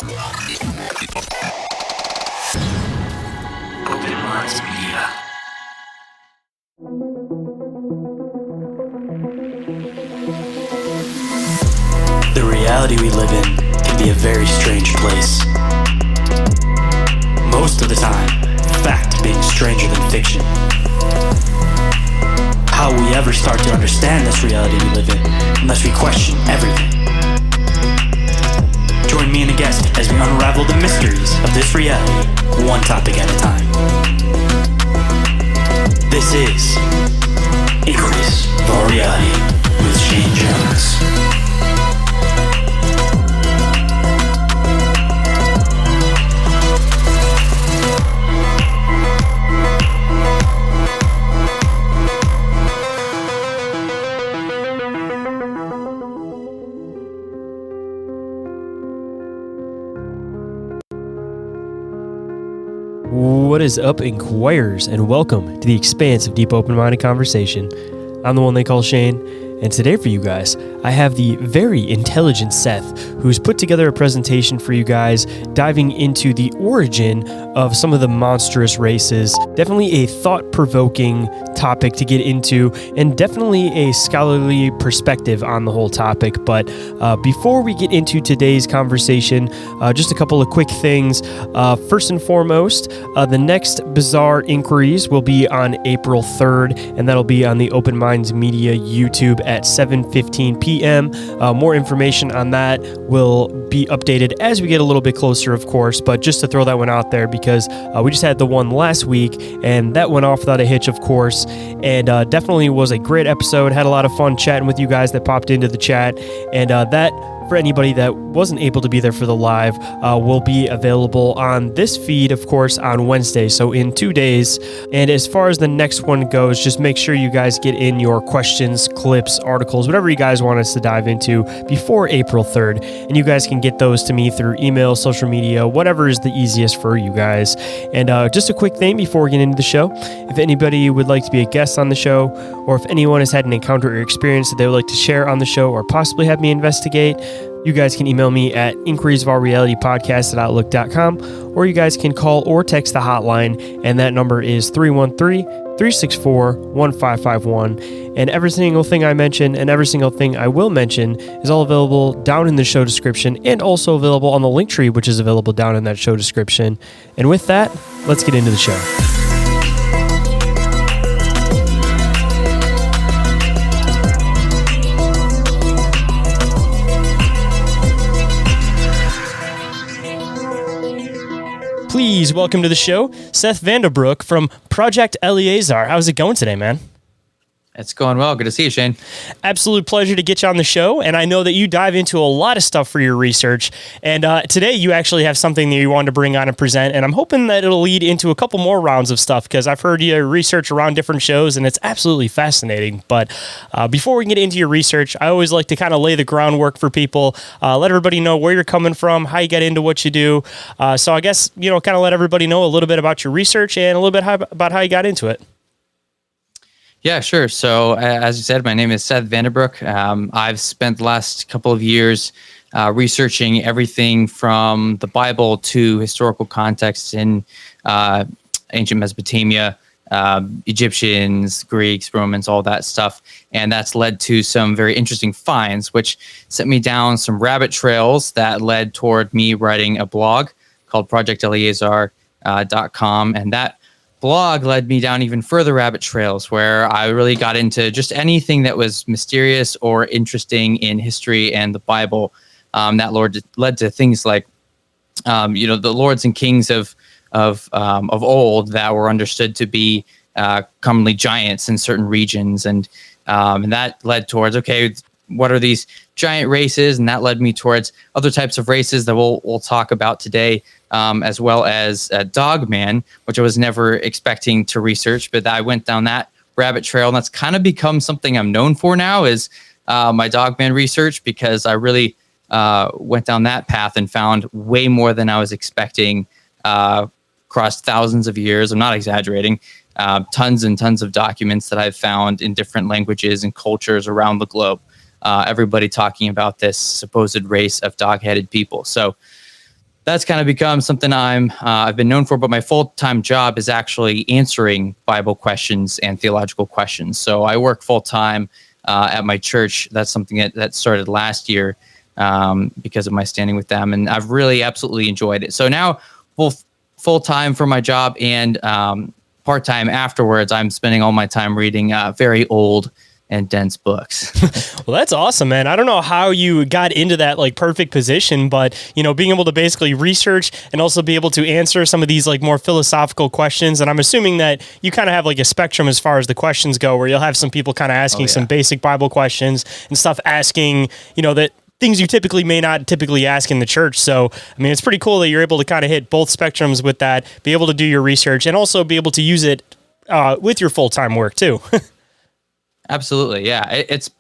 The reality we live in can be a very strange place. Most of the time, fact being stranger than fiction. How will we ever start to understand this reality we live in unless we question everything? Join me and a guest as we unravel the mysteries of this reality, one topic at a time. This is Inquiries of Reality with Shayn Orin. What is up, Inquirers, and welcome to the expanse of deep open-minded conversation. I'm the one they call Shane, and today for you guys, I have the very intelligent Seth, who's put together a presentation for you guys diving into the origin of some of the monstrous races. Definitely a thought-provoking topic to get into, and definitely a scholarly perspective on the whole topic. But before we get into today's conversation, just a couple of quick things. First and foremost, the next Bizarre Inquiries will be on April 3rd, and that'll be on the Open Minds Media YouTube at 7:15 p.m. More information on that will be updated as we get a little bit closer, of course, but just to throw that one out there because we just had the one last week, and that went off without a hitch, of course, and definitely was a great episode. Had a lot of fun chatting with you guys that popped into the chat, and that, for anybody that wasn't able to be there for the live, will be available on this feed, of course, on Wednesday, so in 2 days. And as far as the next one goes, just make sure you guys get in your questions, clips, articles, whatever you guys want us to dive into before April 3rd. And you guys can get those to me through email, social media, whatever is the easiest for you guys. And just a quick thing before we get into the show, if anybody would like to be a guest on the show, or if anyone has had an encounter or experience that they would like to share on the show or possibly have me investigate, you guys can email me at inquiriesofourealitypodcast@outlook.com, or you guys can call or text the hotline, and that number is 313-364-1551. And every single thing I mention and every single thing I will mention is all available down in the show description, and also available on the link tree, which is available down in that show description. And with that, let's get into the show. Please welcome to the show, Seth Vandebrooke from Project Eleazar. How's it going today, man? It's going well. Good to see you, Shane. Absolute pleasure to get you on the show. And I know that you dive into a lot of stuff for your research. And today you actually have something that you wanted to bring on and present. And I'm hoping that it'll lead into a couple more rounds of stuff, because I've heard you research around different shows and it's absolutely fascinating. But before we get into your research, I always like to kind of lay the groundwork for people, let everybody know where you're coming from, how you get into what you do. So I guess, kind of let everybody know a little bit about your research and a little bit about how you got into it. Yeah, sure. So as you said, my name is Seth Vandebrooke. I've spent the last couple of years researching everything from the Bible to historical contexts in ancient Mesopotamia, Egyptians, Greeks, Romans, all that stuff. And that's led to some very interesting finds, which sent me down some rabbit trails that led toward me writing a blog called projecteleazar.com. And that blog led me down even further rabbit trails, where I really got into just anything that was mysterious or interesting in history and the Bible. That led to things like, the lords and kings of old that were understood to be commonly giants in certain regions, and that led towards, okay, what are these giant races? And that led me towards other types of races that we'll talk about today, as well as Dogman, which I was never expecting to research, but I went down that rabbit trail, and that's kind of become something I'm known for now, is my Dogman research, because I really went down that path and found way more than I was expecting across thousands of years. I'm not exaggerating. Tons and tons of documents that I've found in different languages and cultures around the globe. Everybody talking about this supposed race of dog-headed people. So that's kind of become something I've been known for, but my full-time job is actually answering Bible questions and theological questions. So I work full-time at my church. That's something that started last year because of my standing with them, and I've really absolutely enjoyed it. So now full-time for my job and part-time afterwards, I'm spending all my time reading very old and dense books. Well, that's awesome, man. I don't know how you got into that like perfect position, but being able to basically research and also be able to answer some of these like more philosophical questions. And I'm assuming that you kind of have like a spectrum as far as the questions go, where you'll have some people kind of asking some basic Bible questions and stuff, asking, that things you typically may not typically ask in the church. So, I mean, it's pretty cool that you're able to kind of hit both spectrums with that, be able to do your research and also be able to use it with your full-time work too. Absolutely. Yeah. It's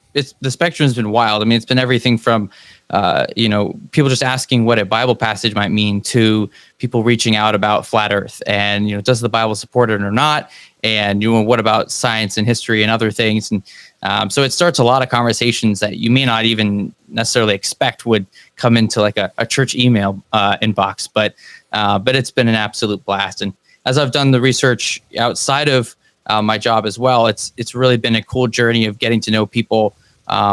the spectrum has been wild. I mean, it's been everything from, people just asking what a Bible passage might mean to people reaching out about flat earth and, does the Bible support it or not? And, what about science and history and other things? And so it starts a lot of conversations that you may not even necessarily expect would come into like a church email inbox, but it's been an absolute blast. And as I've done the research outside of my job as well, it's really been a cool journey of getting to know people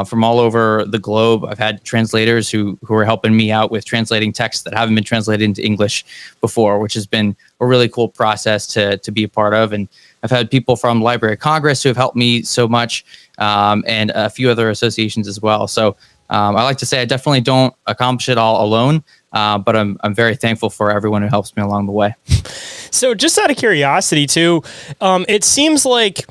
from all over the globe. I've had translators who are helping me out with translating texts that haven't been translated into English before, which has been a really cool process to be a part of. And I've had people from Library of Congress who have helped me so much, and a few other associations as well. So I like to say I definitely don't accomplish it all alone, but I'm very thankful for everyone who helps me along the way. So just out of curiosity too, it seems like,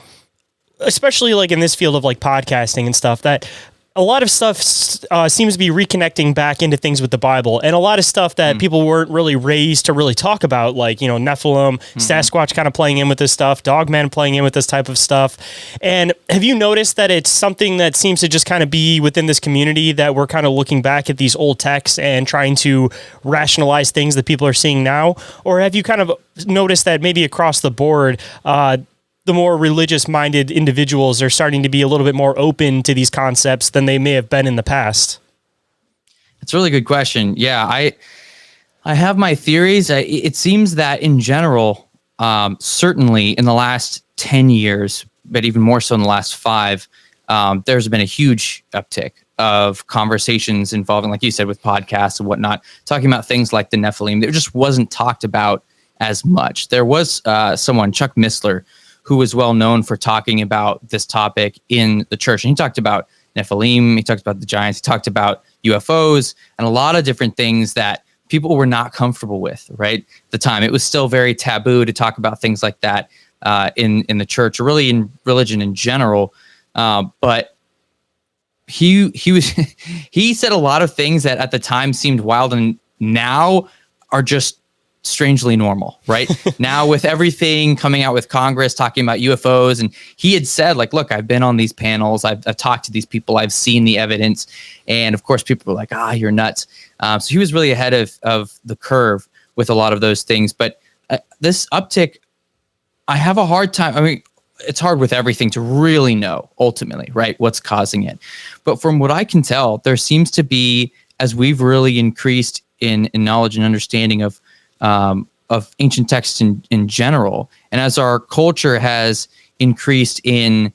especially like in this field of like podcasting and stuff, that a lot of stuff seems to be reconnecting back into things with the Bible, and a lot of stuff that people weren't really raised to really talk about, like, Nephilim, Sasquatch kind of playing in with this stuff, Dogman playing in with this type of stuff. And have you noticed that it's something that seems to just kind of be within this community, that we're kind of looking back at these old texts and trying to rationalize things that people are seeing now? Or have you kind of noticed that maybe across the board, the more religious-minded individuals are starting to be a little bit more open to these concepts than they may have been in the past? It's a really good question. Yeah, I have my theories. It seems that in general, certainly in the last 10 years, but even more so in the last 5, there's been a huge uptick of conversations involving, like you said, with podcasts and whatnot, talking about things like the Nephilim. That just wasn't talked about as much. There was someone, Chuck Missler, who was well known for talking about this topic in the church. And he talked about Nephilim, he talked about the giants, he talked about UFOs, and a lot of different things that people were not comfortable with, right? At the time, it was still very taboo to talk about things like that in the church, or really in religion in general. But he he said a lot of things that at the time seemed wild and now are just strangely normal, right? Now with everything coming out with Congress talking about UFOs, and he had said, like, look, I've been on these panels, I've talked to these people, I've seen the evidence, and of course people were like, you're nuts. So he was really ahead of the curve with a lot of those things. But this uptick, I have a hard time. I mean, it's hard with everything to really know ultimately, right, what's causing it. But from what I can tell, there seems to be, as we've really increased in knowledge and understanding of ancient texts in general, and as our culture has increased in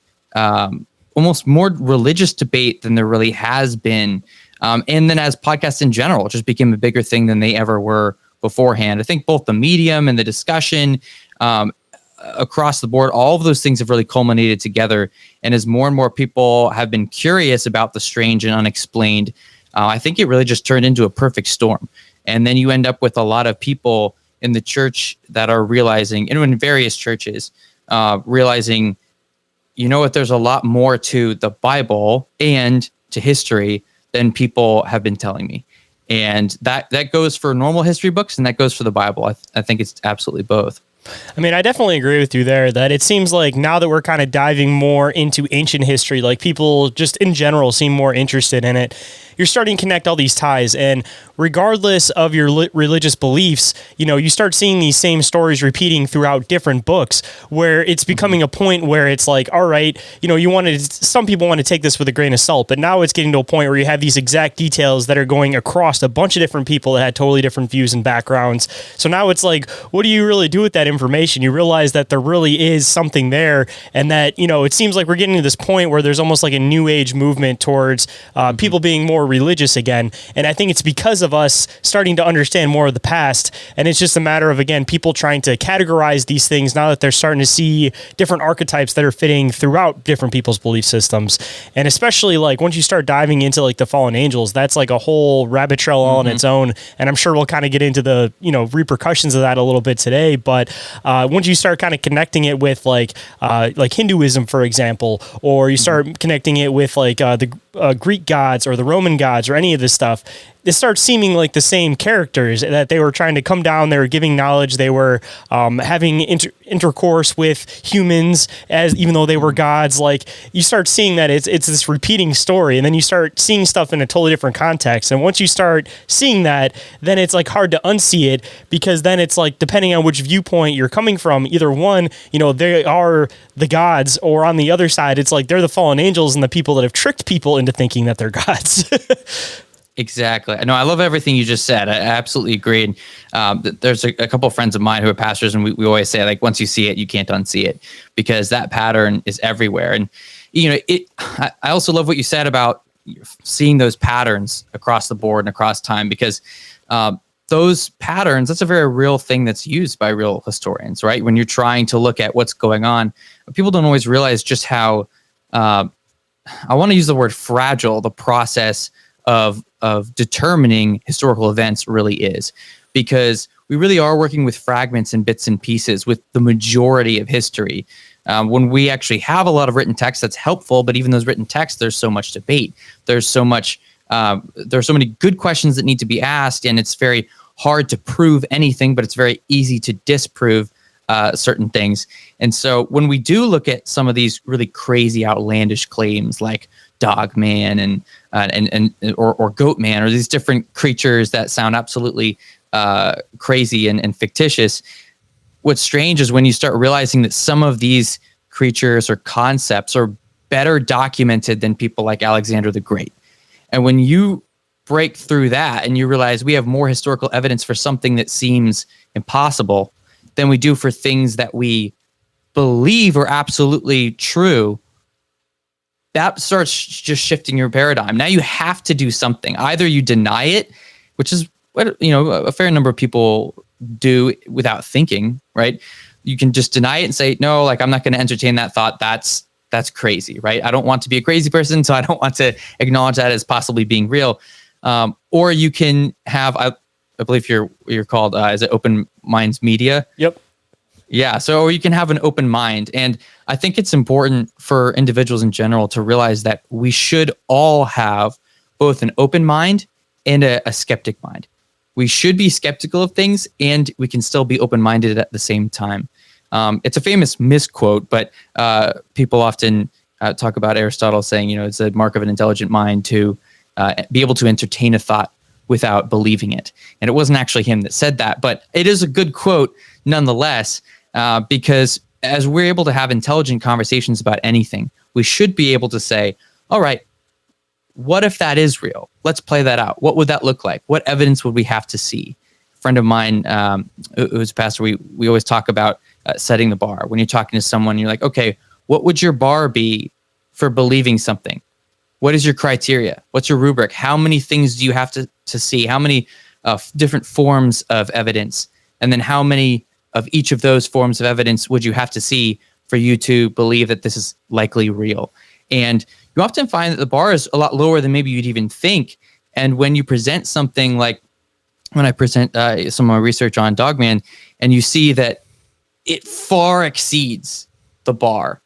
almost more religious debate than there really has been, and then as podcasts in general just became a bigger thing than they ever were beforehand. I think both the medium and the discussion across the board, all of those things have really culminated together. And as more and more people have been curious about the strange and unexplained, I think it really just turned into a perfect storm. And then you end up with a lot of people in the church that are realizing, and in various churches, realizing, you know what, there's a lot more to the Bible and to history than people have been telling me. And that goes for normal history books, and that goes for the Bible. I think it's absolutely both. I mean, I definitely agree with you there that it seems like now that we're kind of diving more into ancient history, like people just in general seem more interested in it. You're starting to connect all these ties, and regardless of your religious beliefs, you start seeing these same stories repeating throughout different books, where it's becoming a point where it's like, all right, some people want to take this with a grain of salt, but now it's getting to a point where you have these exact details that are going across a bunch of different people that had totally different views and backgrounds. So now it's like, what do you really do with that information? You realize that there really is something there, and that, it seems like we're getting to this point where there's almost like a new age movement towards people being more religious again. And I think it's because of us starting to understand more of the past. And it's just a matter of, again, people trying to categorize these things now that they're starting to see different archetypes that are fitting throughout different people's belief systems. And especially like once you start diving into like the fallen angels, that's like a whole rabbit trail all on its own. And I'm sure we'll kind of get into the, repercussions of that a little bit today. But once you start kind of connecting it with like Hinduism, for example, or you start connecting it with like the Greek gods or the Roman gods or any of this stuff, it starts seeming like the same characters, that they were trying to come down, they were giving knowledge, they were having intercourse with humans as even though they were gods. Like you start seeing that it's this repeating story, and then you start seeing stuff in a totally different context. And once you start seeing that, then it's like hard to unsee it, because then it's like, depending on which viewpoint you're coming from, either one, they are the gods, or on the other side, it's like they're the fallen angels and the people that have tricked people into thinking that they're gods. Exactly. No, I love everything you just said. I absolutely agree. And there's a couple of friends of mine who are pastors, and we always say, like, once you see it, you can't unsee it, because that pattern is everywhere. And, I also love what you said about seeing those patterns across the board and across time, because those patterns, that's a very real thing that's used by real historians, right? When you're trying to look at what's going on, people don't always realize just how, I want to use the word fragile, the process of determining historical events really is, because we really are working with fragments and bits and pieces with the majority of history. When we actually have a lot of written text, that's helpful, but even those written texts, there's so much debate. There's so many good questions that need to be asked, and it's very hard to prove anything, but it's very easy to disprove certain things. And so when we do look at some of these really crazy, outlandish claims like Dog Man or Goat Man, or these different creatures that sound absolutely crazy and fictitious, what's strange is when you start realizing that some of these creatures or concepts are better documented than people like Alexander the Great. And when you break through that and you realize we have more historical evidence for something that seems impossible than we do for things that we believe are absolutely true, that starts just shifting your paradigm. Now you have to do something. Either you deny it, which is what a fair number of people do without thinking, right? You can just deny it and say, no, like, I'm not going to entertain that thought. That's crazy, right? I don't want to be a crazy person, so I don't want to acknowledge that as possibly being real. Or you can have, I believe you're called, is it Open Minds Media? Yep. Yeah. So you can have an open mind. And I think it's important for individuals in general to realize that we should all have both an open mind and a skeptic mind. We should be skeptical of things, and we can still be open-minded at the same time. It's a famous misquote, but people often talk about Aristotle saying, it's a mark of an intelligent mind to be able to entertain a thought without believing it. And it wasn't actually him that said that, but it is a good quote nonetheless, because as we're able to have intelligent conversations about anything, we should be able to say, all right, what if that is real? Let's play that out. What would that look like? What evidence would we have to see? A friend of mine, who's a pastor, we always talk about setting the bar. When you're talking to someone, you're like, okay, what would your bar be for believing something? What is your criteria? What's your rubric? How many things do you have to see? How many different forms of evidence? And then how many of each of those forms of evidence would you have to see for you to believe that this is likely real? And you often find that the bar is a lot lower than maybe you'd even think. And when you present something like when I present some of my research on Dogman, and you see that it far exceeds the bar,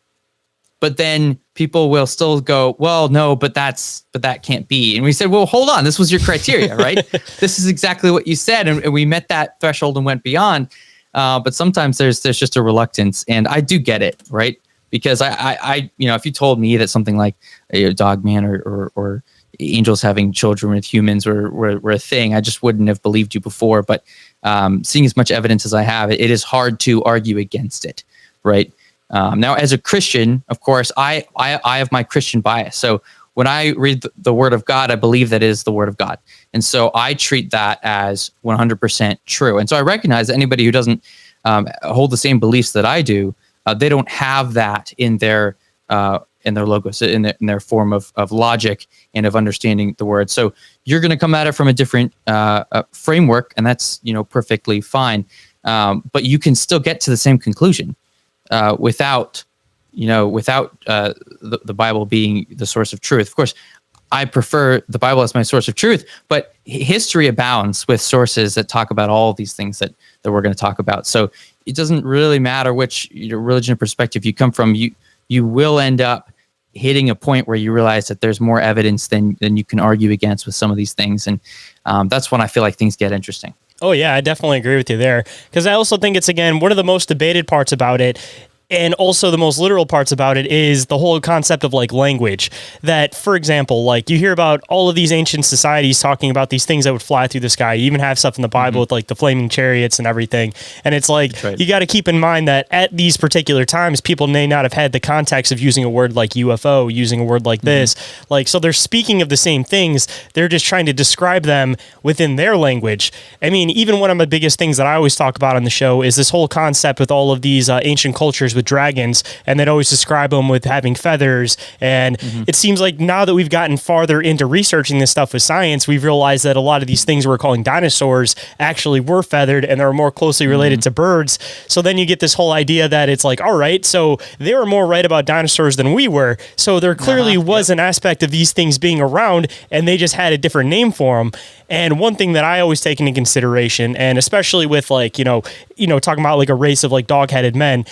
but then people will still go, well, no, but that can't be. And we said, well, hold on, this was your criteria, right? This is exactly what you said. And we met that threshold and went beyond. But sometimes there's just a reluctance, and I do get it, right? Because I if you told me that something like a dog man or angels having children with humans were a thing, I just wouldn't have believed you before. But seeing as much evidence as I have, it is hard to argue against it, right? Now, as a Christian, of course, I have my Christian bias. So when I read the Word of God, I believe that is the Word of God. And so I treat that as 100% true. And so I recognize that anybody who doesn't hold the same beliefs that I do, they don't have that in their logos, in their form of logic and of understanding the word. So you're going to come at it from a different framework, and that's perfectly fine. But you can still get to the same conclusion without the Bible being the source of truth. Of course, I prefer the Bible as my source of truth, but history abounds with sources that talk about all of these things that we're going to talk about. So it doesn't really matter which religion or perspective you come from. You will end up hitting a point where you realize that there's more evidence than you can argue against with some of these things. And that's when I feel like things get interesting. Oh, yeah, I definitely agree with you there. Because I also think it's, again, one of the most debated parts about it, and also the most literal parts about it, is the whole concept of like language. That, for example, like you hear about all of these ancient societies talking about these things that would fly through the sky. You even have stuff in the Bible with like the flaming chariots and everything. And it's like, you got to keep in mind that at these particular times, people may not have had the context of using a word like UFO, using a word like this. Like, so they're speaking of the same things. They're just trying to describe them within their language. I mean, even one of the biggest things that I always talk about on the show is this whole concept with all of these ancient cultures with dragons, and they'd always describe them with having feathers. And it seems like now that we've gotten farther into researching this stuff with science, we've realized that a lot of these things we're calling dinosaurs actually were feathered, and they're more closely related to birds. So then you get this whole idea that it's like, all right, so they were more right about dinosaurs than we were. So there clearly was an aspect of these things being around, and they just had a different name for them. And one thing that I always take into consideration, and especially with like, talking about like a race of like dog-headed men,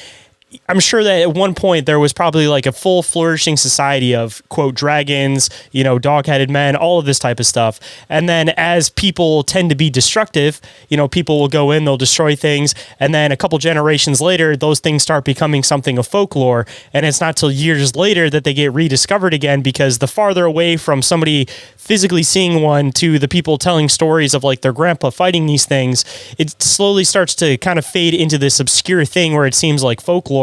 I'm sure that at one point there was probably like a full flourishing society of, quote, dragons, dog-headed men, all of this type of stuff. And then as people tend to be destructive, people will go in, they'll destroy things. And then a couple generations later, those things start becoming something of folklore. And it's not till years later that they get rediscovered again, because the farther away from somebody physically seeing one to the people telling stories of like their grandpa fighting these things, it slowly starts to kind of fade into this obscure thing where it seems like folklore,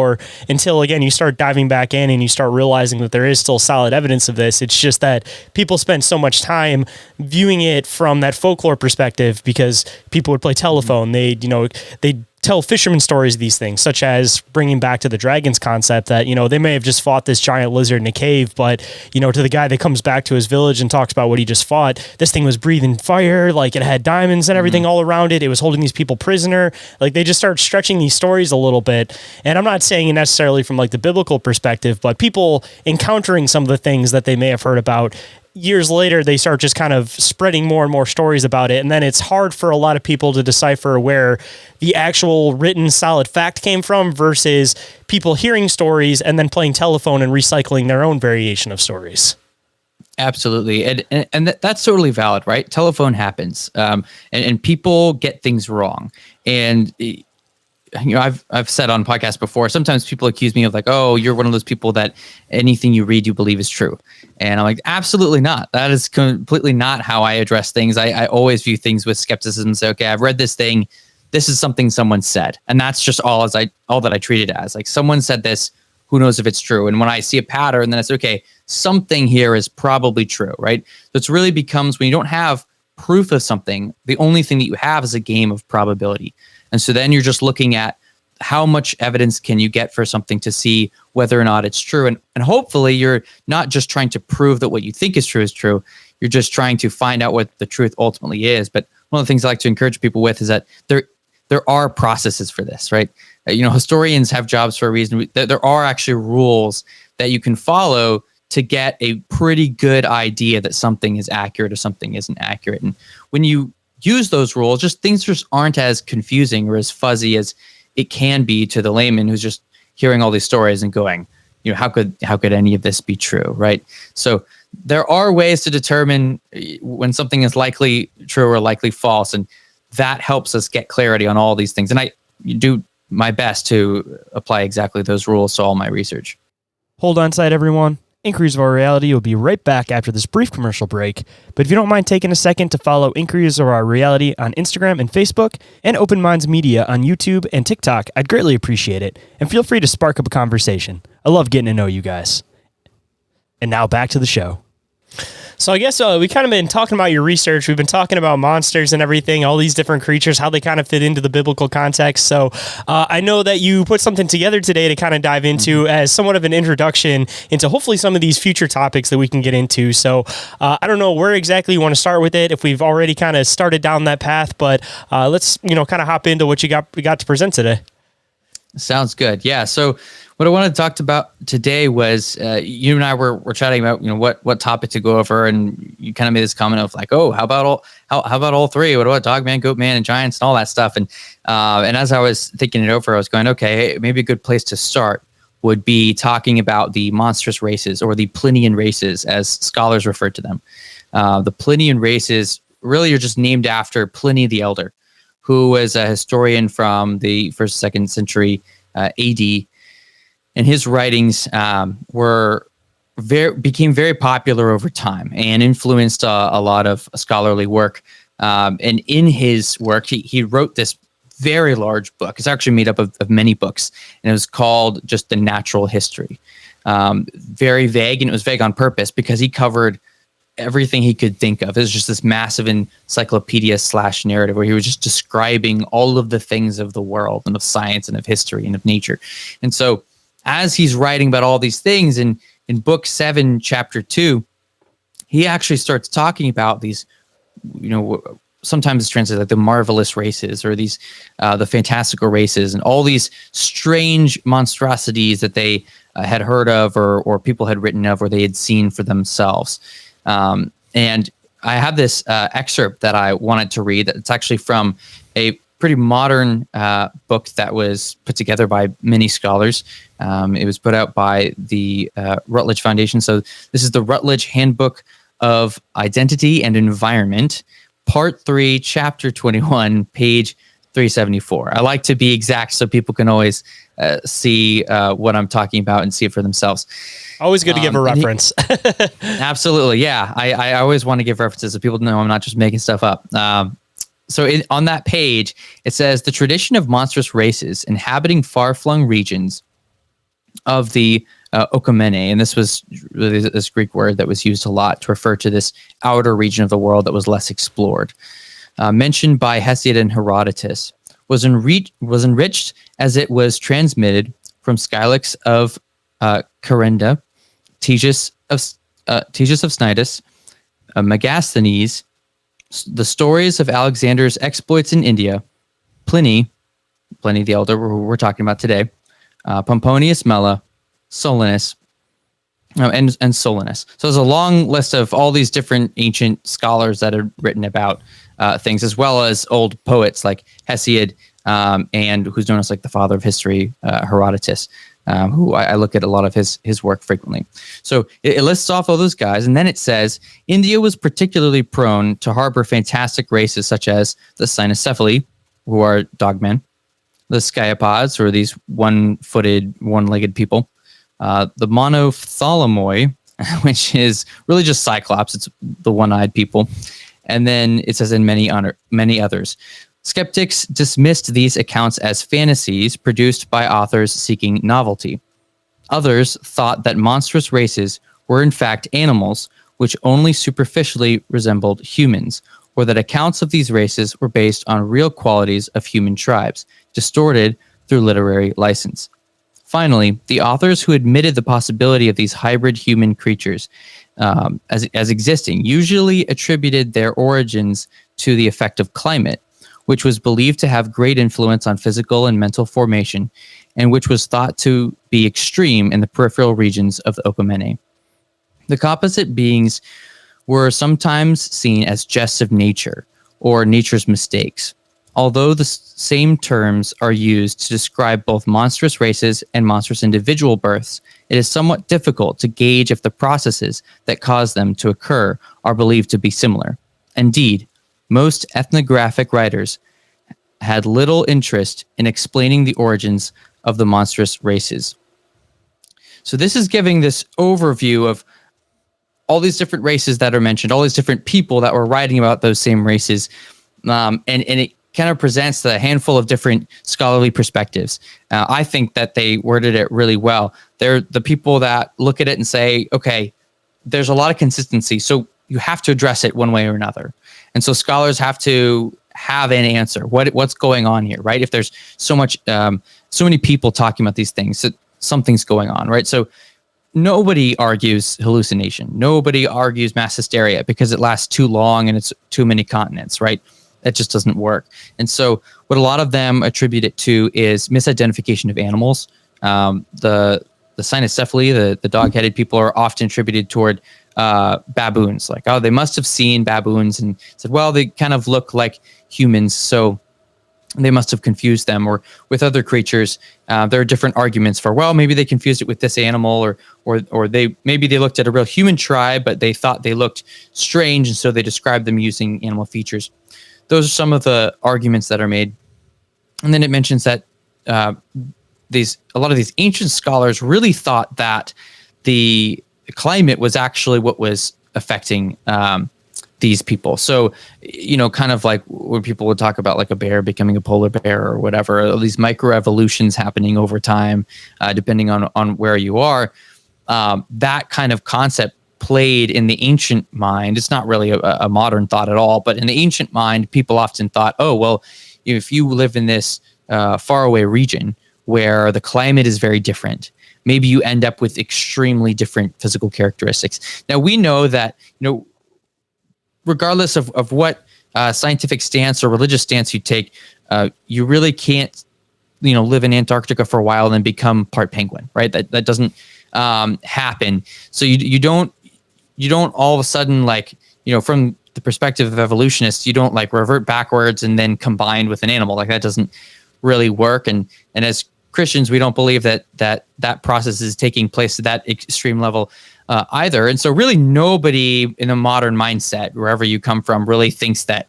until again you start diving back in and you start realizing that there is still solid evidence of this. It's just that people spend so much time viewing it from that folklore perspective because people would play telephone. They tell fisherman stories of these things, such as bringing back to the dragons concept that, they may have just fought this giant lizard in a cave, but, to the guy that comes back to his village and talks about what he just fought, this thing was breathing fire, like it had diamonds and everything all around it. It was holding these people prisoner. Like they just start stretching these stories a little bit. And I'm not saying it necessarily from like the biblical perspective, but people encountering some of the things that they may have heard about, years later, they start just kind of spreading more and more stories about it. And then it's hard for a lot of people to decipher where the actual written solid fact came from versus people hearing stories and then playing telephone and recycling their own variation of stories. Absolutely. And that's totally valid, right? Telephone happens. And people get things wrong. And I've said on podcasts before, sometimes people accuse me of like, oh, you're one of those people that anything you read, you believe is true. And I'm like, absolutely not. That is completely not how I address things. I always view things with skepticism and say, okay, I've read this thing. This is something someone said. And that's just all that I treat it as. Like someone said this, who knows if it's true? And when I see a pattern, then it's okay, something here is probably true, right? So it really becomes, when you don't have proof of something, the only thing that you have is a game of probability. And so then you're just looking at how much evidence can you get for something to see whether or not it's true. And hopefully you're not just trying to prove that what you think is true. You're just trying to find out what the truth ultimately is. But one of the things I like to encourage people with is that there are processes for this, right? Historians have jobs for a reason. There are actually rules that you can follow to get a pretty good idea that something is accurate or something isn't accurate. And when you use those rules, things just aren't as confusing or as fuzzy as it can be to the layman who's just hearing all these stories and going, how could any of this be true, right? So there are ways to determine when something is likely true or likely false, and that helps us get clarity on all these things. And do my best to apply exactly those rules to all my research. Hold on tight, everyone. Inquiries of Our Reality will be right back after this brief commercial break. But if you don't mind taking a second to follow Inquiries of Our Reality on Instagram and Facebook, and Open Minds Media on YouTube and TikTok, I'd greatly appreciate it. And feel free to spark up a conversation. I love getting to know you guys. And now back to the show. So I guess we kind of been talking about your research. We've been talking about monsters and everything, all these different creatures, how they kind of fit into the biblical context. So I know that you put something together today to kind of dive into as somewhat of an introduction into hopefully some of these future topics that we can get into. So I don't know where exactly you want to start with it, if we've already kind of started down that path, but let's kind of hop into what you got to present today. Sounds good. Yeah. So what I wanted to talk about today was you and I were chatting about what topic to go over, and you kind of made this comment of like, oh, how about all three? What about Dogman, Goatman, and Giants, and all that stuff? And as I was thinking it over, I was going, okay, maybe a good place to start would be talking about the monstrous races, or the Plinian races, as scholars refer to them. The Plinian races really are just named after Pliny the Elder, who was a historian from the 1st, 2nd century AD. And his writings became very popular over time and influenced a lot of scholarly work. And in his work, he wrote this very large book. It's actually made up of many books, and it was called just The Natural History. Very vague, and it was vague on purpose because he covered everything he could think of. It was just this massive encyclopedia / narrative where he was just describing all of the things of the world and of science and of history and of nature. And so as he's writing about all these things in book 7, chapter 2, he actually starts talking about these, sometimes it's translated like the marvelous races, or these, the fantastical races, and all these strange monstrosities that they had heard of, or people had written of, or they had seen for themselves. And I have this excerpt that I wanted to read. It's actually from a pretty modern book that was put together by many scholars. It was put out by the Routledge Foundation. So this is the Routledge Handbook of Identity and Environment, Part 3, Chapter 21, page 374. I like to be exact so people can always see what I'm talking about and see it for themselves. Always good to give a reference. Absolutely, yeah. I always want to give references so people know I'm not just making stuff up. So on that page, it says, the tradition of monstrous races inhabiting far-flung regions of the Oregon-ite, and this was really this Greek word that was used a lot to refer to this outer region of the world that was less explored, mentioned by Hesiod and Herodotus, was enriched as it was transmitted from Scylax of Carenda, Tejas of Cnidus, Megasthenes, the stories of Alexander's exploits in India, Pliny the Elder, who we're talking about today, Pomponius Mela, Solinus, and Solinus. So there's a long list of all these different ancient scholars that have written about things, as well as old poets like Hesiod, and who's known as like the father of history, Herodotus, who I look at a lot of his work frequently. So it lists off all those guys, and then it says India was particularly prone to harbor fantastic races such as the Cynocephali, who are dogmen, the Sciapods, or these one-footed, one-legged people, the Monophthalmoi, which is really just Cyclops. It's the one-eyed people. And then it says in many others. Skeptics dismissed these accounts as fantasies produced by authors seeking novelty. Others thought that monstrous races were in fact animals which only superficially resembled humans, or that accounts of these races were based on real qualities of human tribes, distorted through literary license. Finally, the authors who admitted the possibility of these hybrid human creatures as existing usually attributed their origins to the effect of climate, which was believed to have great influence on physical and mental formation, and which was thought to be extreme in the peripheral regions of the Oregon-ite. The composite beings were sometimes seen as jests of nature, or nature's mistakes. Although the same terms are used to describe both monstrous races and monstrous individual births, it is somewhat difficult to gauge if the processes that cause them to occur are believed to be similar. Indeed, most ethnographic writers had little interest in explaining the origins of the monstrous races. So this is giving this overview of all these different races that are mentioned, all these different people that were writing about those same races, and it kind of presents a handful of different scholarly perspectives. I think that they worded it really well. They're the people that look at it and say, okay, there's a lot of consistency, so you have to address it one way or another. And so scholars have to have an answer. What's going on here, right? If there's so many people talking about these things, so something's going on, right? So nobody argues hallucination. Nobody argues mass hysteria because it lasts too long and it's too many continents, right? That just doesn't work. And so what a lot of them attribute it to is misidentification of animals. The cynocephaly, the dog-headed people, are often attributed toward baboons. Like, oh, they must have seen baboons and said, well, they kind of look like humans, so they must have confused them. Or with other creatures, there are different arguments for, well, maybe they confused it with this animal, or maybe they looked at a real human tribe, but they thought they looked strange, and so they described them using animal features. Those are some of the arguments that are made. And then it mentions that a lot of these ancient scholars really thought that the climate was actually what was affecting these people. So, kind of like when people would talk about like a bear becoming a polar bear or whatever, all these microevolutions happening over time, depending on where you are, that kind of concept played in the ancient mind. It's not really a modern thought at all, but in the ancient mind, people often thought, oh, well, if you live in this faraway region where the climate is very different, maybe you end up with extremely different physical characteristics. Now, we know that, regardless of what scientific stance or religious stance you take, you really can't, live in Antarctica for a while and then become part penguin, right? That doesn't happen. So you don't all of a sudden, like, from the perspective of evolutionists, you don't like revert backwards and then combine with an animal. Like, that doesn't really work. And as Christians, we don't believe that process is taking place at that extreme level either. And so really nobody in a modern mindset, wherever you come from, really thinks that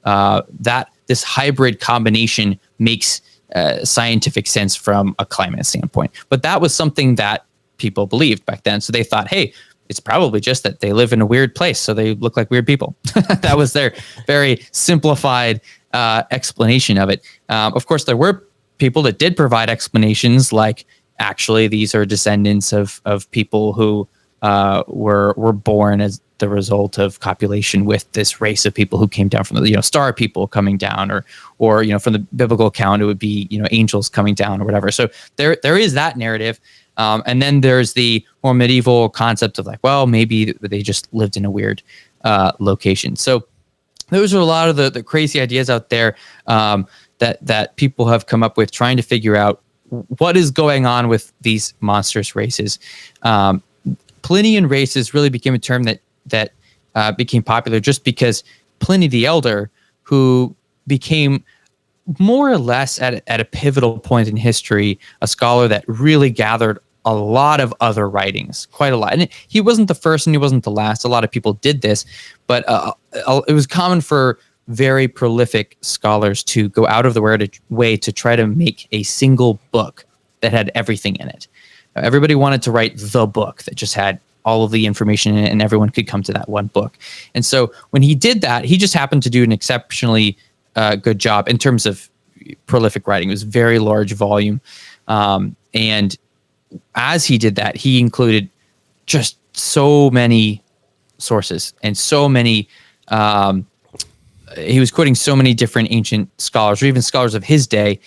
that this hybrid combination makes scientific sense from a climate standpoint. But that was something that people believed back then. So they thought, hey, it's probably just that they live in a weird place, so they look like weird people. That was their very simplified explanation of it. Of course, there were people that did provide explanations, like actually these are descendants of people who were born as the result of copulation with this race of people who came down from the star people coming down, or from the biblical account it would be angels coming down or whatever. So there is that narrative. And then there's the more medieval concept of like, well, maybe they just lived in a weird location. So those are a lot of the crazy ideas out there that people have come up with trying to figure out what is going on with these monstrous races. Plinian races really became a term that became popular just because Pliny the Elder, who became more or less at a pivotal point in history, a scholar that really gathered a lot of other writings, quite a lot. And he wasn't the first and he wasn't the last. A lot of people did this, but it was common for very prolific scholars to go out of their way to try to make a single book that had everything in it. Everybody wanted to write the book that just had all of the information in it and everyone could come to that one book. And so when he did that, he just happened to do an exceptionally good job in terms of prolific writing. It was very large volume. And as he did that, he included just so many sources and so many, he was quoting so many different ancient scholars or even scholars of his day.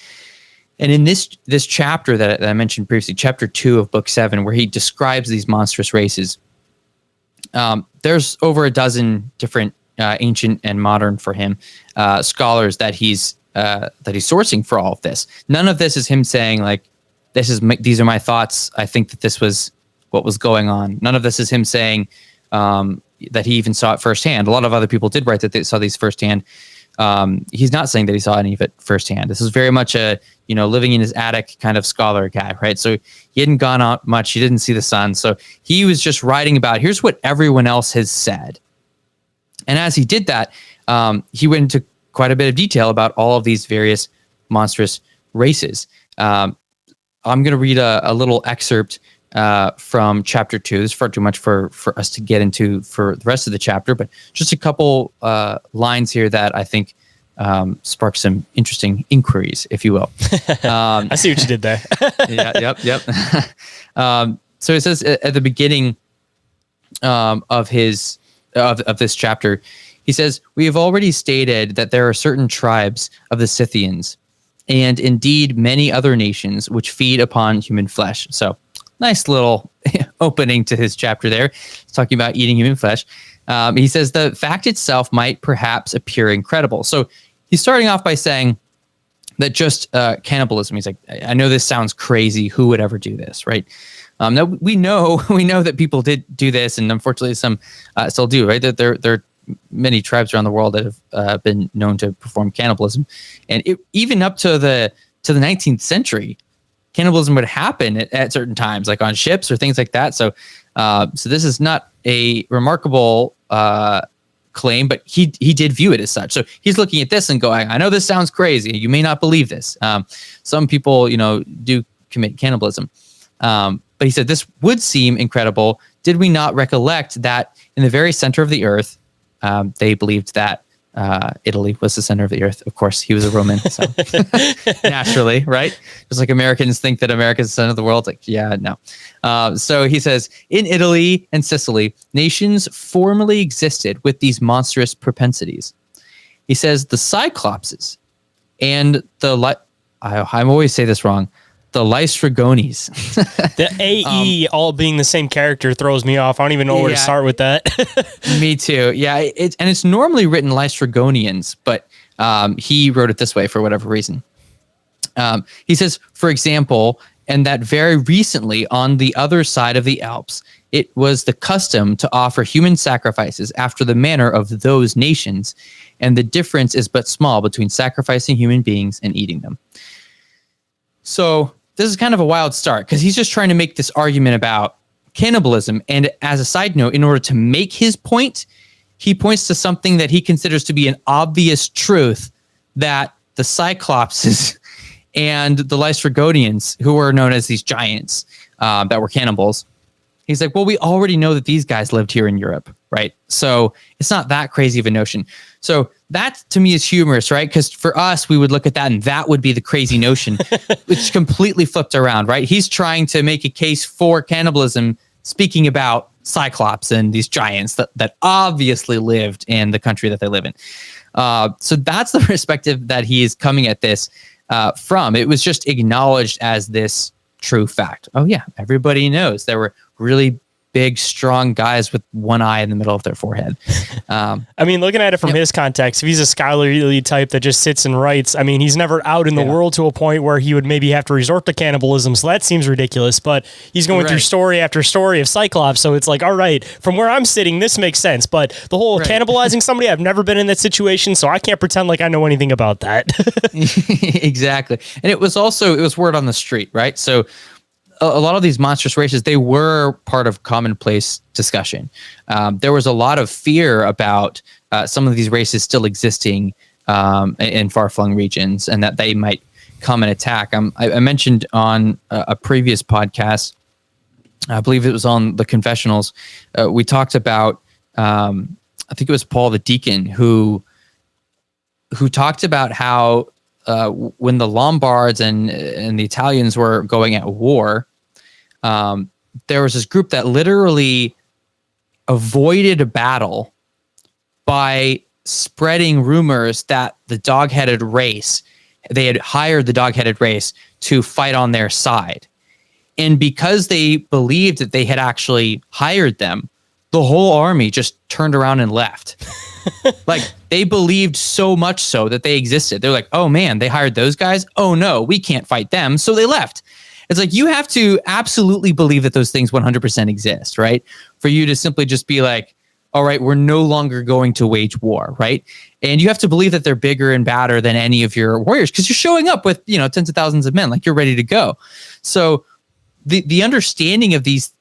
And in this chapter that I mentioned previously, chapter 2 of book 7, where he describes these monstrous races, there's over a dozen different ancient and modern for him scholars that he's sourcing for all of this. None of this is him saying like, these are my thoughts. I think that this was what was going on. None of this is him saying that he even saw it firsthand. A lot of other people did write that they saw these firsthand. He's not saying that he saw any of it firsthand. This is very much a, living in his attic kind of scholar guy, right? So he hadn't gone out much. He didn't see the sun. So he was just writing about, here's what everyone else has said. And as he did that, he went into quite a bit of detail about all of these various monstrous races. I'm going to read a little excerpt from chapter 2. This is far too much for us to get into for the rest of the chapter, but just a couple lines here that I think spark some interesting inquiries, if you will. I see what you did there. Yep. So it says at the beginning of this chapter, he says, "We have already stated that there are certain tribes of the Scythians, and indeed many other nations which feed upon human flesh." So nice little opening to his chapter there. He's talking about eating human flesh. He says the fact itself might perhaps appear incredible. So he's starting off by saying that just cannibalism. He's like, I know this sounds crazy. Who would ever do this, right? Now we know that people did do this, and unfortunately some still do, right? That there are many tribes around the world that have been known to perform cannibalism, and even up to the 19th century, cannibalism would happen at certain times, like on ships or things like that. So this is not a remarkable claim, but he did view it as such. So he's looking at this and going, I know this sounds crazy. You may not believe this. Some people, do commit cannibalism. But he said this would seem incredible. Did we not recollect that in the very center of the earth, they believed that Italy was the center of the earth. Of course, he was a Roman, so naturally, right? Just like Americans think that America is the center of the world. Like, yeah, no. So he says, in Italy and Sicily, nations formerly existed with these monstrous propensities. He says the Cyclopses and I always say this wrong, the Lystragones. The AE all being the same character throws me off. I don't even know where to start with that. Me too. Yeah, it's normally written Lystragonians, but he wrote it this way for whatever reason. He says, for example, and that very recently on the other side of the Alps, it was the custom to offer human sacrifices after the manner of those nations, and the difference is but small between sacrificing human beings and eating them. So this is kind of a wild start because he's just trying to make this argument about cannibalism. And as a side note, in order to make his point, he points to something that he considers to be an obvious truth, that the Cyclopses and the Lystragonians, who were known as these giants that were cannibals, he's like, well, we already know that these guys lived here in Europe, right? So it's not that crazy of a notion. So that to me is humorous, right? Because for us, we would look at that and that would be the crazy notion, which completely flipped around, right? He's trying to make a case for cannibalism, speaking about Cyclops and these giants that obviously lived in the country that they live in. So that's the perspective that he is coming at this from. It was just acknowledged as this true fact. Oh yeah, everybody knows there were really big, strong guys with one eye in the middle of their forehead. I mean, looking at it from his context, if he's a scholarly type that just sits and writes, I mean, he's never out in the world to a point where he would maybe have to resort to cannibalism. So that seems ridiculous, but he's going through story after story of Cyclops. So it's like, all right, from where I'm sitting, this makes sense. But the whole cannibalizing somebody, I've never been in that situation. So I can't pretend like I know anything about that. Exactly. And it was word on the street, right? So a lot of these monstrous races, they were part of commonplace discussion. There was a lot of fear about some of these races still existing in far-flung regions and that they might come and attack. I mentioned on a previous podcast, I believe it was on the Confessionals, we talked about, I think it was Paul the Deacon, who talked about how when the Lombards and the Italians were going at war, there was this group that literally avoided a battle by spreading rumors that the dog-headed race, they had hired the dog-headed race to fight on their side. And because they believed that they had actually hired them, the whole army just turned around and left. Like, they believed so much so that they existed. They're like, oh man, they hired those guys? Oh no, we can't fight them. So they left. It's like, you have to absolutely believe that those things 100% exist, right? For you to simply just be like, all right, we're no longer going to wage war, right? And you have to believe that they're bigger and badder than any of your warriors because you're showing up with, tens of thousands of men, like you're ready to go. So the understanding of these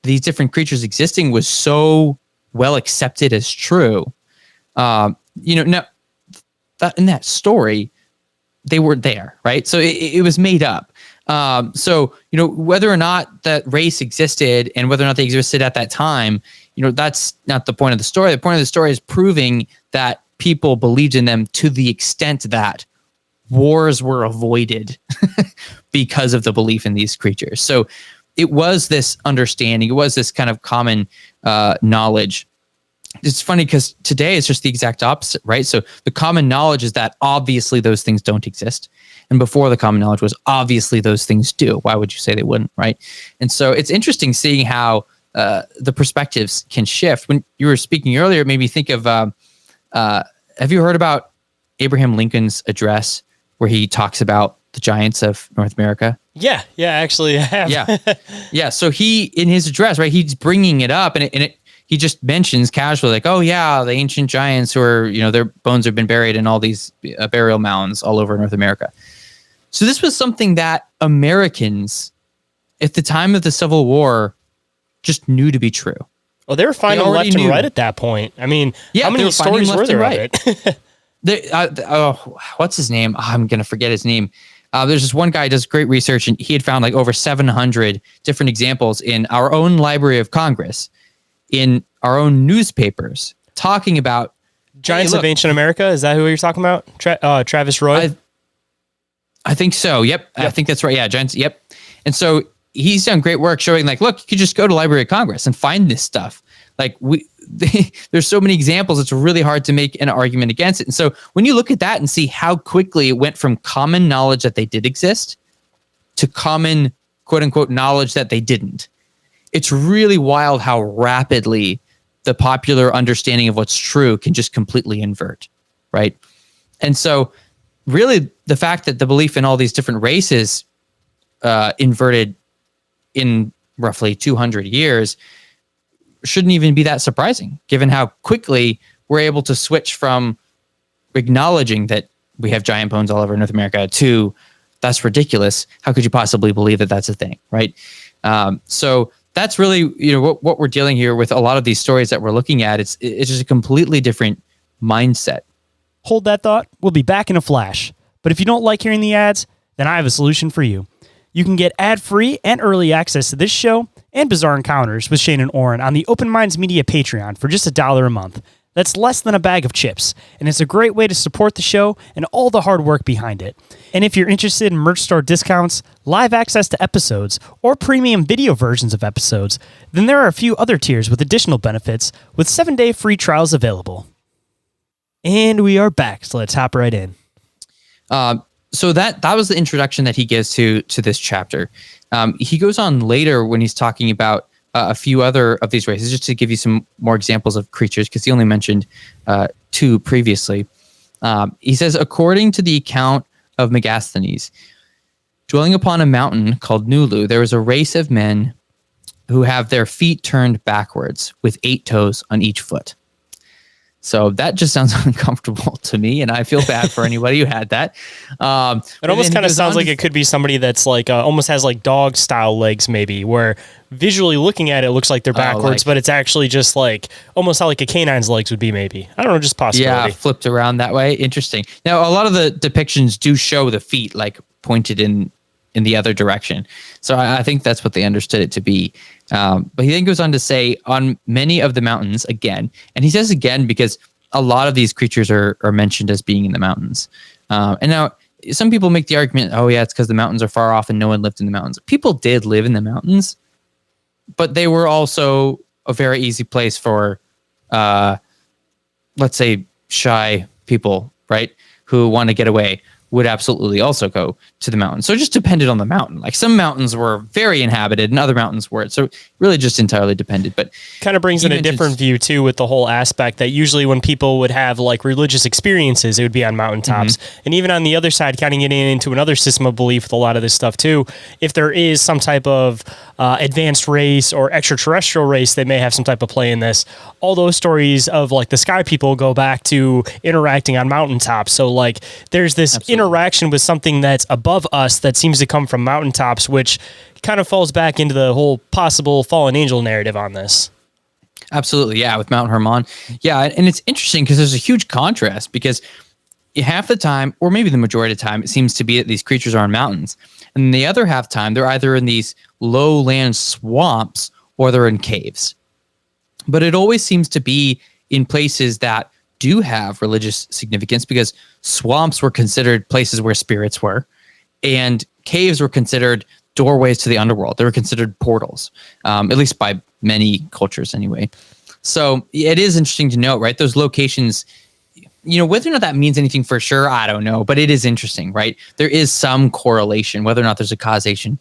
different creatures existing was so well accepted as true. Now that story, they weren't there, right? So it was made up. So, whether or not that race existed and whether or not they existed at that time, that's not the point of the story. The point of the story is proving that people believed in them to the extent that wars were avoided because of the belief in these creatures. So it was this understanding. It was this kind of common knowledge. It's funny because today it's just the exact opposite, right? So the common knowledge is that obviously those things don't exist. And before, the common knowledge was obviously those things do. Why would you say they wouldn't, right? And so it's interesting seeing how the perspectives can shift. When you were speaking earlier, it made me think of, have you heard about Abraham Lincoln's address where he talks about the giants of North America? Yeah, actually I have. Yeah. So he, in his address, right, he's bringing it up, and he just mentions casually, like, oh yeah, the ancient giants who are, their bones have been buried in all these burial mounds all over North America. So this was something that Americans at the time of the Civil War just knew to be true. Well, they were finding left and right at that point. I mean, how many stories were there of it? What's his name? I'm going to forget his name. There's this one guy who does great research, and he had found like over 700 different examples in our own Library of Congress, in our own newspapers, talking about Giants of Ancient America. Is that who you're talking about? Travis Roy? I think so. Yep. I think that's right. Yeah. Giants. Yep. And so he's done great work showing, like, look, you could just go to Library of Congress and find this stuff. Like there's so many examples. It's really hard to make an argument against it. And so when you look at that and see how quickly it went from common knowledge that they did exist to common quote unquote knowledge that they didn't, it's really wild how rapidly the popular understanding of what's true can just completely invert. Right. And so really the fact that the belief in all these different races inverted in roughly 200 years shouldn't even be that surprising, given how quickly we're able to switch from acknowledging that we have giant bones all over North America to that's ridiculous. How could you possibly believe that that's a thing, right? So that's really what we're dealing here with a lot of these stories that we're looking at. It's just a completely different mindset. Hold that thought. We'll be back in a flash. But if you don't like hearing the ads, then I have a solution for you. You can get ad-free and early access to this show and Bizarre Encounters with Shayn Orin on the Open Minds Media Patreon for just $1 a month. That's less than a bag of chips, and it's a great way to support the show and all the hard work behind it. And if you're interested in merch store discounts, live access to episodes, or premium video versions of episodes, then there are a few other tiers with additional benefits with 7-day free trials available. And we are back, so let's hop right in. So that was the introduction that he gives to this chapter. He goes on later when he's talking about a few other of these races, just to give you some more examples of creatures, because he only mentioned 2 previously. He says, according to the account of Megasthenes, dwelling upon a mountain called Nulu, there was a race of men who have their feet turned backwards with 8 toes on each foot. So that just sounds uncomfortable to me, and I feel bad for anybody who had that. It almost kind of sounds like it could be somebody that's like almost has like dog style legs, maybe, where visually looking at it looks like they're backwards, but it's actually just like almost how like a canine's legs would be, maybe. I don't know, just possibility. Yeah, flipped around that way. Interesting. Now, a lot of the depictions do show the feet like pointed in the other direction. So I think that's what they understood it to be. But he then goes on to say, on many of the mountains, again, and he says again because a lot of these creatures are mentioned as being in the mountains. And now some people make the argument, oh yeah, it's because the mountains are far off and no one lived in the mountains. People did live in the mountains, but they were also a very easy place for, let's say, shy people, right, who want to get away, would absolutely also go to the mountain. So it just depended on the mountain. Like some mountains were very inhabited and other mountains weren't. So really just entirely depended. But kind of brings in a different view too with the whole aspect that usually when people would have like religious experiences, it would be on mountaintops. Mm-hmm. And even on the other side, kind of getting into another system of belief with a lot of this stuff too, if there is some type of advanced race or extraterrestrial race that may have some type of play in this, all those stories of like the sky people go back to interacting on mountaintops. So like there's this interaction with something that's above us that seems to come from mountaintops, which kind of falls back into the whole possible fallen angel narrative on this. Absolutely. Yeah. With Mount Hermon. Yeah. And it's interesting because there's a huge contrast because half the time, or maybe the majority of the time, it seems to be that these creatures are in mountains. And the other half time, they're either in these lowland swamps or they're in caves. But it always seems to be in places that do have religious significance, because swamps were considered places where spirits were, and caves were considered doorways to the underworld. They were considered portals, at least by many cultures anyway. So it is interesting to note, right? Those locations, whether or not that means anything for sure, I don't know, but it is interesting, right? There is some correlation. Whether or not there's a causation,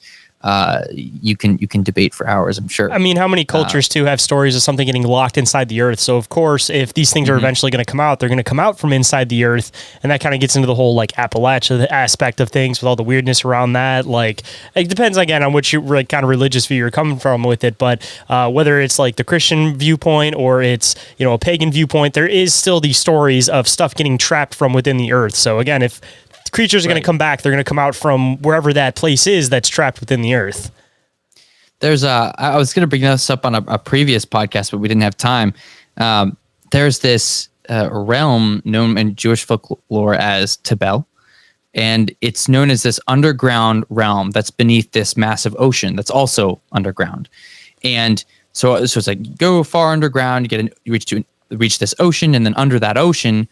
you can debate for hours, I'm sure. I mean, how many cultures too have stories of something getting locked inside the earth? So of course, if these things are eventually going to come out, they're going to come out from inside the earth, and that kind of gets into the whole like Appalachia aspect of things with all the weirdness around that. Like, it depends again on which kind of religious view you're coming from with it, but whether it's like the Christian viewpoint or it's a pagan viewpoint, there is still these stories of stuff getting trapped from within the earth. So again, if creatures are going to come back, they're going to come out from wherever that place is that's trapped within the earth. I was going to bring this up on a previous podcast, but we didn't have time. There's this realm known in Jewish folklore as Tebel, and it's known as this underground realm that's beneath this massive ocean that's also underground. And so it's like, you go far underground, you reach this ocean, and then under that ocean,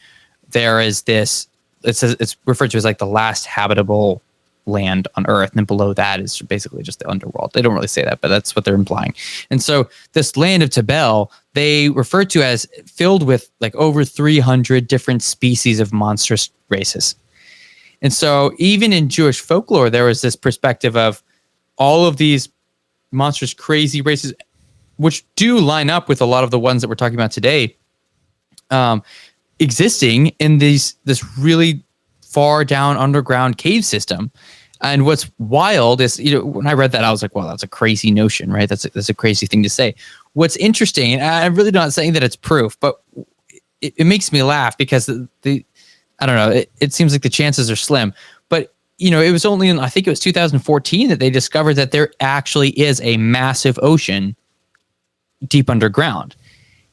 there is this. It's referred to as like the last habitable land on Earth, and then below that is basically just the underworld. They don't really say that, but that's what they're implying. And so this land of Tebel, they refer to as filled with like over 300 different species of monstrous races. And so even in Jewish folklore, there was this perspective of all of these monstrous, crazy races, which do line up with a lot of the ones that we're talking about today, existing in this really far down underground cave system. And what's wild is, when I read that, I was like, wow, that's a crazy notion, right? That's a crazy thing to say. What's interesting, and I'm really not saying that it's proof, but it makes me laugh because I don't know, it seems like the chances are slim. But, it was only in, I think it was 2014 that they discovered that there actually is a massive ocean deep underground.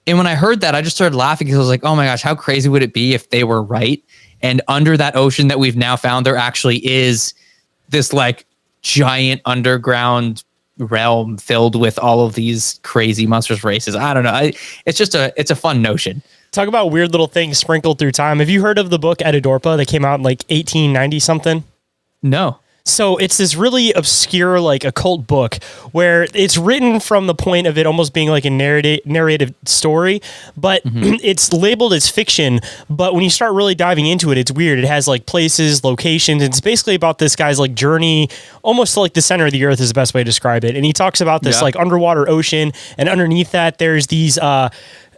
And when I heard that, I just started laughing because I was like, oh my gosh, how crazy would it be if they were right? And under that ocean that we've now found, there actually is this like giant underground realm filled with all of these crazy monstrous races. I don't know. It's a fun notion. Talk about weird little things sprinkled through time. Have you heard of the book Edidorpa that came out in like 1890 something? No. So it's this really obscure, like occult book where it's written from the point of it almost being like a narrative story, but it's labeled as fiction. But when you start really diving into it, it's weird. It has like places, locations. It's basically about this guy's like journey, almost to like the center of the earth is the best way to describe it. And he talks about this like underwater ocean, and underneath that there's these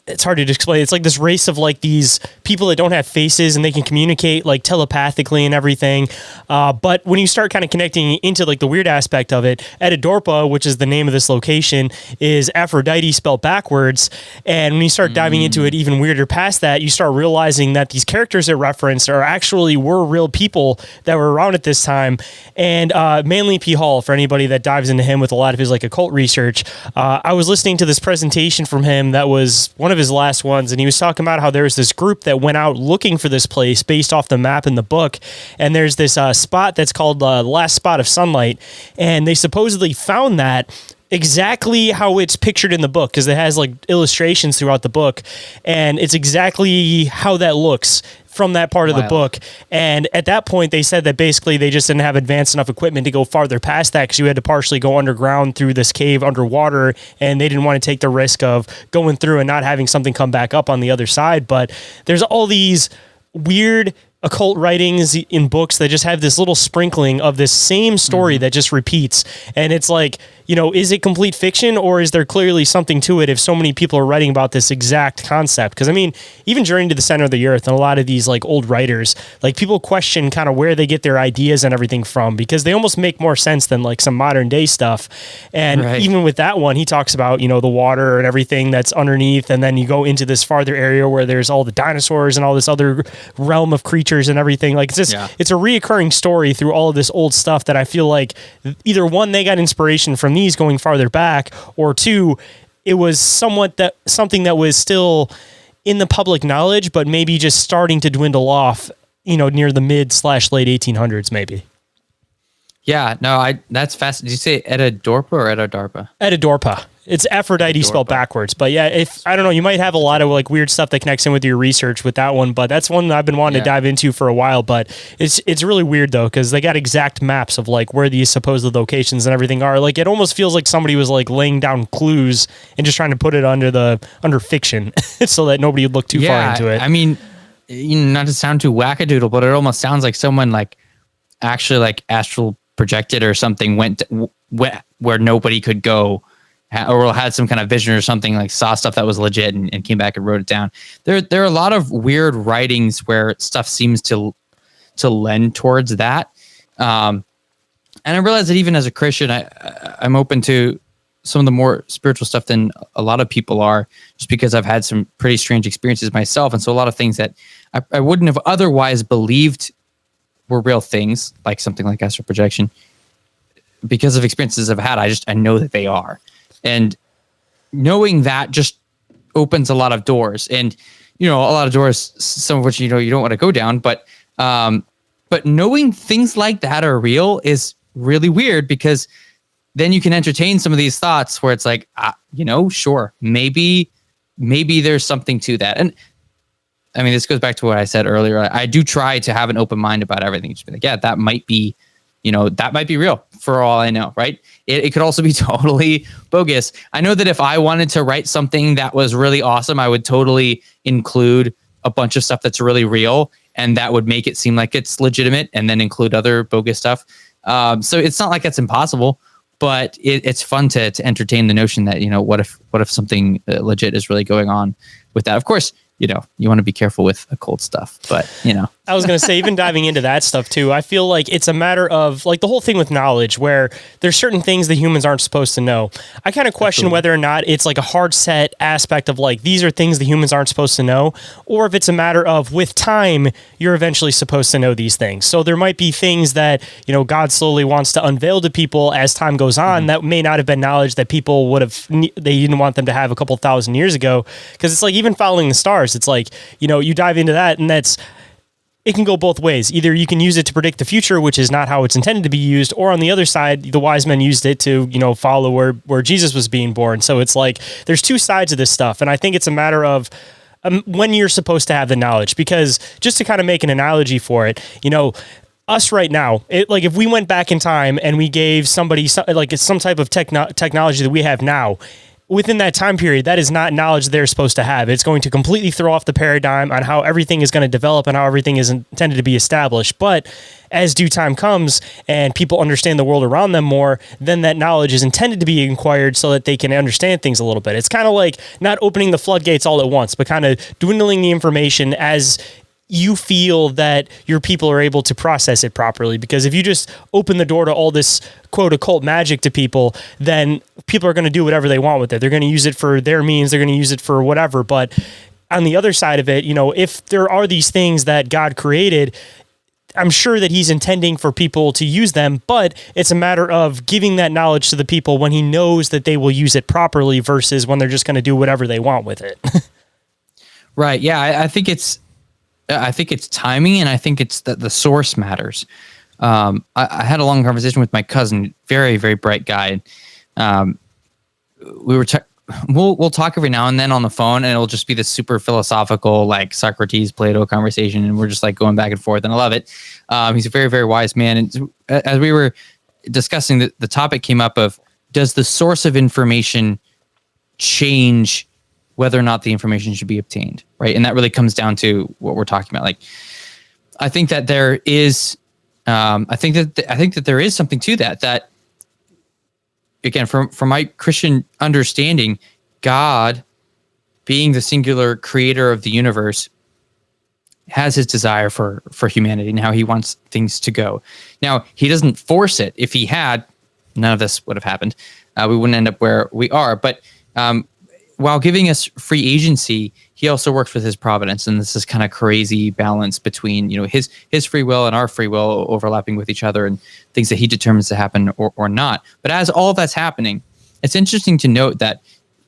it's hard to explain. It's like this race of like these people that don't have faces and they can communicate like telepathically and everything. But when you start kind of connecting into like the weird aspect of it, Edidorpa, which is the name of this location, is Aphrodite spelled backwards. And when you start diving into it even weirder past that, you start realizing that these characters it referenced were real people that were around at this time. And Manly P. Hall, for anybody that dives into him with a lot of his like occult research, I was listening to this presentation from him that was one of his last ones, and he was talking about how there was this group that went out looking for this place based off the map in the book, and there's this spot that's called the last spot of sunlight, and they supposedly found that exactly how it's pictured in the book, because it has like illustrations throughout the book, and it's exactly how that looks from that part of the book. And at that point, they said that basically they just didn't have advanced enough equipment to go farther past that, because you had to partially go underground through this cave underwater, and they didn't want to take the risk of going through and not having something come back up on the other side. But there's all these weird occult writings in books that just have this little sprinkling of this same story that just repeats. And it's like, is it complete fiction, or is there clearly something to it if so many people are writing about this exact concept? Because I mean, even Journey to the Center of the Earth and a lot of these like old writers, like people question kind of where they get their ideas and everything from, because they almost make more sense than like some modern day stuff. And even with that one, he talks about, the water and everything that's underneath. And then you go into this farther area where there's all the dinosaurs and all this other realm of creatures and everything. Like it's just, it's a reoccurring story through all of this old stuff that I feel like either one, they got inspiration from these going farther back, or two, it was something that was still in the public knowledge, but maybe just starting to dwindle off near the mid/late 1800s, maybe. Yeah, no, that's fast. Did you say Edadorpa or Edadarpa? Edadorpa. It's Aphrodite spelled backwards. But yeah, if I don't know, you might have a lot of like weird stuff that connects in with your research with that one, but that's one that I've been wanting to dive into for a while. But it's really weird though, because they got exact maps of like where these supposed locations and everything are. Like it almost feels like somebody was like laying down clues and just trying to put it under fiction so that nobody would look too far into it. I mean, not to sound too wackadoodle, but it almost sounds like someone like actually like astral projected or something, went where nobody could go, or had some kind of vision or something, like saw stuff that was legit and came back and wrote it down. There are a lot of weird writings where stuff seems to lend towards that. And I realize that even as a Christian, I'm open to some of the more spiritual stuff than a lot of people are, just because I've had some pretty strange experiences myself. And so a lot of things that I wouldn't have otherwise believed were real things, like something like astral projection, because of experiences I've had, I know that they are. And knowing that just opens a lot of doors, and a lot of doors, some of which you don't want to go down, but knowing things like that are real is really weird, because then you can entertain some of these thoughts where it's like, sure, maybe there's something to that. And I mean, this goes back to what I said earlier. I do try to have an open mind about everything. Just be like, yeah, that might be real for all I know, right? It could also be totally bogus. I know that if I wanted to write something that was really awesome, I would totally include a bunch of stuff that's really real, and that would make it seem like it's legitimate, and then include other bogus stuff. So it's not like it's impossible, but it's fun to entertain the notion that, what if something legit is really going on with that? Of course, you want to be careful with occult stuff, but I was going to say, even diving into that stuff too, I feel like it's a matter of like the whole thing with knowledge, where there's certain things that humans aren't supposed to know. I kind of question whether or not it's like a hard set aspect of like, these are things that humans aren't supposed to know, or if it's a matter of with time, you're eventually supposed to know these things. So there might be things that, God slowly wants to unveil to people as time goes on, that may not have been knowledge that people they didn't want them to have a couple thousand years ago. Cause it's like, even following the stars, it's like, you dive into that, and it can go both ways. Either you can use it to predict the future, which is not how it's intended to be used, or on the other side, the wise men used it to, follow where Jesus was being born. So it's like, there's two sides of this stuff. And I think it's a matter of when you're supposed to have the knowledge, because just to kind of make an analogy for it, us right now, if we went back in time and we gave somebody some type of technology that we have now, within that time period, that is not knowledge they're supposed to have. It's going to completely throw off the paradigm on how everything is going to develop and how everything is intended to be established. But as due time comes and people understand the world around them more, then that knowledge is intended to be inquired so that they can understand things a little bit. It's kind of like not opening the floodgates all at once, but kind of dwindling the information as you feel that your people are able to process it properly. Because if you just open the door to all this quote occult magic to people, then people are going to do whatever they want with it. They're going to use it for their means. They're going to use it for whatever. But on the other side of it, if there are these things that God created, I'm sure that he's intending for people to use them, but it's a matter of giving that knowledge to the people when he knows that they will use it properly versus when they're just going to do whatever they want with it. Right. Yeah. I think it's timing, and I think it's that the source matters. I had a long conversation with my cousin, very, very bright guy. We were we'll talk every now and then on the phone, and it'll just be this super philosophical, like Socrates, Plato conversation, and we're just like going back and forth, and I love it. He's a very, very wise man, and as we were discussing, the topic came up of, does the source of information change whether or not the information should be obtained, right? And that really comes down to what we're talking about. Like, I think that there is, I think that there is something to that. That, again, from my Christian understanding, God, being the singular creator of the universe, has his desire for humanity and how he wants things to go. Now, he doesn't force it. If he had, none of this would have happened. We wouldn't end up where we are. But while giving us free agency, he also works with his providence, and this is kind of crazy balance between his free will and our free will overlapping with each other, and things that he determines to happen or not. But as all of that's happening, it's interesting to note that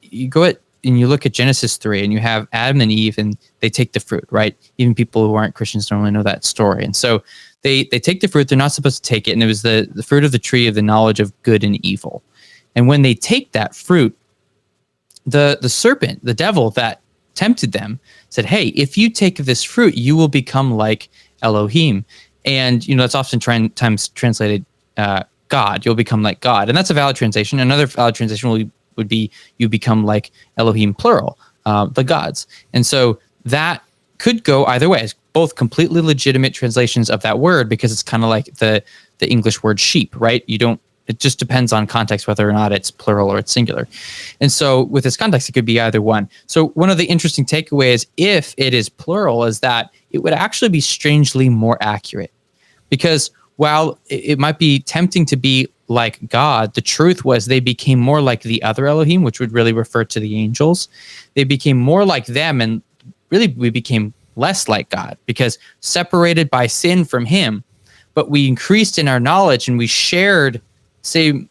you go and you look at Genesis 3 and you have Adam and Eve and they take the fruit, right? Even people who aren't Christians don't really know that story. And so they take the fruit, they're not supposed to take it. And it was the fruit of the tree of the knowledge of good and evil. And when they take that fruit, the serpent, the devil that tempted them said, hey, if you take this fruit, you will become like Elohim. And, that's often times translated God. You'll become like God. And that's a valid translation. Another valid translation would be you become like Elohim, plural, the gods. And so that could go either way. It's both completely legitimate translations of that word because it's kind of like the English word sheep, right? It just depends on context whether or not it's plural or it's singular. And so with this context, it could be either one. So one of the interesting takeaways, if it is plural, is that it would actually be strangely more accurate. Because while it might be tempting to be like God, the truth was they became more like the other Elohim, which would really refer to the angels. They became more like them, and really we became less like God because separated by sin from him, but we increased in our knowledge and we shared same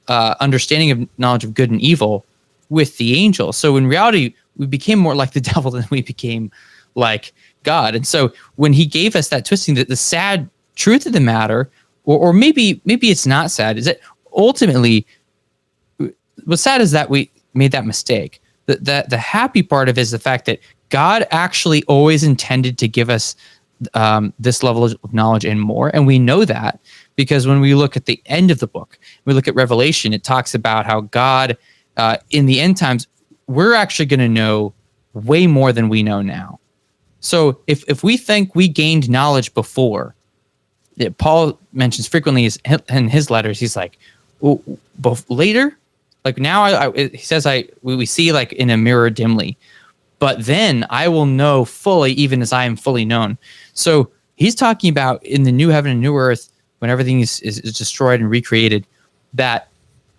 understanding of knowledge of good and evil with the angels. So in reality, we became more like the devil than we became like God. And so when he gave us that twisting, the sad truth of the matter, or maybe it's not sad, is that ultimately what's sad is that we made that mistake. The happy part of it is the fact that God actually always intended to give us this level of knowledge and more. And we know that because when we look at the end of the book, we look at Revelation, it talks about how God, in the end times, we're actually going to know way more than we know now. So if we think we gained knowledge before, Paul mentions frequently in his letters, he's like, later, like now, he says, we see like in a mirror dimly, but then I will know fully, even as I am fully known. So he's talking about in the new heaven and new earth, when everything is destroyed and recreated, that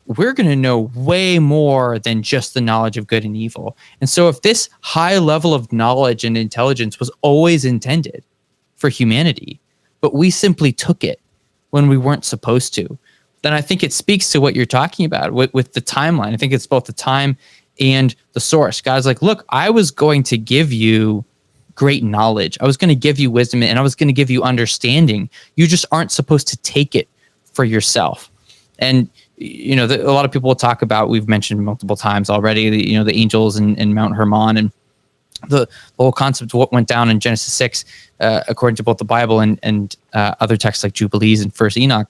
we're going to know way more than just the knowledge of good and evil. And so if this high level of knowledge and intelligence was always intended for humanity, but we simply took it when we weren't supposed to, then I think it speaks to what you're talking about with the timeline. I think it's both the time and the source. God's like, look, I was going to give you great knowledge. I was going to give you wisdom and I was going to give you understanding. You just aren't supposed to take it for yourself. And, a lot of people will talk about, we've mentioned multiple times already, the angels and Mount Hermon and the whole concept of what went down in Genesis 6, according to both the Bible and other texts like Jubilees and First Enoch.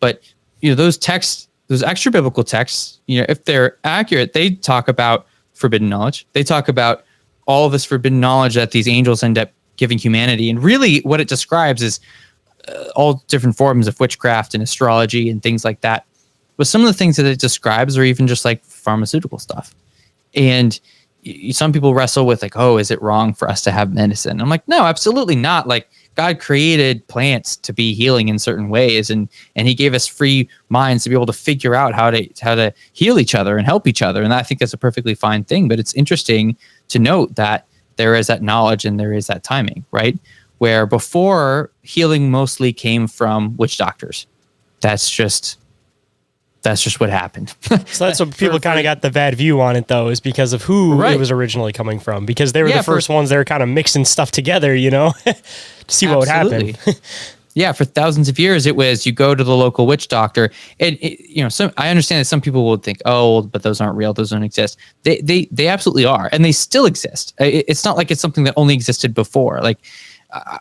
But, those texts, those extra biblical texts, if they're accurate, they talk about forbidden knowledge. They talk about all of this forbidden knowledge that these angels end up giving humanity. And really what it describes is all different forms of witchcraft and astrology and things like that. But some of the things that it describes are even just like pharmaceutical stuff. And some people wrestle with like, oh, is it wrong for us to have medicine? I'm like, no, absolutely not. Like God created plants to be healing in certain ways. And he gave us free minds to be able to figure out how to heal each other and help each other. And I think that's a perfectly fine thing. But it's interesting to note that there is that knowledge and there is that timing, right? Where before, healing mostly came from witch doctors. That's just what happened. So that's what people kind of got the bad view on it, though, is because of who it was originally coming from. Because they were the first ones that were kind of mixing stuff together, to see what would happen. Yeah, for thousands of years, it was you go to the local witch doctor. And, I understand that some people will think, oh, but those aren't real. Those don't exist. They absolutely are. And they still exist. It's not like it's something that only existed before. Like,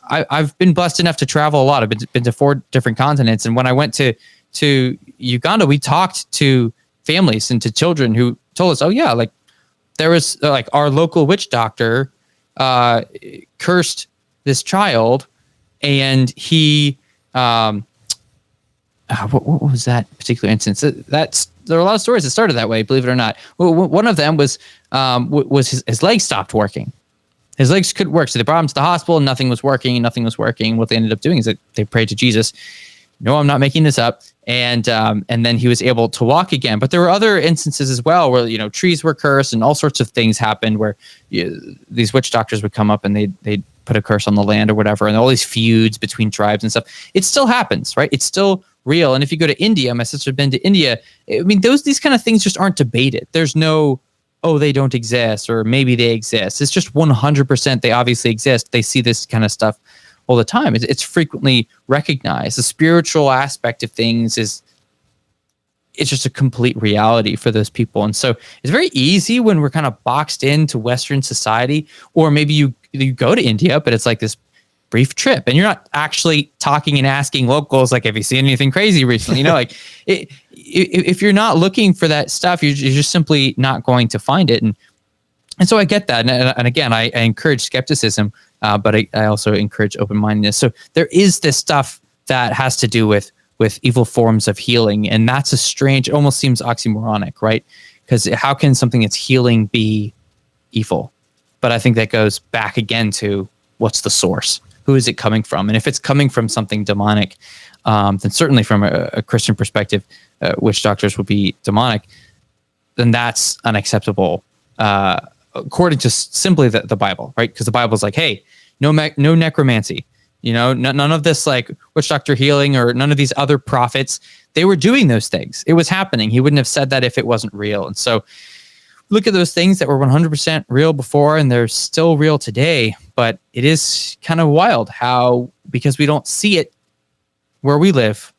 I've been blessed enough to travel a lot. I've been to 4 different continents. And when I went to Uganda, we talked to families and to children who told us, oh yeah, like there was like our local witch doctor cursed this child, and he what was that particular instance? There are a lot of stories that started that way, believe it or not. One of them was his legs stopped working. His legs couldn't work, so they brought him to the hospital. And nothing was working. What they ended up doing is that they prayed to Jesus. No, I'm not making this up. And then he was able to walk again. But there were other instances as well where, trees were cursed and all sorts of things happened where these witch doctors would come up and they'd put a curse on the land or whatever. And all these feuds between tribes and stuff. It still happens, right? It's still real. And if you go to India, my sister's been to India. I mean, these kind of things just aren't debated. There's no oh, they don't exist, or maybe they exist. It's just 100% they obviously exist. They see this kind of stuff all the time. It's frequently recognized. The spiritual aspect of things it's just a complete reality for those people. And so it's very easy when we're kind of boxed into Western society, or maybe you go to India, but it's like this brief trip and you're not actually talking and asking locals, like, have you seen anything crazy recently? You know, like if you're not looking for that stuff, you're just simply not going to find it. And so I get that. And again, I encourage skepticism, but I also encourage open-mindedness. So there is this stuff that has to do with evil forms of healing. And that's a strange, it almost seems oxymoronic, right? Because how can something that's healing be evil? But I think that goes back again to what's the source? Who is it coming from? And if it's coming from something demonic, then certainly from a Christian perspective, witch doctors would be demonic, then that's unacceptable according to simply the Bible, right? Because the Bible is like, hey, no necromancy. You know, none of this like witch doctor healing or none of these other prophets, they were doing those things. It was happening. He wouldn't have said that if it wasn't real. And so look at those things that were 100% real before and they're still real today. But it is kind of wild how, because we don't see it where we live,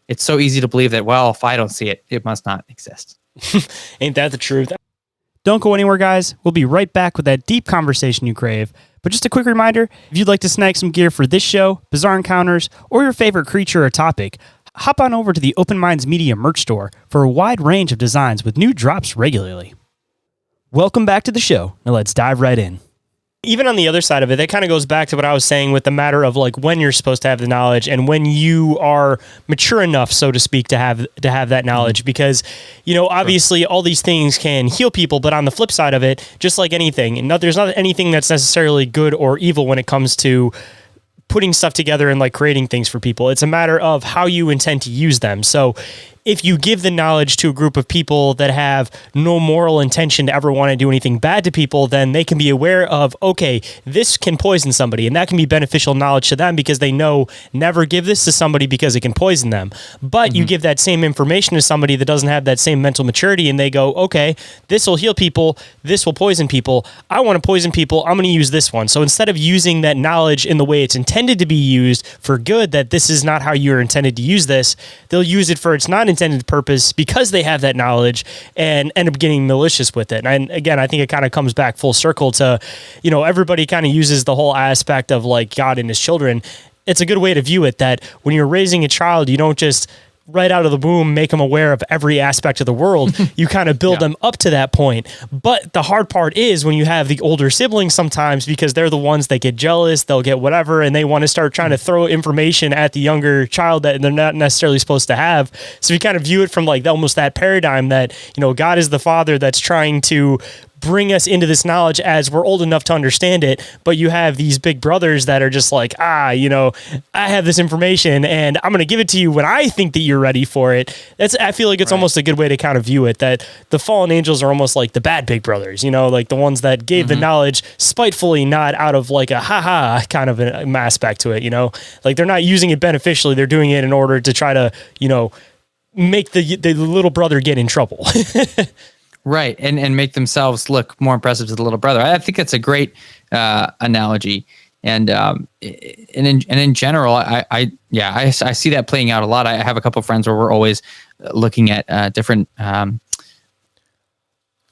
it's so easy to believe that, well, if I don't see it, it must not exist. Ain't that the truth? Don't go anywhere, guys. We'll be right back with that deep conversation you crave. But just a quick reminder, if you'd like to snag some gear for this show, Bizarre Encounters, or your favorite creature or topic, hop on over to the Open Minds Media merch store for a wide range of designs with new drops regularly. Welcome back to the show. Now let's dive right in. Even on the other side of it, that kind of goes back to what I was saying with the matter of like when you're supposed to have the knowledge and when you are mature enough, so to speak, to have that knowledge. Because, you know, obviously all these things can heal people, but on the flip side of it, just like anything, and there's not anything that's necessarily good or evil when it comes to putting stuff together and like creating things for people. It's a matter of how you intend to use them. So if you give the knowledge to a group of people that have no moral intention to ever want to do anything bad to people, then they can be aware of, okay, this can poison somebody, and that can be beneficial knowledge to them because they know never give this to somebody because it can poison them. But you give that same information to somebody that doesn't have that same mental maturity, and they go, okay, this will heal people, this will poison people. I want to poison people, I'm going to use this one. So instead of using that knowledge in the way it's intended to be used for good, that this is not how you're intended to use this, they'll use it for its non-intended purpose because they have that knowledge and end up getting malicious with it. And again, I think it kind of comes back full circle to, you know, everybody kind of uses the whole aspect of like God and his children. It's a good way to view it that when you're raising a child, you don't just right out of the womb make them aware of every aspect of the world. You kind of build them up to that point. But the hard part is when you have the older siblings sometimes, because they're the ones that get jealous, they'll get whatever, and they want to start trying to throw information at the younger child that they're not necessarily supposed to have. So you kind of view it from like almost that paradigm that, you know, God is the father that's trying to bring us into this knowledge as we're old enough to understand it, but you have these big brothers that are just like, you know, I have this information and I'm going to give it to you when I think that you're ready for it. I feel like it's almost a good way to kind of view it, that the fallen angels are almost like the bad big brothers, you know, like the ones that gave the knowledge spitefully, not out of like a haha kind of an aspect to it, you know, like they're not using it beneficially. They're doing it in order to try to, you know, make the little brother get in trouble. Right, and make themselves look more impressive to the little brother. I think that's a great analogy, and in general, I see that playing out a lot. I have a couple of friends where we're always looking at different. I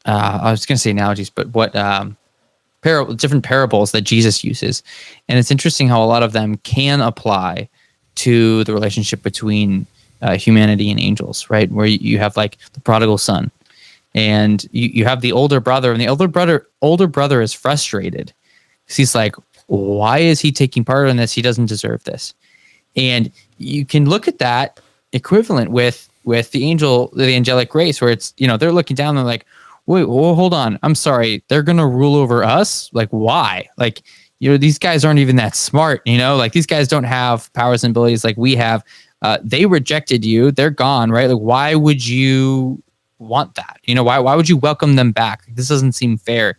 was going to say analogies, but what different parables that Jesus uses, and it's interesting how a lot of them can apply to the relationship between humanity and angels, right? Where you have like the prodigal son. And you have the older brother, and the older brother is frustrated. He's like, why is he taking part in this? He doesn't deserve this. And you can look at that equivalent with the angelic race, where it's, you know, they're looking down, they're like, wait, well, hold on. I'm sorry. They're going to rule over us? Like, why? Like, you know, these guys aren't even that smart, you know, like these guys don't have powers and abilities like we have. They rejected you. They're gone, right? Like, why would you want that? You know, why would you welcome them back? This doesn't seem fair.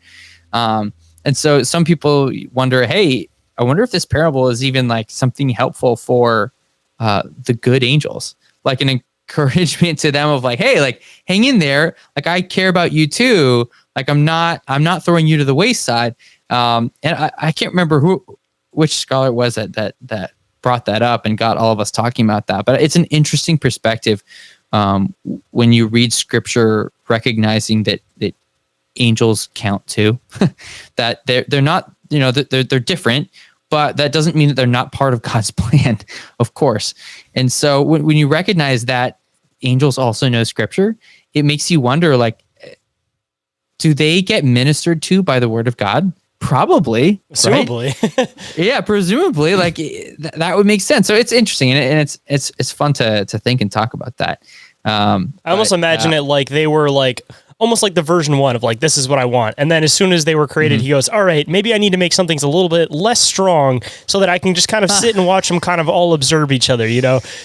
And so some people wonder, hey, I wonder if this parable is even like something helpful for the good angels, like an encouragement to them of like, hey, like hang in there, like I care about you too, Like I'm not throwing you to the wayside. And I can't remember which scholar it was that brought that up and got all of us talking about that. But it's an interesting perspective when you read scripture, recognizing that angels count too, that they're not, they're different, but that doesn't mean that they're not part of God's plan, of course. And so when you recognize that angels also know scripture, it makes you wonder, like, do they get ministered to by the word of God? Probably. Presumably. Right? Yeah, presumably. Like that would make sense. So it's interesting, and it's fun to think and talk about that. I almost imagine it like they were like almost like the version 1 of like, this is what I want. And then as soon as they were created, he goes, all right, maybe I need to make something a little bit less strong so that I can just kind of sit and watch them kind of all observe each other,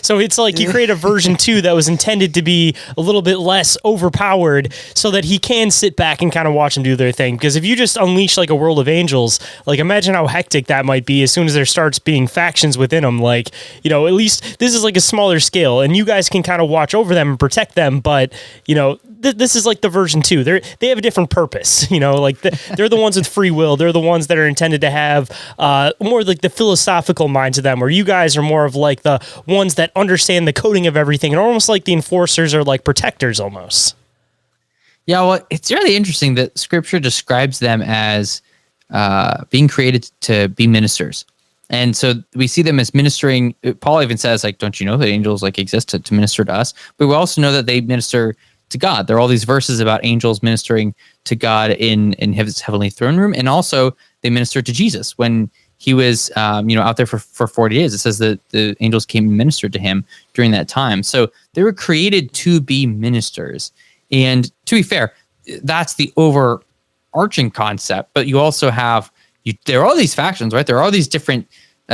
So it's like he created a version 2 that was intended to be a little bit less overpowered so that he can sit back and kind of watch them do their thing. Because if you just unleash like a world of angels, like imagine how hectic that might be as soon as there starts being factions within them. Like, at least this is like a smaller scale and you guys can kind of watch over them and protect them. But, this is like the version 2. They have a different purpose, like they're the ones with free will. They're the ones that are intended to have more like the philosophical mind to them, where you guys are more of like the ones that understand the coding of everything and almost like the enforcers or like protectors almost. Yeah, well, it's really interesting that scripture describes them as being created to be ministers. And so we see them as ministering. Paul even says, like, don't you know that angels like exist to minister to us? But we also know that they minister to God. There are all these verses about angels ministering to God in his heavenly throne room. And also they ministered to Jesus when he was, out there for 40 days. It says that the angels came and ministered to him during that time. So they were created to be ministers. And to be fair, that's the overarching concept. But you also have, there are all these factions, right? There are all these different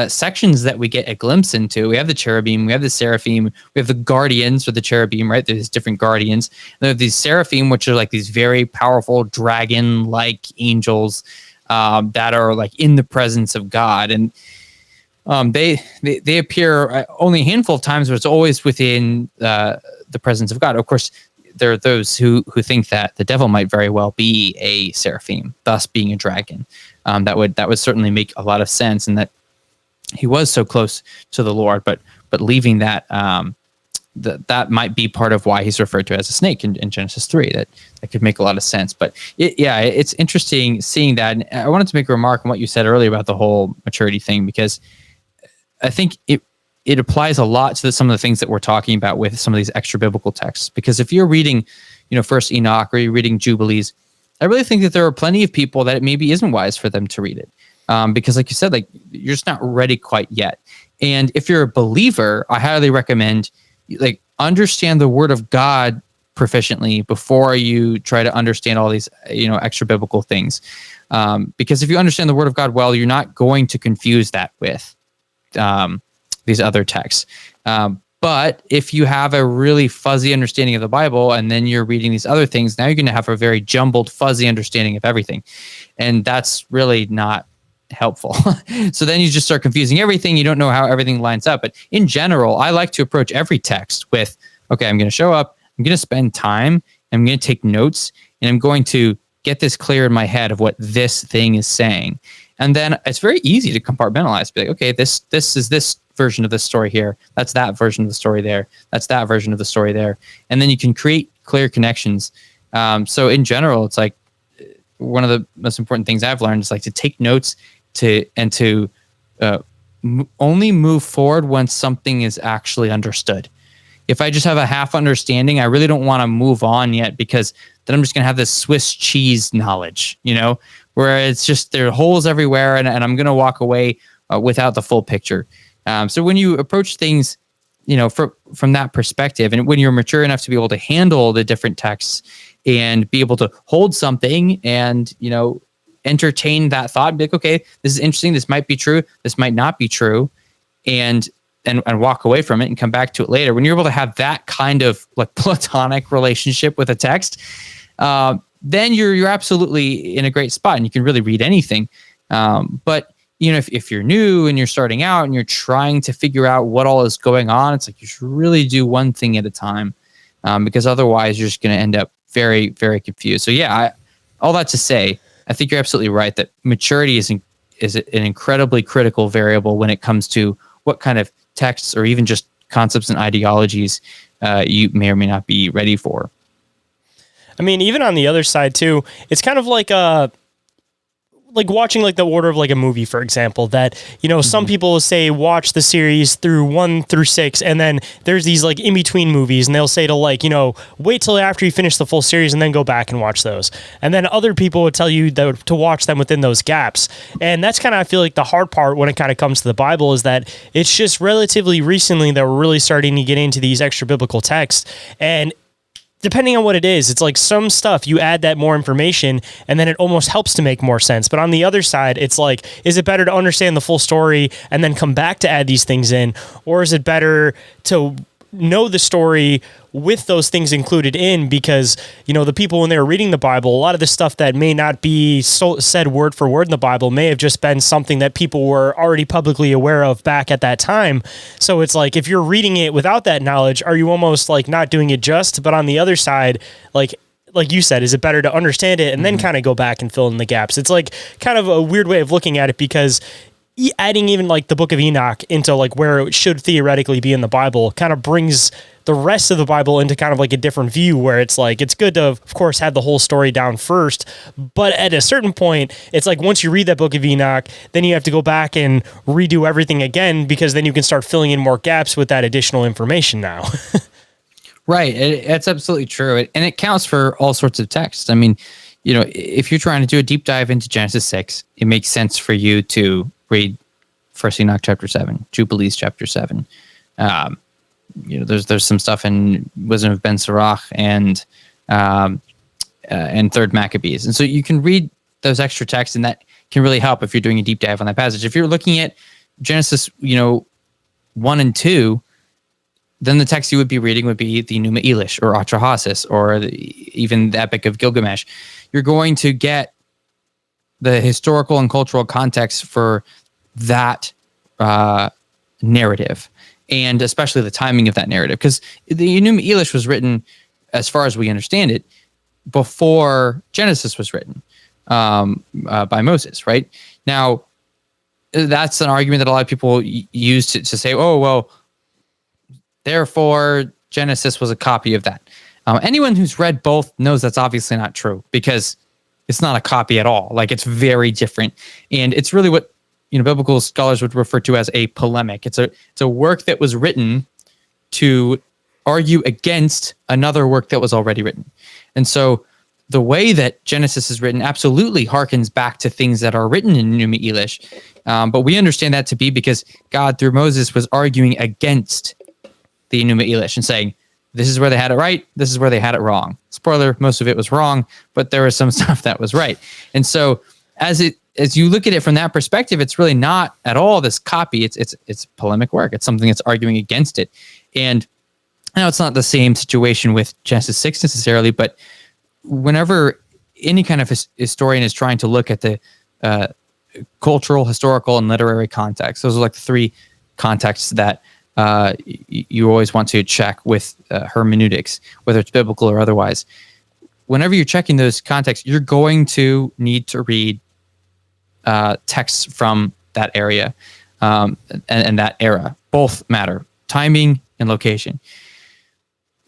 sections that we get a glimpse into. We have the cherubim, we have the seraphim, we have the guardians or the cherubim, right? There's different guardians. And there are these seraphim, which are like these very powerful dragon-like angels that are like in the presence of God. And they appear only a handful of times, but it's always within the presence of God. Of course, there are those who think that the devil might very well be a seraphim, thus being a dragon. That would certainly make a lot of sense, and that he was so close to the Lord, but leaving that that might be part of why he's referred to as a snake in Genesis 3. That could make a lot of sense. But it's interesting seeing that. And I wanted to make a remark on what you said earlier about the whole maturity thing, because I think it applies a lot to some of the things that we're talking about with some of these extra biblical texts. Because if you're reading, First Enoch, or you're reading Jubilees, I really think that there are plenty of people that it maybe isn't wise for them to read it. Because like you said, like you're just not ready quite yet. And if you're a believer, I highly recommend like understand the word of God proficiently before you try to understand all these, extra biblical things. Because if you understand the word of God well, you're not going to confuse that with these other texts. But if you have a really fuzzy understanding of the Bible and then you're reading these other things, now you're going to have a very jumbled, fuzzy understanding of everything. And that's really not helpful. So then you just start confusing everything. You don't know how everything lines up. But in general, I like to approach every text with, okay, I'm going to show up, I'm going to spend time, I'm going to take notes, and I'm going to get this clear in my head of what this thing is saying. And then it's very easy to compartmentalize. Be like, okay, this is this version of the story here. That's that version of the story there. That's that version of the story there. And then you can create clear connections. So in general, it's like one of the most important things I've learned is like to take notes to only move forward when something is actually understood. If I just have a half understanding, I really don't want to move on yet, because then I'm just going to have this Swiss cheese knowledge, where it's just there are holes everywhere, and I'm going to walk away without the full picture. So when you approach things, from that perspective, and when you're mature enough to be able to handle the different texts and be able to hold something and, entertain that thought and be like, okay, this is interesting. This might be true. This might not be true. And walk away from it and come back to it later. When you're able to have that kind of like platonic relationship with a text, then you're absolutely in a great spot and you can really read anything. But if you're new and you're starting out and you're trying to figure out what all is going on, it's like you should really do one thing at a time, because otherwise you're just going to end up very, very confused. So yeah, all that to say, I think you're absolutely right that maturity is an incredibly critical variable when it comes to what kind of texts or even just concepts and ideologies you may or may not be ready for. I mean, even on the other side too, it's kind of like watching like the order of like a movie, for example, that, you know, some people say watch the series through 1 through 6, and then there's these like in between movies, and they'll say to like, you know, wait till after you finish the full series and then go back and watch those. And then other people would tell you that to watch them within those gaps. And that's kind of, I feel like, the hard part when it kind of comes to the Bible is that it's just relatively recently that we're really starting to get into these extra biblical texts. And depending on what it is, it's like some stuff you add that more information and then it almost helps to make more sense. But on the other side, it's like, is it better to understand the full story and then come back to add these things in? Or is it better to know the story with those things included in? Because, you know, the people, when they were reading the Bible, a lot of the stuff that may not be said word for word in the Bible may have just been something that people were already publicly aware of back at that time. So it's like, if you're reading it without that knowledge, are you almost like not doing it just? But on the other side, like you said, is it better to understand it and then kind of go back and fill in the gaps? It's like kind of a weird way of looking at it, because adding even like the book of Enoch into like where it should theoretically be in the Bible kind of brings the rest of the Bible into kind of like a different view, where it's like, it's good to, of course, have the whole story down first. But at a certain point, it's like, once you read that book of Enoch, then you have to go back and redo everything again, because then you can start filling in more gaps with that additional information now. Right. It's absolutely true. And it counts for all sorts of texts. I mean, you know, if you're trying to do a deep dive into Genesis 6, it makes sense for you to read First Enoch chapter 7, Jubilees chapter 7. You know, there's some stuff in Wisdom of Ben Sirach and Third Maccabees. And so you can read those extra texts, and that can really help if you're doing a deep dive on that passage. If you're looking at Genesis, you know, 1 and 2, then the text you would be reading would be the Enuma Elish or Atrahasis, or even the Epic of Gilgamesh. You're going to get the historical and cultural context for that narrative, and especially the timing of that narrative, because the Enuma Elish was written, as far as we understand it, before Genesis was written by Moses, right? Now, that's an argument that a lot of people use to say, oh, well, therefore Genesis was a copy of that. Anyone who's read both knows that's obviously not true, because it's not a copy at all. Like, it's very different. And it's really what, you know, biblical scholars would refer to as a polemic. It's a work that was written to argue against another work that was already written. And so the way that Genesis is written absolutely harkens back to things that are written in Enuma Elish. But we understand that to be because God, through Moses, was arguing against the Enuma Elish and saying, this is where they had it right, this is where they had it wrong. Spoiler, most of it was wrong, but there was some stuff that was right. And so as you look at it from that perspective, it's really not at all this copy. It's polemic work. It's something that's arguing against it. And now it's not the same situation with Genesis 6 necessarily, but whenever any kind of historian is trying to look at the cultural, historical, and literary context, those are like the three contexts that you always want to check with hermeneutics, whether it's biblical or otherwise. Whenever you're checking those contexts, you're going to need to read texts from that area and that era. Both matter, timing and location.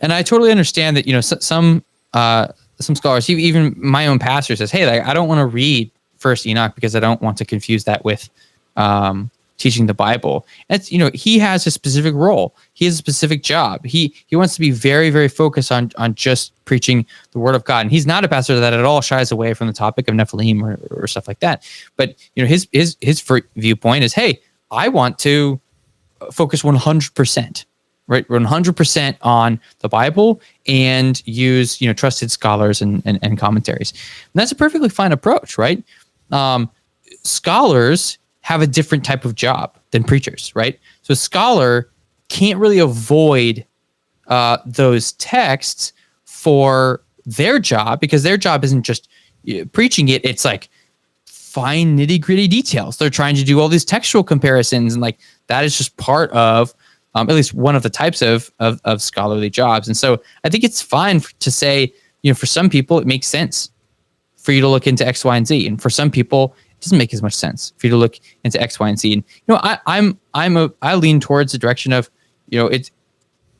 And I totally understand that, you know, some scholars, even my own pastor, says, hey, like, I don't want to read First Enoch because I don't want to confuse that with teaching the Bible. It's, you know, he has a specific role. He has a specific job. He wants to be very, very focused on just preaching the word of God. And he's not a pastor that at all shies away from the topic of Nephilim or stuff like that. But, you know, his viewpoint is, hey, I want to focus 100%, right? 100% on the Bible and use, you know, trusted scholars and commentaries. And that's a perfectly fine approach, right? Scholars have a different type of job than preachers, right? So a scholar can't really avoid those texts for their job, because their job isn't just preaching it. It's like fine nitty gritty details. They're trying to do all these textual comparisons, and like that is just part of at least one of the types of scholarly jobs. And so I think it's fine to say, you know, for some people it makes sense for you to look into X, Y, and Z. And for some people, it doesn't make as much sense for you to look into X, Y, and Z. And I lean towards the direction of, it's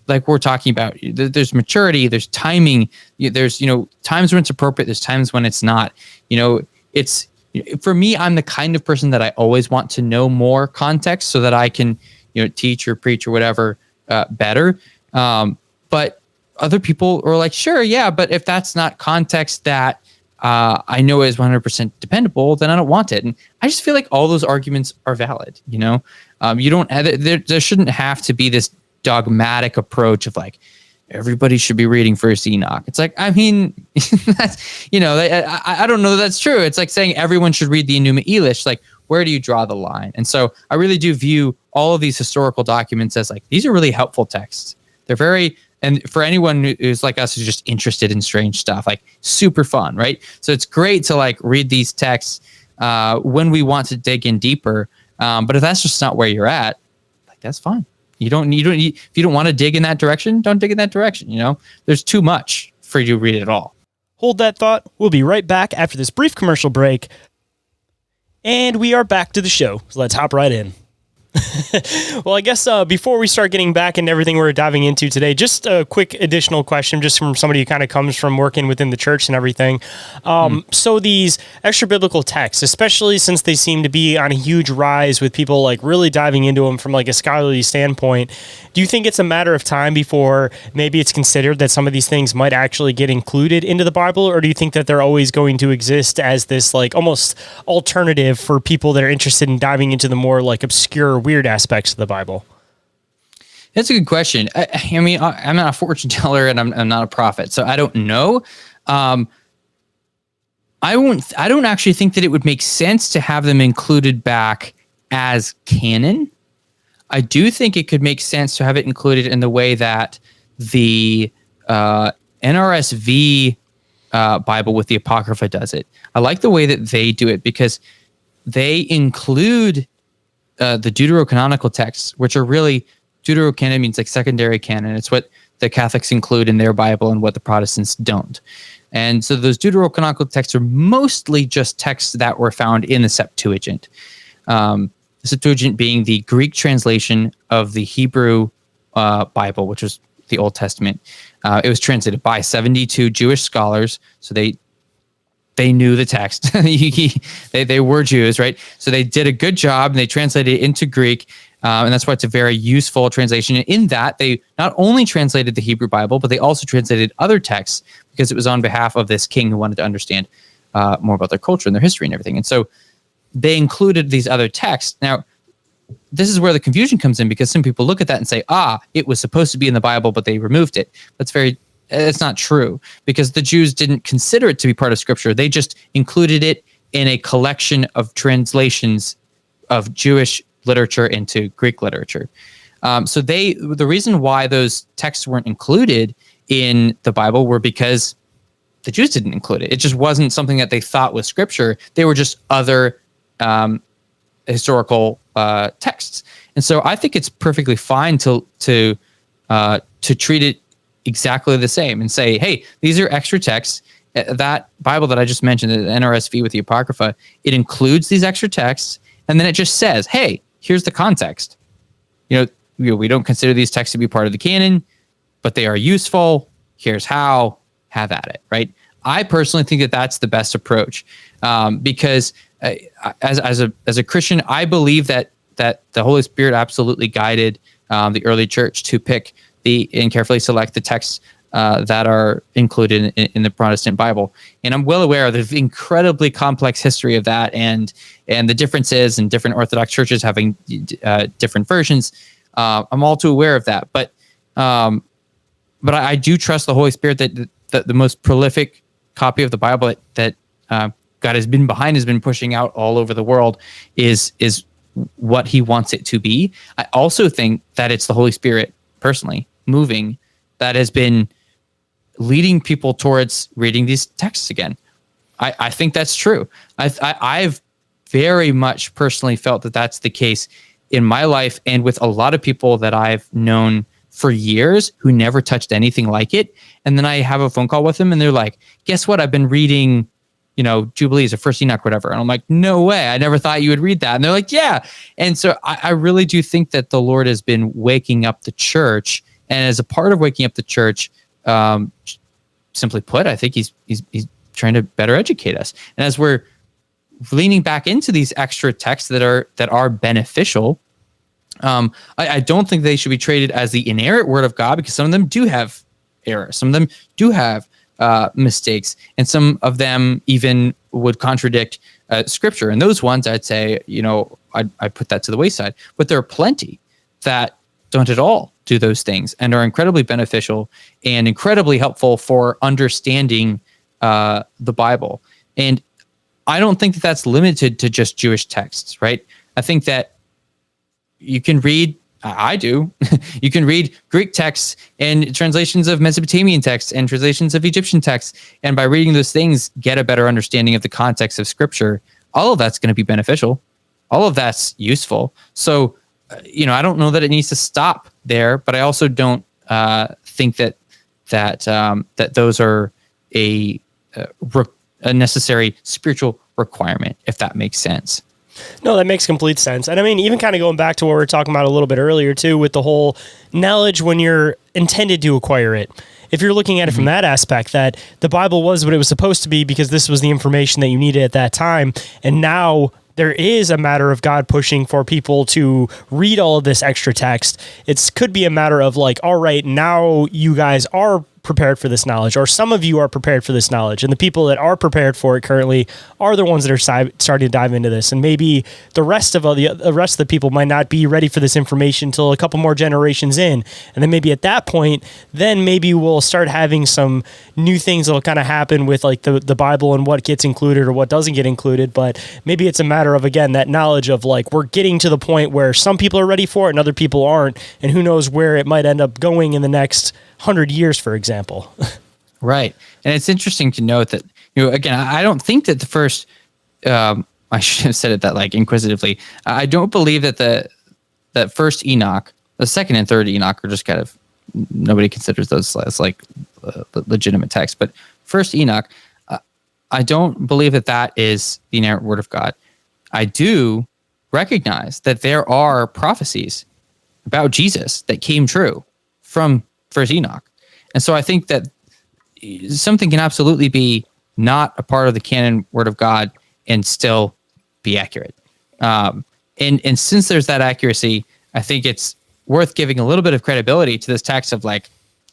like we're talking about. There's maturity, there's timing, there's times when it's appropriate, there's times when it's not. It's for me, I'm the kind of person that I always want to know more context so that I can teach or preach or whatever better. But other people are like, sure, yeah, but if that's not context that I know is 100% dependable, then I don't want it. And I just feel like all those arguments are valid. You don't there shouldn't have to be this dogmatic approach of like everybody should be reading First Enoch. It's like, I mean, that's, I don't know that that's true. It's like saying everyone should read the Enuma Elish. Like, where do you draw the line? And so I really do view all of these historical documents as like, these are really helpful texts. They're very, and for anyone who's like us, who's just interested in strange stuff, like super fun, right? So it's great to like read these texts when we want to dig in deeper. But if that's just not where you're at, like, that's fine. If you don't want to dig in that direction, don't dig in that direction. There's too much for you to read it all. Hold that thought. We'll be right back after this brief commercial break. And we are back to the show. So let's hop right in. Well, I guess before we start getting back into everything we're diving into today, just a quick additional question, just from somebody who kind of comes from working within the church and everything. So these extra biblical texts, especially since they seem to be on a huge rise with people like really diving into them from like a scholarly standpoint, do you think it's a matter of time before maybe it's considered that some of these things might actually get included into the Bible, or do you think that they're always going to exist as this like almost alternative for people that are interested in diving into the more like obscure, weird aspects of the Bible? That's a good question. I mean, I'm not a fortune teller and I'm not a prophet, so I don't know. I don't actually think that it would make sense to have them included back as canon. I do think it could make sense to have it included in the way that the NRSV Bible with the Apocrypha does it. I like the way that they do it because they include the deuterocanonical texts, which are really, deuterocanon means like secondary canon. It's what the Catholics include in their Bible and what the Protestants don't. And so those deuterocanonical texts are mostly just texts that were found in the Septuagint. The Septuagint being the Greek translation of the Hebrew Bible, which was the Old Testament. It was translated by 72 Jewish scholars, so they knew the text. they were Jews, right? So they did a good job, and they translated it into Greek, and that's why it's a very useful translation. And in that, they not only translated the Hebrew Bible, but they also translated other texts because it was on behalf of this king who wanted to understand more about their culture and their history and everything. And so they included these other texts. Now, this is where the confusion comes in, because some people look at that and say, it was supposed to be in the Bible, but they removed it. It's not true, because the Jews didn't consider it to be part of Scripture. They just included it in a collection of translations of Jewish literature into Greek literature. So the reason why those texts weren't included in the Bible were because the Jews didn't include it. It just wasn't something that they thought was Scripture. They were just other historical texts. And so I think it's perfectly fine to treat it exactly the same and say, hey, these are extra texts. That Bible that I just mentioned, the NRSV with the Apocrypha, it includes these extra texts, and then it just says, hey, here's the context. We don't consider these texts to be part of the canon, but they are useful. Here's how. Have at it, right? I personally think that that's the best approach, because as a Christian, I believe that the Holy Spirit absolutely guided the early church to pick and carefully select the texts that are included in the Protestant Bible. And I'm well aware of the incredibly complex history of that and the differences in different Orthodox churches having different versions. I'm all too aware of that. But I do trust the Holy Spirit that the most prolific copy of the Bible that God has been pushing out all over the world is what he wants it to be. I also think that it's the Holy Spirit personally moving that has been leading people towards reading these texts again. I think that's true. I've very much personally felt that that's the case in my life and with a lot of people that I've known for years who never touched anything like it. And then I have a phone call with them and they're like, guess what? I've been reading, Jubilees or First Enoch, whatever. And I'm like, no way. I never thought you would read that. And they're like, yeah. And so I really do think that the Lord has been waking up the church. And as a part of waking up the church, simply put, I think he's trying to better educate us. And as we're leaning back into these extra texts that are beneficial, I don't think they should be treated as the inerrant word of God, because some of them do have errors. Some of them do have mistakes, and some of them even would contradict scripture. And those ones, I'd say, I put that to the wayside. But there are plenty that don't at all do those things and are incredibly beneficial and incredibly helpful for understanding the Bible. And I don't think that that's limited to just Jewish texts, right? I think that you can read, I do, you can read Greek texts and translations of Mesopotamian texts and translations of Egyptian texts. And by reading those things, get a better understanding of the context of scripture. All of that's going to be beneficial. All of that's useful. So, I don't know that it needs to stop there, but I also don't think that those are a necessary spiritual requirement, if that makes sense. No, that makes complete sense. And I mean, even kind of going back to what we were talking about a little bit earlier too, with the whole knowledge when you're intended to acquire it. If you're looking at it from that aspect, that the Bible was what it was supposed to be because this was the information that you needed at that time. And now there is a matter of God pushing for people to read all of this extra text. It could be a matter of like, all right, now you guys are prepared for this knowledge, or some of you are prepared for this knowledge, and the people that are prepared for it currently are the ones that are starting to dive into this. And maybe the rest of the people might not be ready for this information until a couple more generations in, and then maybe at that point, then maybe we'll start having some new things that'll kind of happen with like the Bible and what gets included or what doesn't get included. But maybe it's a matter of, again, that knowledge of like we're getting to the point where some people are ready for it and other people aren't, and who knows where it might end up going in the next 100 years, for example. Right. And it's interesting to note that, again, I don't think that the first, I should have said it that like inquisitively. I don't believe that that first Enoch, the second and third Enoch are just kind of, nobody considers those as like legitimate text. But first Enoch, I don't believe that is the inerrant word of God. I do recognize that there are prophecies about Jesus that came true from First Enoch. And so I think that something can absolutely be not a part of the canon word of God and still be accurate. And since there's that accuracy, I think it's worth giving a little bit of credibility to this text of like,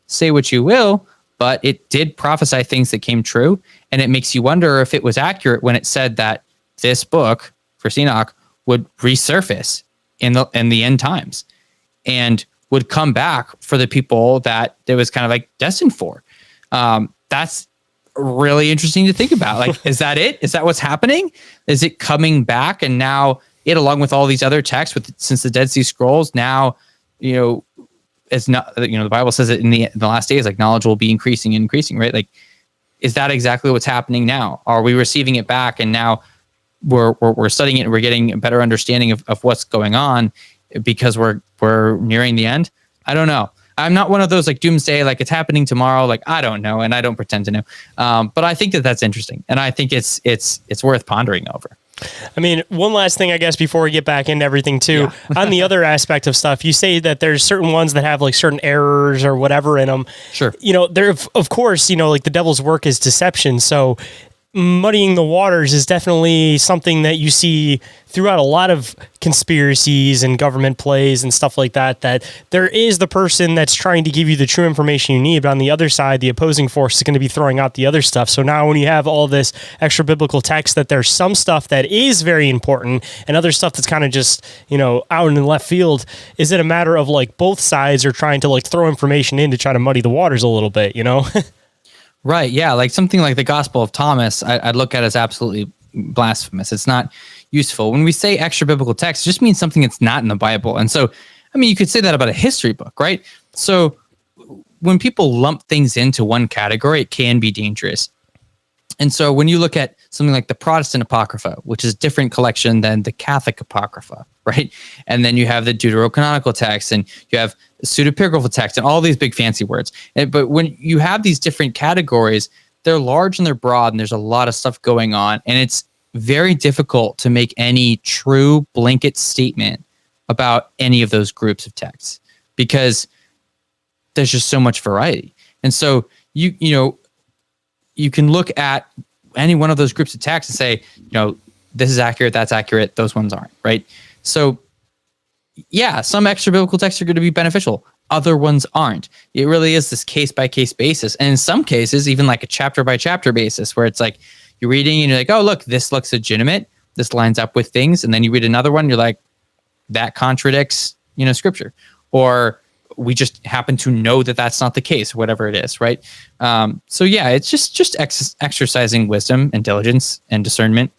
say what you will, but it did prophesy things that came true. And it makes you wonder if it was accurate when it said that this book, First Enoch, would resurface in the end times. And would come back for the people that it was kind of like destined for. That's really interesting to think about. Like, is that it? Is that what's happening? Is it coming back? And now it, along with all these other texts, since the Dead Sea Scrolls, now, it's not, the Bible says it in the last days, like knowledge will be increasing and increasing, right? Like, is that exactly what's happening now? Are we receiving it back? And now we're studying it and we're getting a better understanding of what's going on because we're nearing the end? I don't know. I'm not one of those like doomsday, like it's happening tomorrow. Like, I don't know. And I don't pretend to know. But I think that that's interesting. And I think it's worth pondering over. I mean, one last thing, I guess, before we get back into everything too, on the other aspect of stuff, you say that there's certain ones that have like certain errors or whatever in them. Sure. There, of course, like the devil's work is deception. So muddying the waters is definitely something that you see throughout a lot of conspiracies and government plays and stuff like that, that there is the person that's trying to give you the true information you need, but on the other side, the opposing force is going to be throwing out the other stuff. So now when you have all this extra biblical text, that there's some stuff that is very important and other stuff that's kind of just, out in the left field, is it a matter of like both sides are trying to like throw information in to try to muddy the waters a little bit, Right. Yeah. Like something like the Gospel of Thomas, I'd look at as absolutely blasphemous. It's not useful. When we say extra biblical text, it just means something that's not in the Bible. And so, I mean, you could say that about a history book, right? So when people lump things into one category, it can be dangerous. And so when you look at something like the Protestant Apocrypha, which is a different collection than the Catholic Apocrypha, right? And then you have the deuterocanonical text, and you have pseudepigraphal text, and all these big fancy words. But when you have these different categories, they're large and they're broad, and there's a lot of stuff going on, and it's very difficult to make any true blanket statement about any of those groups of texts because there's just so much variety. And so you can look at any one of those groups of texts and say, this is accurate, that's accurate, those ones aren't, right? So yeah, some extra biblical texts are going to be beneficial. Other ones aren't. It really is this case by case basis. And in some cases, even like a chapter by chapter basis, where it's like you're reading and you're like, oh, look, this looks legitimate. This lines up with things. And then you read another one, you're like, that contradicts, scripture. Or we just happen to know that that's not the case, whatever it is, right? So yeah, it's just exercising wisdom and diligence and discernment.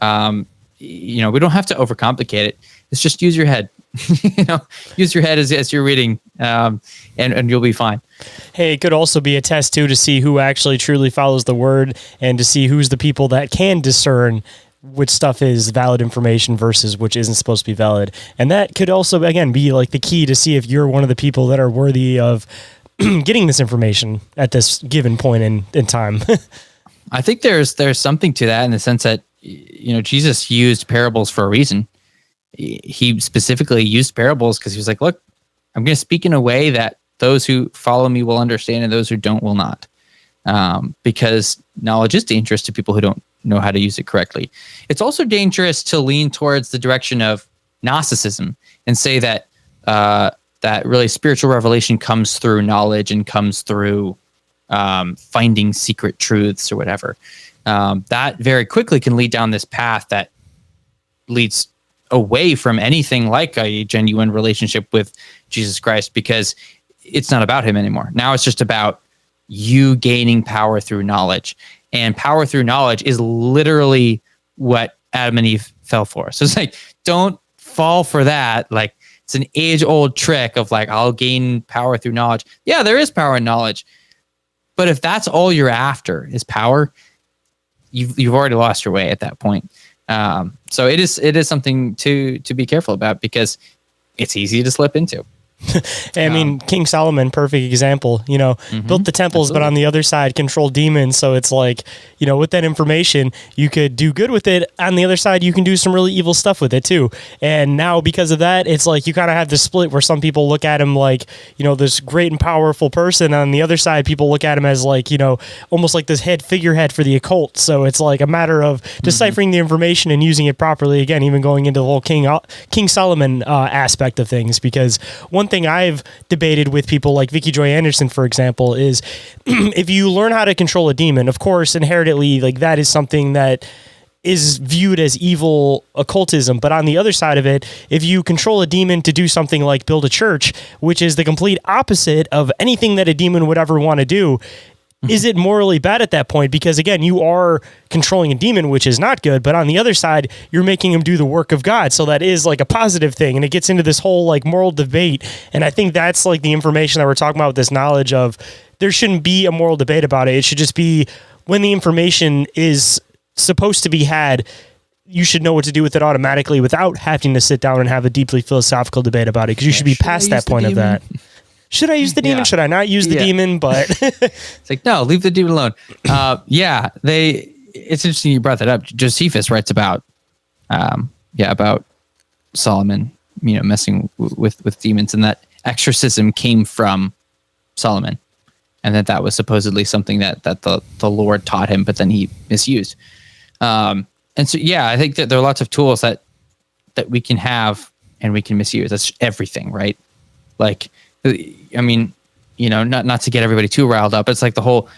We don't have to overcomplicate it. It's just use your head. Use your head as you're reading, and you'll be fine. Hey, it could also be a test too to see who actually truly follows the word and to see who's the people that can discern which stuff is valid information versus which isn't supposed to be valid. And that could also, again, be like the key to see if you're one of the people that are worthy of getting this information at this given point in time. I think there's something to that in the sense that, Jesus used parables for a reason. He specifically used parables because he was like, look, I'm going to speak in a way that those who follow me will understand and those who don't will not. Because knowledge is dangerous to people who don't know how to use it correctly. It's also dangerous to lean towards the direction of Gnosticism and say that that really spiritual revelation comes through knowledge and comes through finding secret truths or whatever. That very quickly can lead down this path that leads away from anything like a genuine relationship with Jesus Christ, because it's not about him anymore. Now it's just about you gaining power through knowledge, and power through knowledge is literally what Adam and Eve fell for. So it's like, don't fall for that. Like, it's an age-old trick of like, I'll gain power through knowledge. Yeah, there is power in knowledge, but if that's all you're after is power, you've already lost your way at that point. So it is something to be careful about because it's easy to slip into. I mean, King Solomon, perfect example, built the temples, absolutely. But on the other side, controlled demons. So it's like, with that information, you could do good with it. On the other side, you can do some really evil stuff with it too. And now because of that, it's like you kind of have this split where some people look at him like, this great and powerful person. On the other side, people look at him as like, almost like this figurehead for the occult. So it's like a matter of deciphering the information and using it properly. Again, even going into the whole King Solomon aspect of things, because one thing I've debated with people like Vicky Joy Anderson, for example, is if you learn how to control a demon, of course, inherently, like that is something that is viewed as evil occultism. But on the other side of it, if you control a demon to do something like build a church, which is the complete opposite of anything that a demon would ever want to do, is it morally bad at that point? Because again, you are controlling a demon, which is not good, but on the other side, you're making him do the work of God. So that is like a positive thing. And it gets into this whole like moral debate. And I think that's like the information that we're talking about with this knowledge of there shouldn't be a moral debate about it. It should just be when the information is supposed to be had, you should know what to do with it automatically without having to sit down and have a deeply philosophical debate about it. Because you should be past that point of that. Should I use the demon? Should I not use the demon? But it's like, no, leave the demon alone. It's interesting you brought that up. Josephus writes about, about Solomon, messing with demons, and that exorcism came from Solomon, and that was supposedly something that the Lord taught him, but then he misused. And so, I think that there are lots of tools that we can have and we can misuse. That's everything, right? Like, I mean, not to get everybody too riled up, but it's like the whole,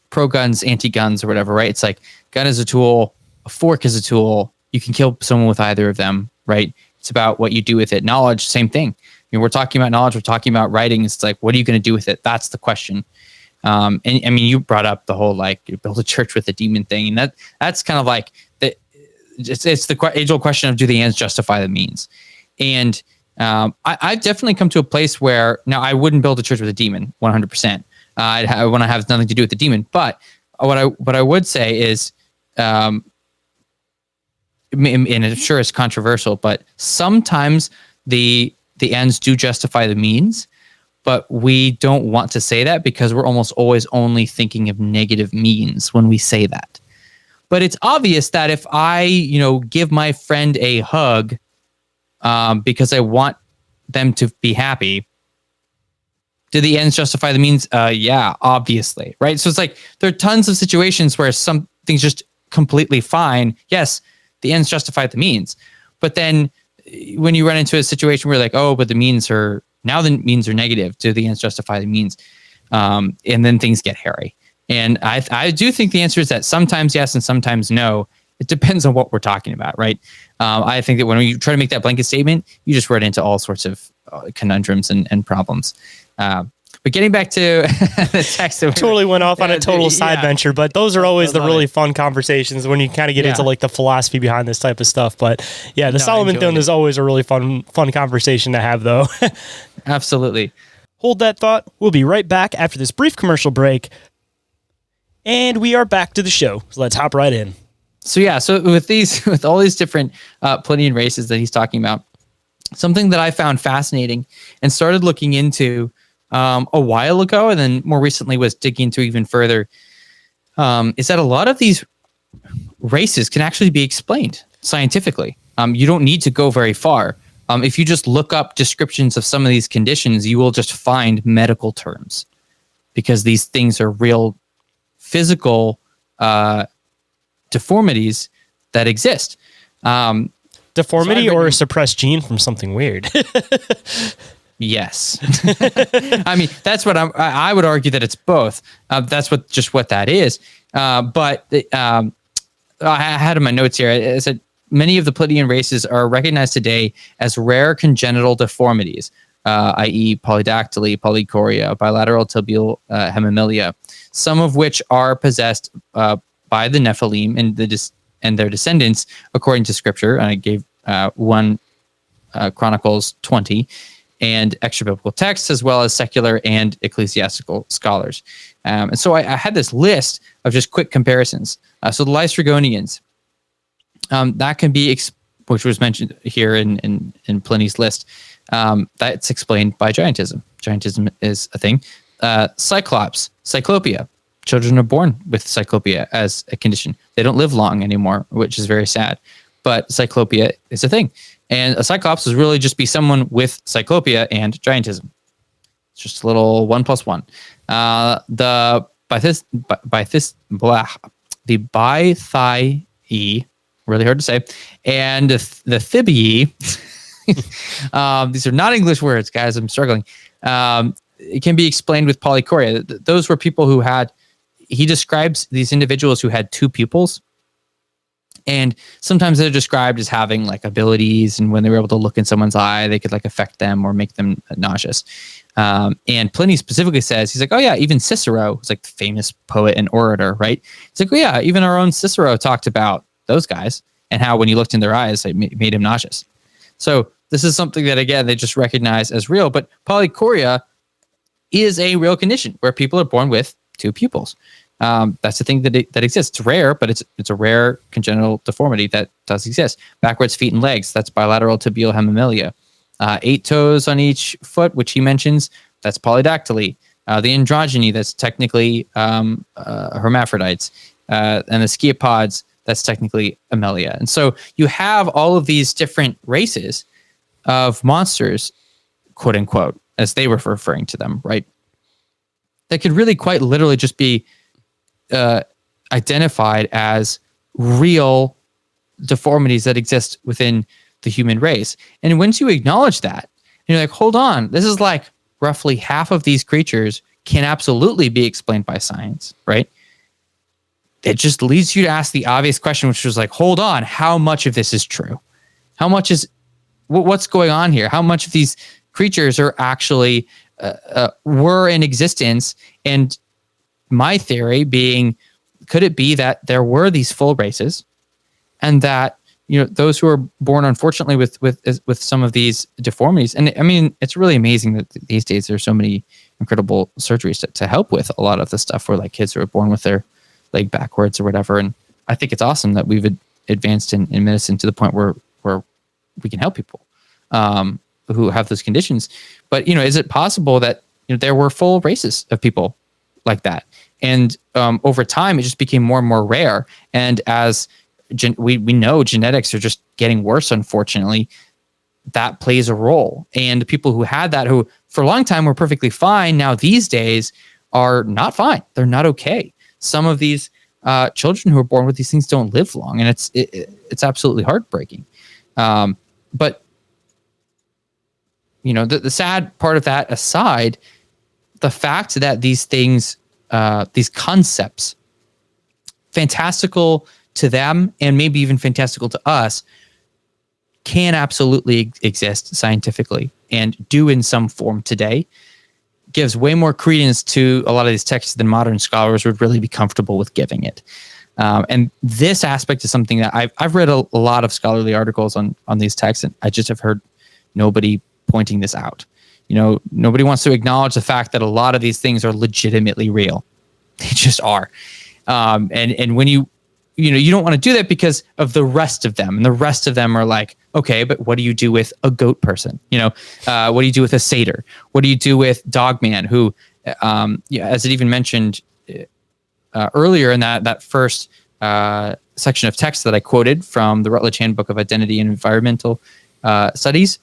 pro guns, anti guns or whatever, right? It's like gun is a tool, a fork is a tool. You can kill someone with either of them, right? It's about what you do with it. Knowledge, same thing. I mean, we're talking about knowledge. We're talking about writing. It's like, what are you going to do with it? That's the question. And I mean, you brought up the whole, like, you build a church with a demon thing. And that's kind of like, it's the age-old question of, do the ends justify the means? And I've definitely come to a place where now I wouldn't build a church with a demon 100%. I want to have nothing to do with the demon. But what I would say is, and I'm sure it's controversial, but sometimes the ends do justify the means. but we don't want to say that because we're almost always only thinking of negative means when we say that. But it's obvious that if I, give my friend a hug because I want them to be happy, do the ends justify the means? Yeah, obviously, right? So it's like there are tons of situations where something's just completely fine. Yes, the ends justify the means. But then when you run into a situation where you're like, oh, but the means are negative, do the ends justify the means? And then things get hairy. And I do think the answer is that sometimes yes and sometimes no. It depends on what we're talking about, right? I think that when you try to make that blanket statement, you just run into all sorts of conundrums and problems. But getting back to the text, that totally went off on a total side venture, but those are always the really fun conversations when you kind of get into like the philosophy behind this type of stuff. But yeah, the Solomon thing is always a really fun conversation to have, though. Absolutely. Hold that thought. We'll be right back after this brief commercial break. And we are back to the show. So let's hop right in. So with all these different Plinian races that he's talking about, something that I found fascinating and started looking into a while ago, and then more recently was digging into even further, is that a lot of these races can actually be explained scientifically. You don't need to go very far. If you just look up descriptions of some of these conditions, you will just find medical terms because these things are real physical deformities that exist. Deformity or a suppressed gene from something weird. Yes. I mean, that's what I would argue that it's both. That's what that is. But I had in my notes here, I said, many of the Plinian races are recognized today as rare congenital deformities, i.e. polydactyly, polychoria, bilateral tibial hemimelia, some of which are possessed by the Nephilim and their descendants, according to Scripture. And I gave 1 Chronicles 20 and extra biblical texts, as well as secular and ecclesiastical scholars. And so I had this list of just quick comparisons. So the Lystrygonians, that can be, which was mentioned here in Pliny's list, that's explained by giantism. Giantism is a thing. Cyclops, cyclopia. Children are born with cyclopia as a condition. They don't live long anymore, which is very sad. But cyclopia is a thing. And a cyclops is really just be someone with cyclopia and giantism. It's just a little 1 + 1. The Bythai, really hard to say, and the Thibii, these are not English words, guys. I'm struggling. It can be explained with polychoria. Those were people who he describes these individuals who had 2 pupils. And sometimes they're described as having like abilities, and when they were able to look in someone's eye, they could like affect them or make them nauseous. And Pliny specifically says, he's like, oh yeah, even Cicero, who's like the famous poet and orator, right? He's like, oh yeah, even our own Cicero talked about those guys and how when you looked in their eyes, it made him nauseous. So this is something that, again, they just recognize as real. But polychoria is a real condition where people are born with 2 pupils. That's the thing that exists. It's rare, but it's a rare congenital deformity that does exist. Backwards feet and legs, that's bilateral tibial hemimelia. 8 toes on each foot, which he mentions, that's polydactyly. The androgyny, that's technically hermaphrodites. And the sciapods, that's technically amelia. And so you have all of these different races of monsters, quote unquote, as they were referring to them, right? That could really quite literally just be identified as real deformities that exist within the human race. And once you acknowledge that, you're like, hold on, this is like roughly half of these creatures can absolutely be explained by science, right? It just leads you to ask the obvious question, which was like, hold on, how much of this is true? How much is, what's going on here? How much of these creatures are actually were in existence? And my theory being, could it be that there were these full races, and that, you know, those who are born unfortunately with some of these deformities? And I mean, it's really amazing that these days there's so many incredible surgeries to help with a lot of the stuff, where like kids who are born with their leg backwards or whatever. And I think it's awesome that we've advanced in medicine to the point where we can help people who have those conditions. But, you know, is it possible that there were full races of people like that. And over time, it just became more and more rare. And as we know genetics are just getting worse, unfortunately, that plays a role. And the people who had that, who for a long time were perfectly fine, now these days are not fine. They're not okay. Some of these children who are born with these things don't live long, and it's absolutely heartbreaking. But the sad part of that aside, the fact that these things, these concepts, fantastical to them and maybe even fantastical to us, can absolutely exist scientifically and do in some form today, gives way more credence to a lot of these texts than modern scholars would really be comfortable with giving it. And this aspect is something that I've read a lot of scholarly articles on these texts, and I just have heard nobody pointing this out. Nobody wants to acknowledge the fact that a lot of these things are legitimately real. They just are. And when you don't want to do that because of the rest of them. And the rest of them are like, okay, but what do you do with a goat person? What do you do with a satyr? What do you do with Dogman, who, as it even mentioned earlier in that first section of text that I quoted from the Routledge Handbook of Identity and Environmental Studies,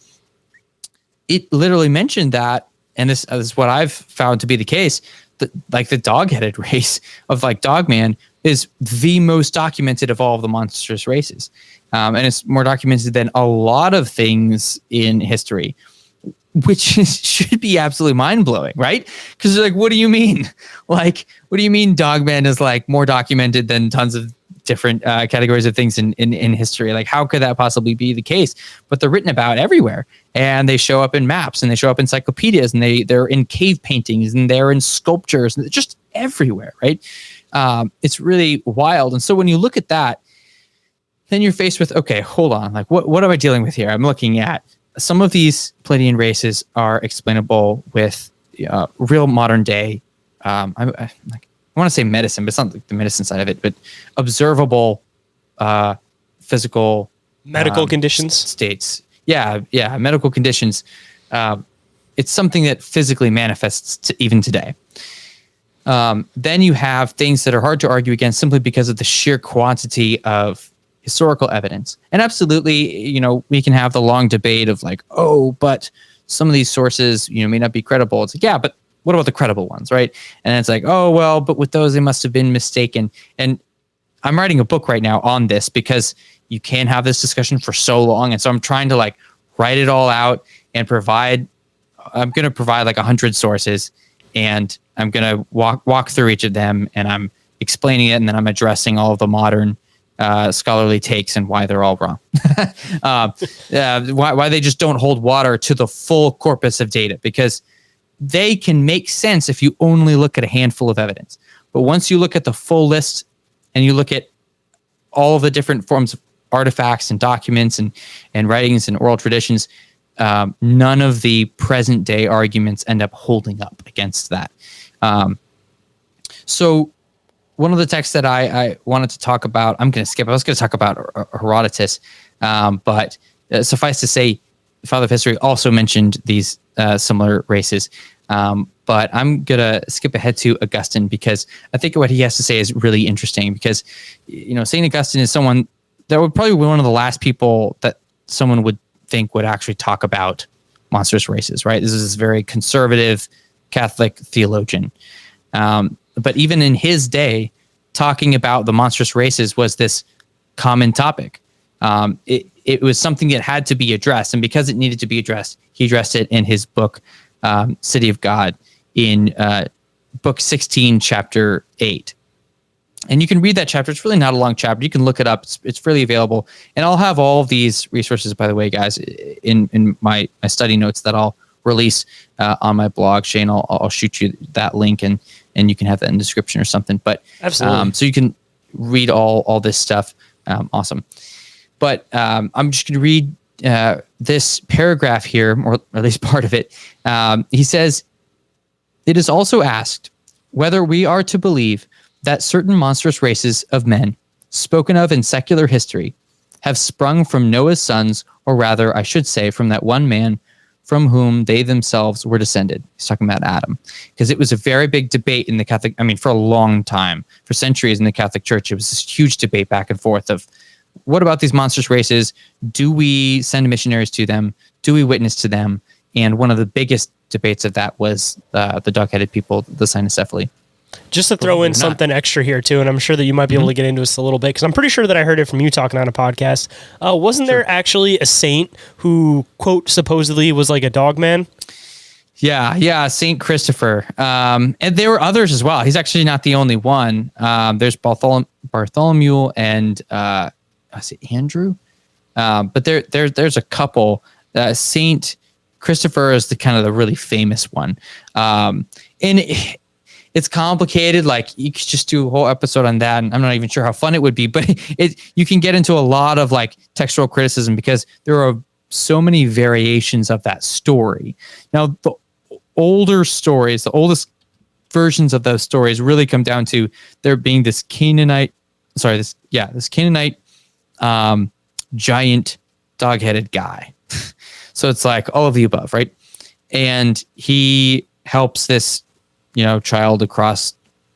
it literally mentioned that, and this is what I've found to be the case, that like the dog-headed race of like Dogman is the most documented of all of the monstrous races. And it's more documented than a lot of things in history, which should be absolutely mind-blowing, right? Because they're like, what do you mean? Like, what do you mean Dogman is like more documented than tons of different categories of things in history? Like, how could that possibly be the case? But they're written about everywhere, and they show up in maps, and they show up in encyclopedias, and they're in cave paintings, and they're in sculptures, and just everywhere, right? It's really wild. And so when you look at that, then you're faced with, okay, hold on, like what am I dealing with here? I'm looking at some of these Pleiadian races are explainable with real modern day, I want to say medicine, but it's not like the medicine side of it, but observable physical medical conditions states. Yeah, medical conditions. It's something that physically manifests even today. Then you have things that are hard to argue against simply because of the sheer quantity of historical evidence. And absolutely, we can have the long debate of like, oh, but some of these sources, may not be credible. It's like, yeah, but what about the credible ones, right? And it's like, oh, well, but with those, they must have been mistaken. And I'm writing a book right now on this because you can't have this discussion for so long. And so I'm trying to like write it all out and I'm going to provide like 100 sources, and I'm going to walk through each of them, and I'm explaining it, and then I'm addressing all of the modern scholarly takes and why they're all wrong. Why they just don't hold water to the full corpus of data, because they can make sense if you only look at a handful of evidence. But once you look at the full list and you look at all of the different forms of artifacts and documents and writings and oral traditions, none of the present day arguments end up holding up against that. So one of the texts that I wanted to talk about, I'm going to skip. I was going to talk about Herodotus, but suffice to say, Father of History also mentioned these similar races. But I'm going to skip ahead to Augustine, because I think what he has to say is really interesting, because, St. Augustine is someone that would probably be one of the last people that someone would think would actually talk about monstrous races, right? This is a very conservative Catholic theologian. But even in his day, talking about the monstrous races was this common topic. It was something that had to be addressed. And because it needed to be addressed, he addressed it in his book, City of God, in book 16, chapter 8. And you can read that chapter. It's really not a long chapter. You can look it up. It's freely available. And I'll have all of these resources, by the way, guys, in my study notes that I'll release on my blog. Shayn, I'll shoot you that link, and you can have that in the description or something. But absolutely, so you can read all this stuff. Awesome. But I'm just going to read this paragraph here, or at least part of it. He says, "It is also asked whether we are to believe that certain monstrous races of men, spoken of in secular history, have sprung from Noah's sons, or rather, I should say, from that one man from whom they themselves were descended. He's talking about Adam, because it was a very big debate in the Catholic, for a long time, for centuries in the Catholic Church. It was this huge debate back and forth of, what about these monstrous races? Do we send missionaries to them? Do we witness to them? And one of the biggest debates of that was the dog-headed people, the cynocephaly. Just to throw in something extra here too, and I'm sure that you might be able to get into this a little bit, because I'm pretty sure that I heard it from you talking on a podcast. Wasn't there actually a saint who, quote, supposedly was like a dog man? Yeah, Saint Christopher. And there were others as well. He's actually not the only one. There's Bartholomew and is it Andrew? But there's a couple. Saint Christopher is the kind of the really famous one. It's complicated. Like, you could just do a whole episode on that, and I'm not even sure how fun it would be. But you can get into a lot of like textual criticism, because there are so many variations of that story. Now, the older stories, the oldest versions of those stories, really come down to there being this Canaanite giant dog-headed guy. So it's like all of the above, right? And he helps this child across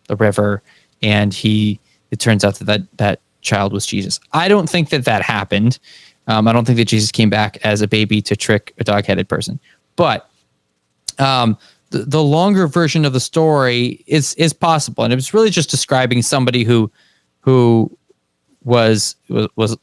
the river, and it turns out that child was Jesus. I don't think that happened. I don't think that Jesus came back as a baby to trick a dog-headed person. But the longer version of the story is possible, and it was really just describing somebody who was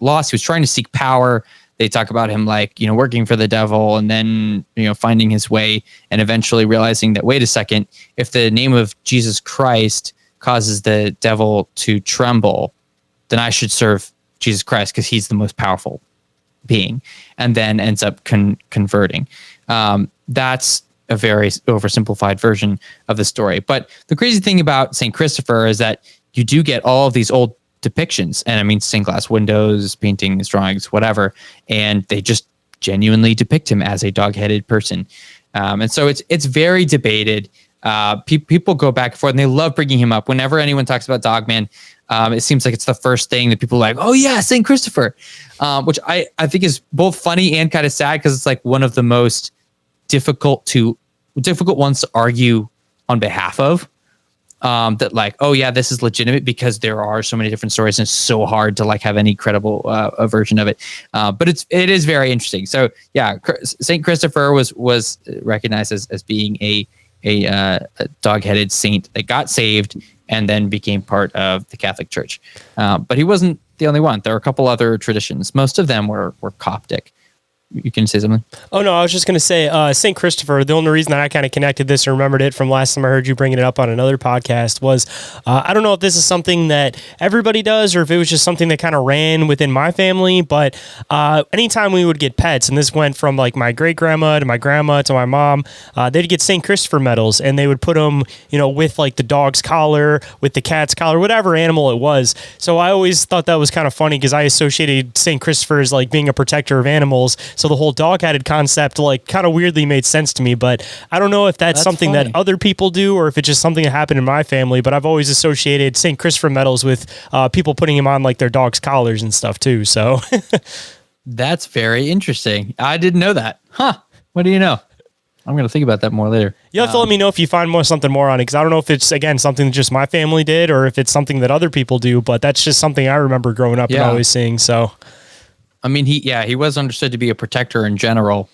lost. He was trying to seek power. They talk about him working for the devil, and then finding his way, and eventually realizing that, wait a second, if the name of Jesus Christ causes the devil to tremble, then I should serve Jesus Christ, because he's the most powerful being, and then ends up converting. That's a very oversimplified version of the story. But the crazy thing about St. Christopher is that you do get all of these old depictions, and stained glass windows, paintings, drawings, whatever, and they just genuinely depict him as a dog-headed person. And so it's very debated. People go back and forth, and they love bringing him up. Whenever anyone talks about Dogman, it seems like it's the first thing that people are like, oh yeah, St. Christopher, which I think is both funny and kind of sad, because it's like one of the most difficult ones to argue on behalf of. That like, oh yeah, this is legitimate, because there are so many different stories, and it's so hard to have any credible version of it. But it is very interesting. So yeah, Saint Christopher was recognized as being a dog-headed saint that got saved and then became part of the Catholic Church. But he wasn't the only one. There are a couple other traditions. Most of them were Coptic. You can say something? Oh, no, I was just going to say St. Christopher, the only reason that I kind of connected this and remembered it from last time I heard you bringing it up on another podcast was, I don't know if this is something that everybody does or if it was just something that kind of ran within my family, but anytime we would get pets, and this went from like my great-grandma to my grandma to my mom, they'd get St. Christopher medals, and they would put them, with like the dog's collar, with the cat's collar, whatever animal it was. So I always thought that was kind of funny, because I associated St. Christopher as like being a protector of animals. So the whole dog-headed concept like kind of weirdly made sense to me, but I don't know if that's something funny that other people do, or if it's just something that happened in my family, but I've always associated St. Christopher medals with people putting him on like their dog's collars and stuff too. So that's very interesting. I didn't know that. Huh. What do you know? I'm going to think about that more later. You'll have to let me know if you find something more on it, because I don't know if it's, again, something that just my family did or if it's something that other people do, but that's just something I remember growing up and always seeing. So I mean, he was understood to be a protector in general.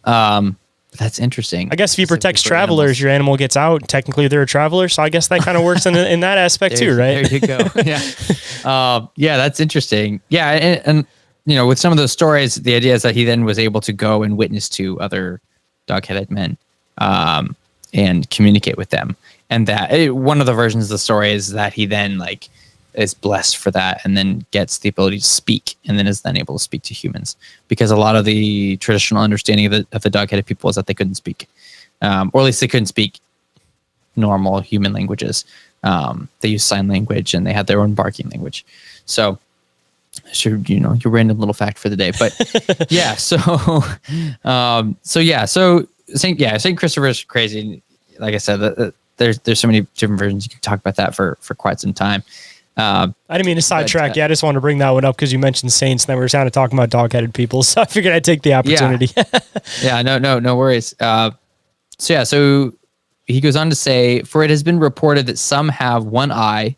That's interesting. I guess if he protects travelers, your animal gets out. Technically, they're a traveler, so I guess that kind of works in that aspect too, right? There you go. Yeah, yeah, that's interesting. Yeah, and with some of those stories, the idea is that he then was able to go and witness to other dog-headed men and communicate with them, and that one of the versions of the story is that he then is blessed for that, and then gets the ability to speak, and then is then able to speak to humans, because a lot of the traditional understanding of the dog-headed people is that they couldn't speak, or at least they couldn't speak normal human languages. They used sign language, and they had their own barking language. So your random little fact for the day, but yeah. So Saint Christopher is crazy. Like I said, there's so many different versions. You can talk about that for quite some time. I didn't mean to sidetrack you. I just wanted to bring that one up because you mentioned saints, and then we were kind of talking about dog-headed people, so I figured I'd take the opportunity. Yeah, no worries. So he goes on to say, for it has been reported that some have one eye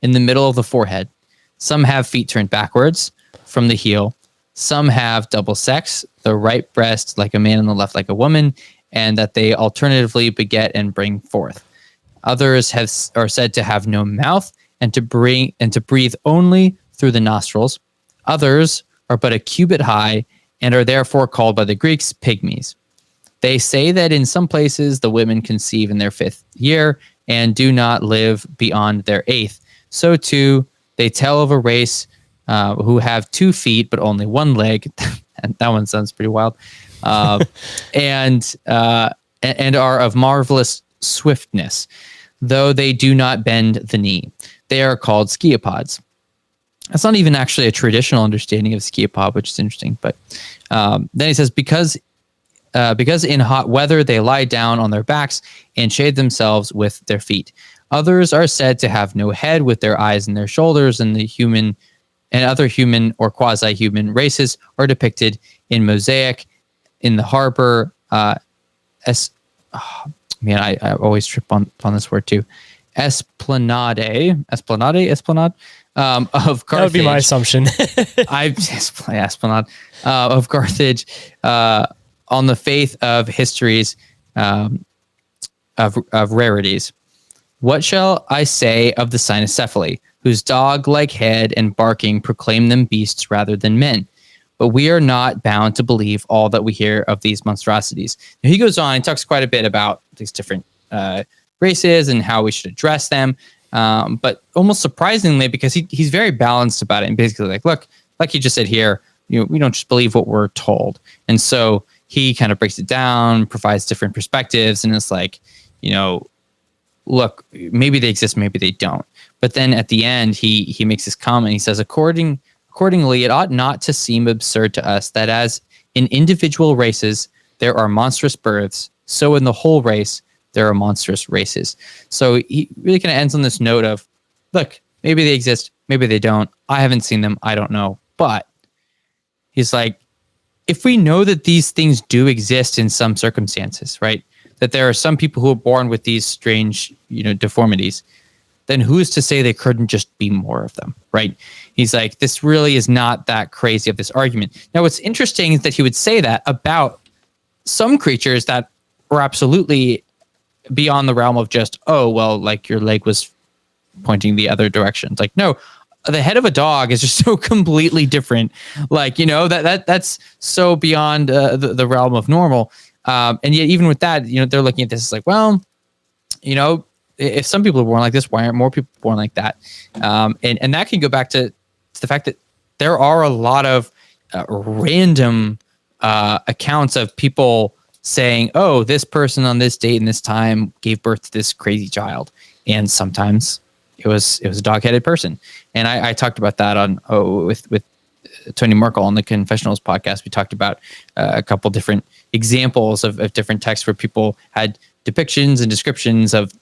in the middle of the forehead, some have feet turned backwards from the heel, some have double sex, the right breast like a man and the left like a woman, and that they alternatively beget and bring forth. Others are said to have no mouth and to breathe only through the nostrils. Others are but a cubit high and are therefore called by the Greeks pygmies. They say that in some places the women conceive in their 5th year and do not live beyond their 8th. So too, they tell of a race who have 2 feet but only 1 leg. And that one sounds pretty wild. And are of marvelous swiftness, though they do not bend the knee. They are called sciapods. That's not even actually a traditional understanding of sciapod, which is interesting. But then he says, because in hot weather they lie down on their backs and shade themselves with their feet. Others are said to have no head, with their eyes and their shoulders, and the human and other human or quasi-human races are depicted in mosaic in the harbor. I always trip on this word too. Esplanade of Carthage. That would be my assumption. Esplanade of Carthage, on the faith of histories of rarities. What shall I say of the cynocephaly, whose dog-like head and barking proclaim them beasts rather than men? But we are not bound to believe all that we hear of these monstrosities. Now, he goes on and talks quite a bit about these different races and how we should address them. But almost surprisingly, because he's very balanced about it, and basically like, look, like he just said here, we don't just believe what we're told. And so he kind of breaks it down, provides different perspectives, and it's like, look, maybe they exist, maybe they don't. But then at the end, he makes this comment. He says, accordingly, it ought not to seem absurd to us that as in individual races there are monstrous births, so in the whole race there are monstrous races. So he really kind of ends on this note of, look, maybe they exist, maybe they don't. I haven't seen them, I don't know. But he's like, if we know that these things do exist in some circumstances, right? That there are some people who are born with these strange, deformities, then who's to say there couldn't just be more of them, right? He's like, this really is not that crazy of this argument. Now, what's interesting is that he would say that about some creatures that were absolutely beyond the realm of just, oh, well, like your leg was pointing the other direction. It's like, no, the head of a dog is just so completely different. Like, that's so beyond the realm of normal. And yet even with that, they're looking at this as like, well, if some people are born like this, why aren't more people born like that? And that can go back to the fact that there are a lot of random accounts of people saying, oh, this person on this date and this time gave birth to this crazy child. And sometimes it was a dog-headed person. And I talked about that with Tony Merkel on the Confessionals podcast. We talked about a couple different examples of different texts where people had depictions and descriptions of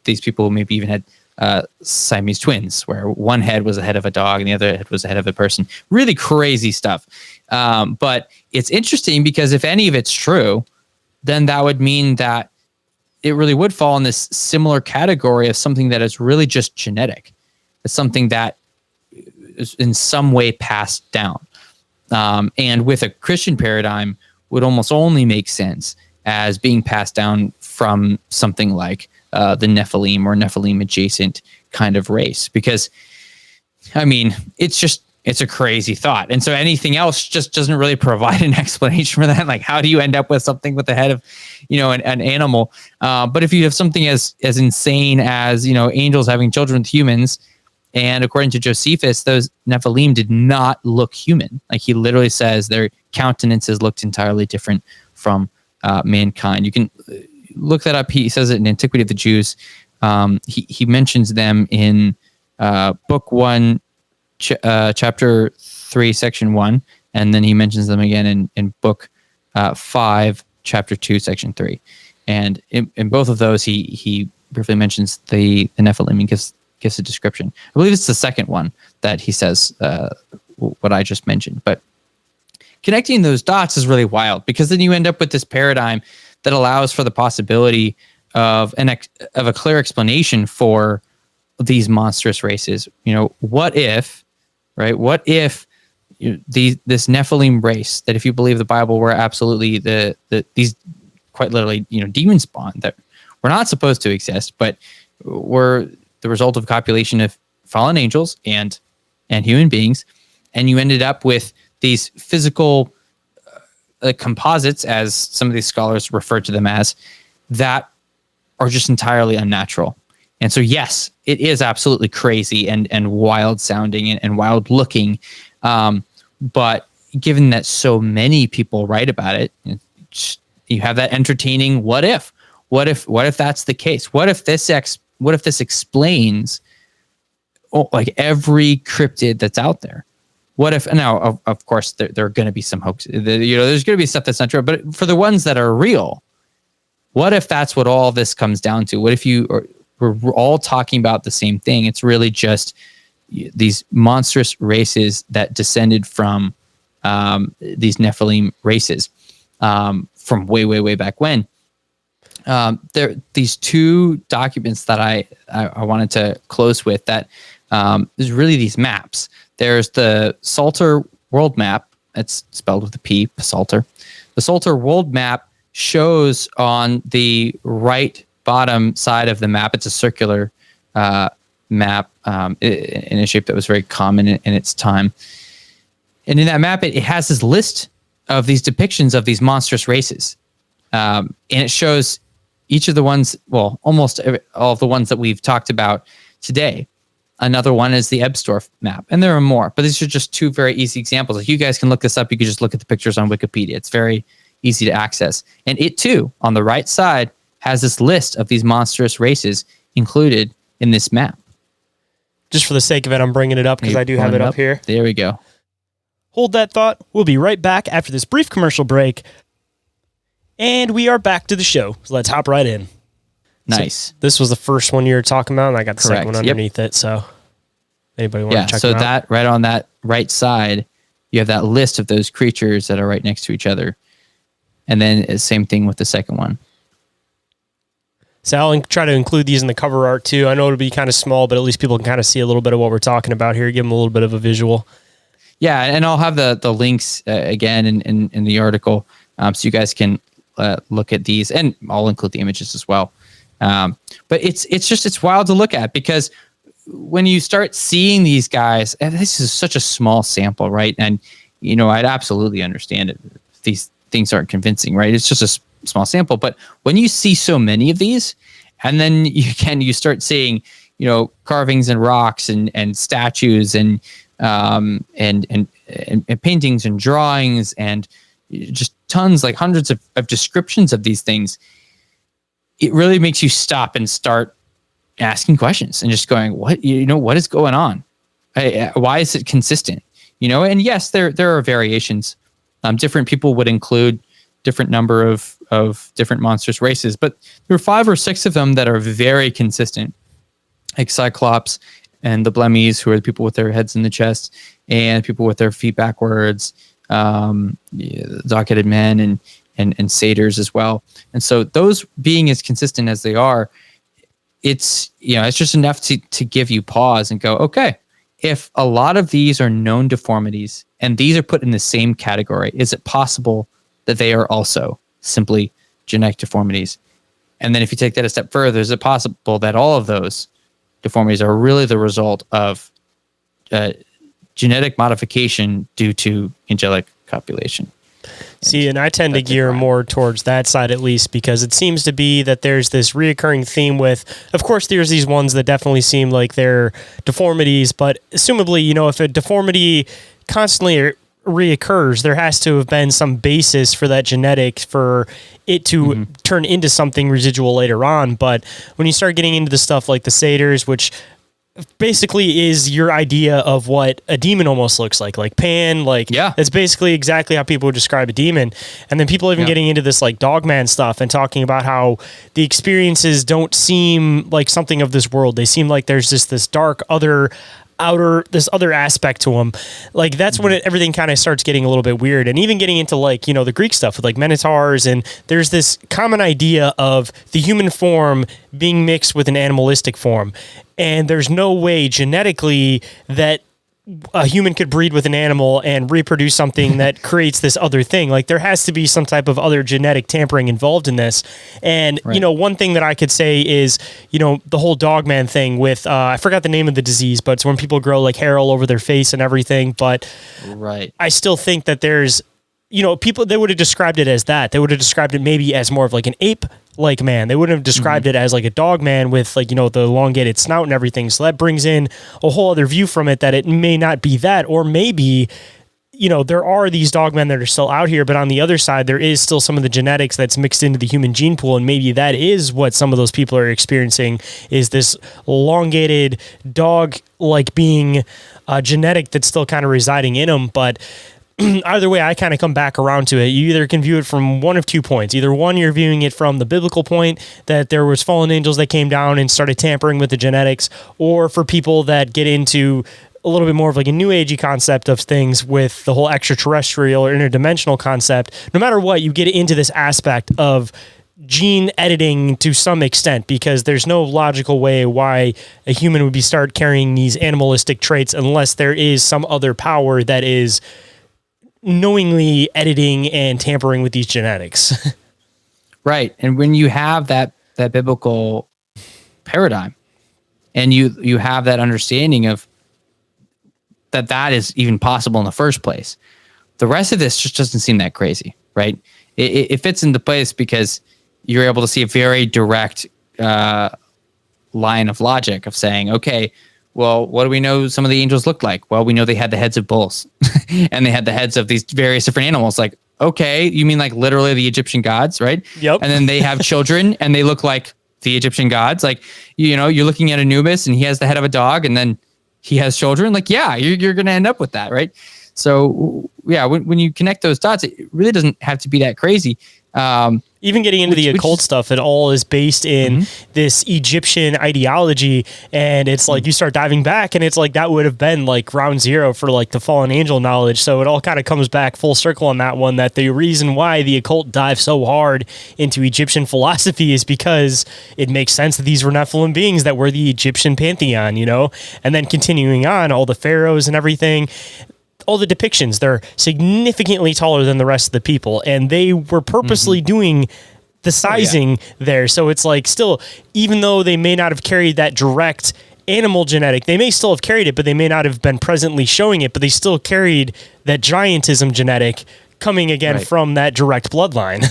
these people who maybe even had Siamese twins, where one head was the head of a dog and the other head was the head of a person. Really crazy stuff. But it's interesting because if any of it's true, then that would mean that it really would fall in this similar category of something that is really just genetic. It's something that is in some way passed down. And with a Christian paradigm would almost only make sense as being passed down from something like the Nephilim or Nephilim adjacent kind of race. Because, it's a crazy thought. And so anything else just doesn't really provide an explanation for that. Like, how do you end up with something with the head of, an animal? But if you have something as insane as, angels having children with humans, and according to Josephus, those Nephilim did not look human. Like, he literally says their countenances looked entirely different from mankind. You can look that up. He says it in Antiquity of the Jews. He mentions them in book 1, chapter 3, section 1, and then he mentions them again in book 5, chapter 2, section 3. And in both of those, he briefly mentions the Nephilim. He gives gives a description. I believe it's the second one that he says what I just mentioned. But connecting those dots is really wild, because then you end up with this paradigm that allows for the possibility of a clear explanation for these monstrous races. What if, right? What if this Nephilim race, that if you believe the Bible, were absolutely these quite literally, demon spawn that were not supposed to exist, but were the result of copulation of fallen angels and human beings, and you ended up with these physical composites, as some of these scholars refer to them as, that are just entirely unnatural. And so, yes, it is absolutely crazy and wild sounding and wild looking. But given that so many people write about it, you have that entertaining what if that's the case? What if this explains like every cryptid that's out there? What if, now, of course, there are going to be some hoaxes. There's going to be stuff that's not true. But for the ones that are real, what if that's what all this comes down to? What if we're all talking about the same thing? It's really just these monstrous races that descended from these Nephilim races from way, way, way back when. There these two documents that I wanted to close with, that is really these maps. There's the Psalter world map. It's spelled with a P, Psalter. The Psalter world map shows on the right bottom side of the map, it's a circular map in a shape that was very common in its time. And in that map, it has this list of these depictions of these monstrous races. And it shows each of the ones, well, almost all of the ones that we've talked about today. Another one is the Ebstorf map. And there are more, but these are just two very easy examples. Like, you guys can look this up. You can just look at the pictures on Wikipedia. It's very easy to access. And it too, on the right side, has this list of these monstrous races included in this map. Just for the sake of it, I'm bringing it up because I do have it up here. There we go. Hold that thought. We'll be right back after this brief commercial break. And we are back to the show. So let's hop right in. Nice. So this was the first one you were talking about, and I got the second one underneath it. So anybody want to check it out? That right on that right side, you have that list of those creatures that are right next to each other. And then same thing with the second one. So I'll try to include these in the cover art too. I know it'll be kind of small, but at least people can kind of see a little bit of what we're talking about here. Give them a little bit of a visual. Yeah, and I'll have the links again in the article, so you guys can look at these, and I'll include the images as well. But it's wild to look at, because when you start seeing these guys, and this is such a small sample, right? And I'd absolutely understand it. These things aren't convincing, right? It's just a small sample. But when you see so many of these, and then you start seeing carvings and rocks and statues and paintings and drawings and just tons, like hundreds of descriptions of these things, it really makes you stop and start asking questions and just going, what is going on? Why is it consistent? And yes, there are variations. Different people would include different number of different monstrous races, but there are 5 or 6 of them that are very consistent, like Cyclops and the Blemmies, who are the people with their heads in the chest, and people with their feet backwards, dock-headed men and satyrs as well. And so those being as consistent as they are, it's just enough to give you pause and go, okay, if a lot of these are known deformities and these are put in the same category, is it possible that they are also simply genetic deformities? And then if you take that a step further, is it possible that all of those deformities are really the result of genetic modification due to angelic copulation? See, and I tend to gear more towards that side, at least, because it seems to be that there's this reoccurring theme with, of course, there's these ones that definitely seem like they're deformities, but assumably, if a deformity constantly reoccurs, there has to have been some basis for that genetic for it to turn into something residual later on. But when you start getting into the stuff like the satyrs, which basically is your idea of what a demon almost looks like Pan, that's basically exactly how people would describe a demon. And then people even getting into this like Dogman stuff and talking about how the experiences don't seem like something of this world. They seem like there's just this dark other aspect to them. Like that's when everything kind of starts getting a little bit weird, and even getting into like, you know, the Greek stuff with like minotaurs, and there's this common idea of the human form being mixed with an animalistic form, and there's no way genetically that a human could breed with an animal and reproduce something that creates this other thing. Like there has to be some type of other genetic tampering involved in this. And, you know, one thing that I could say is, you know, the whole Dogman thing with, I forgot the name of the disease, but it's when people grow like hair all over their face and everything. But I still think that there's, you know, people, they would have described it as that. They would have described it maybe as more of like an ape like man. They wouldn't have described it as like a dog man with like, you know, the elongated snout and everything. So that brings in a whole other view from it, that it may not be that, or maybe, you know, there are these dog men that are still out here, but on the other side, there is still some of the genetics that's mixed into the human gene pool. And maybe that is what some of those people are experiencing, is this elongated dog like being genetic that's still kind of residing in them. But either way, I kind of come back around to it. You either can view it from one of 2 points. Either one, you're viewing it from the biblical point that there was fallen angels that came down and started tampering with the genetics, or for people that get into a little bit more of like a new agey concept of things with the whole extraterrestrial or interdimensional concept. No matter what, you get into this aspect of gene editing to some extent, because there's no logical way why a human would start carrying these animalistic traits unless there is some other power that is knowingly editing and tampering with these genetics. Right. And when you have that biblical paradigm, and you have that understanding of that is even possible in the first place, the rest of this just doesn't seem that crazy, right? It fits into place because you're able to see a very direct line of logic of saying, okay, well, what do we know some of the angels looked like? Well, we know they had the heads of bulls and they had the heads of these various different animals. Like, okay, you mean like literally the Egyptian gods, right? Yep. And then they have children and they look like the Egyptian gods. Like, you know, you're looking at Anubis and he has the head of a dog and then he has children. Like, yeah, you're going to end up with that, right? So, yeah, when you connect those dots, it really doesn't have to be that crazy. Even getting into the occult stuff, it all is based in this Egyptian ideology. And it's like you start diving back and it's like that would have been like ground zero for like the fallen angel knowledge. So it all kind of comes back full circle on that one, that the reason why the occult dives so hard into Egyptian philosophy is because it makes sense that these were Nephilim beings that were the Egyptian pantheon, you know, and then continuing on, all the pharaohs and everything. All the depictions, they're significantly taller than the rest of the people, and they were purposely doing the sizing there. So it's like still, even though they may not have carried that direct animal genetic, they may still have carried it, but they may not have been presently showing it, but they still carried that giantism genetic coming again from that direct bloodline.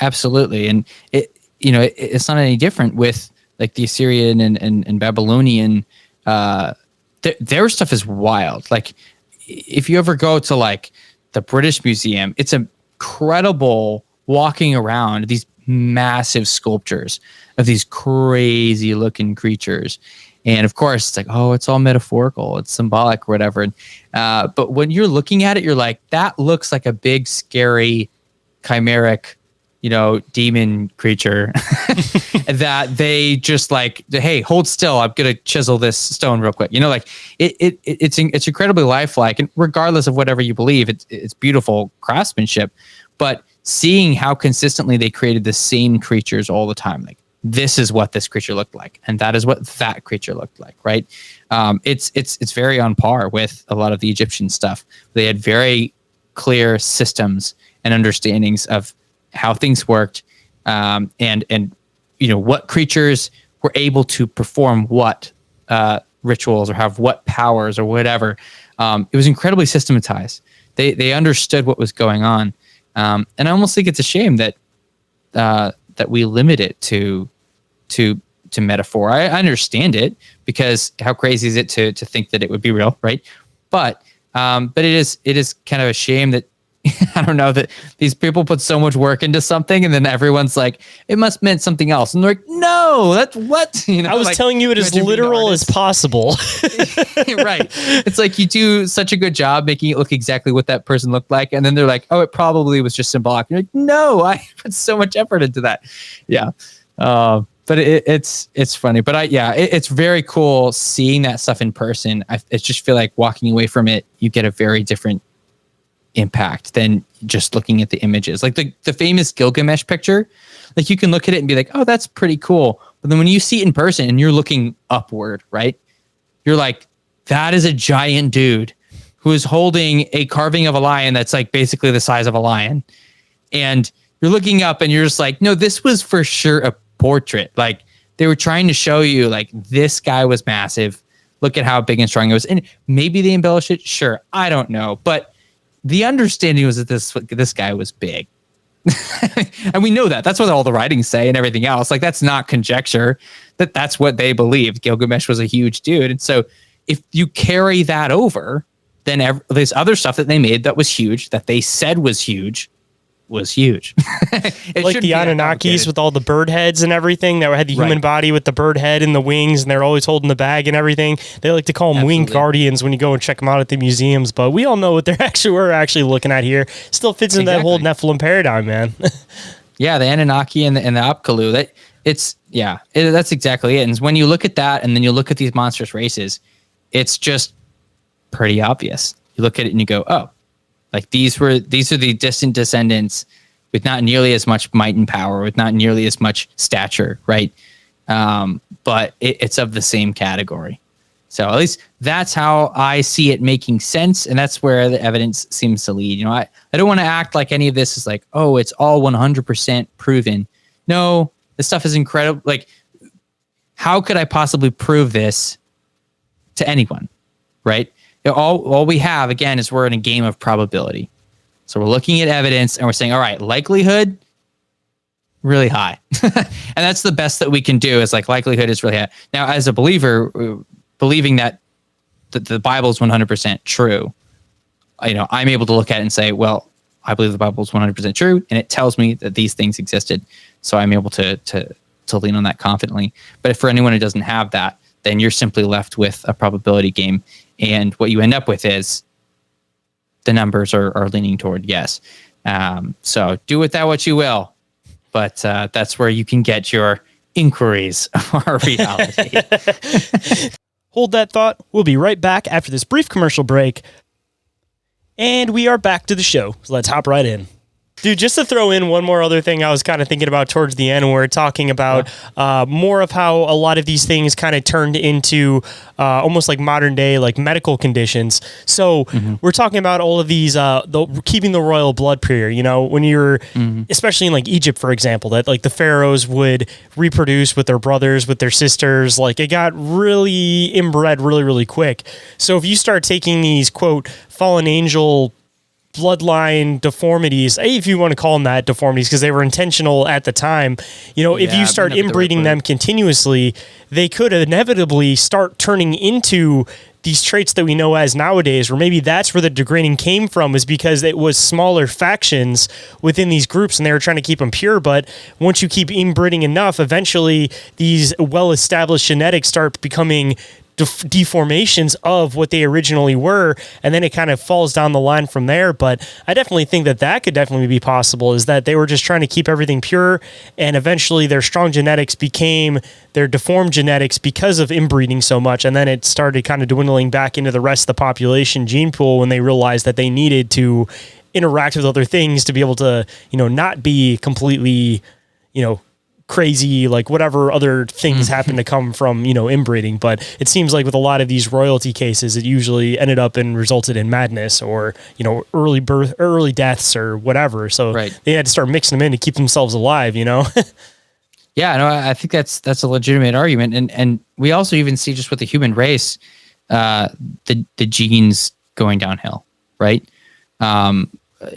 Absolutely. And it's not any different with like the Assyrian and Babylonian, their stuff is wild. Like, if you ever go to like the British Museum, it's incredible walking around these massive sculptures of these crazy looking creatures. And of course it's like, oh, it's all metaphorical, it's symbolic or whatever. But when you're looking at it, you're like, that looks like a big, scary, chimeric, demon creature that they just like, hey, hold still, I'm gonna chisel this stone real quick. It's incredibly lifelike, and regardless of whatever you believe, it's beautiful craftsmanship. But seeing how consistently they created the same creatures all the time, like this is what this creature looked like, and that is what that creature looked like, right? It's very on par with a lot of the Egyptian stuff. They had very clear systems and understandings of how things worked, and what creatures were able to perform what rituals or have what powers or whatever. It was incredibly systematized. They understood what was going on, and I almost think it's a shame that we limit it to metaphor. I understand it, because how crazy is it to think that it would be real, right? But it is kind of a shame that I don't know, that these people put so much work into something, and then everyone's like, it must meant something else. And they're like, no, that's what, I was telling you it as literal as possible. Right. It's like you do such a good job making it look exactly what that person looked like. And then they're like, oh, it probably was just symbolic. And you're like, no, I put so much effort into that. Yeah. But it's funny. But it's very cool seeing that stuff in person. I just feel like walking away from it, you get a very different impact than just looking at the images. Like the famous Gilgamesh picture, like you can look at it and be like, oh, that's pretty cool. But then when you see it in person and you're looking upward, right? You're like, that is a giant dude who is holding a carving of a lion that's like basically the size of a lion. And you're looking up and you're just like, no, this was for sure a portrait. Like they were trying to show you like this guy was massive. Look at how big and strong it was. And maybe they embellished it. Sure. I don't know. But the understanding was that this guy was big. And we know that. That's what all the writings say and everything else. Like, that's not conjecture. That's what they believed. Gilgamesh was a huge dude. And so if you carry that over, then this other stuff that they made that was huge, that they said was huge, was huge. Like the Anunnakis with all the bird heads and everything that had the human body with the bird head and the wings, and they're always holding the bag and everything. They like to call them winged guardians when you go and check them out at the museums, but we all know what we're actually looking at here. Still fits into that whole Nephilim paradigm, man. Yeah, the Anunnaki and the Apkallu. That's exactly it. And when you look at that, and then you look at these monstrous races, it's just pretty obvious. You look at it and you go, oh. Like these are the distant descendants with not nearly as much might and power, with not nearly as much stature, right? But it's of the same category. So at least that's how I see it making sense, and that's where the evidence seems to lead. You know, I don't want to act like any of this is like, oh, it's all 100% proven. No, this stuff is incredible. Like, how could I possibly prove this to anyone, right? All we have, again, is we're in a game of probability. So we're looking at evidence and we're saying, all right, likelihood, really high. And that's the best that we can do, is like likelihood is really high. Now, as a believer, believing that the Bible is 100% true, I'm able to look at it and say, well, I believe the Bible is 100% true, and it tells me that these things existed. So I'm able to lean on that confidently. But if for anyone who doesn't have that, then you're simply left with a probability game. And what you end up with is the numbers are leaning toward yes. So do with that what you will. But that's where you can get your inquiries of our reality. Hold that thought. We'll be right back after this brief commercial break. And we are back to the show. So let's hop right in. Dude, just to throw in one more other thing I was kind of thinking about towards the end, when we're talking about more of how a lot of these things kind of turned into almost like modern day, like medical conditions. So we're talking about all of these, keeping the royal blood pure, when you're, especially in like Egypt, for example, that like the pharaohs would reproduce with their brothers, with their sisters, like it got really inbred really, really quick. So if you start taking these, quote, fallen angel bloodline deformities, if you want to call them that, deformities, because they were intentional at the time, if you start inbreeding them continuously, they could inevitably start turning into these traits that we know as nowadays, or maybe that's where the degrading came from, is because it was smaller factions within these groups and they were trying to keep them pure. But once you keep inbreeding enough, eventually these well-established genetics start becoming deformations of what they originally were, and then it kind of falls down the line from there. But I definitely think that could definitely be possible, is that they were just trying to keep everything pure, and eventually their strong genetics became their deformed genetics because of inbreeding so much, and then it started kind of dwindling back into the rest of the population gene pool when they realized that they needed to interact with other things to be able to not be completely crazy, like whatever other things happen to come from, inbreeding. But it seems like with a lot of these royalty cases, it usually ended up and resulted in madness or, early deaths or whatever. So they had to start mixing them in to keep themselves alive, Yeah, no, I think that's a legitimate argument. And we also even see just with the human race, the genes going downhill, right?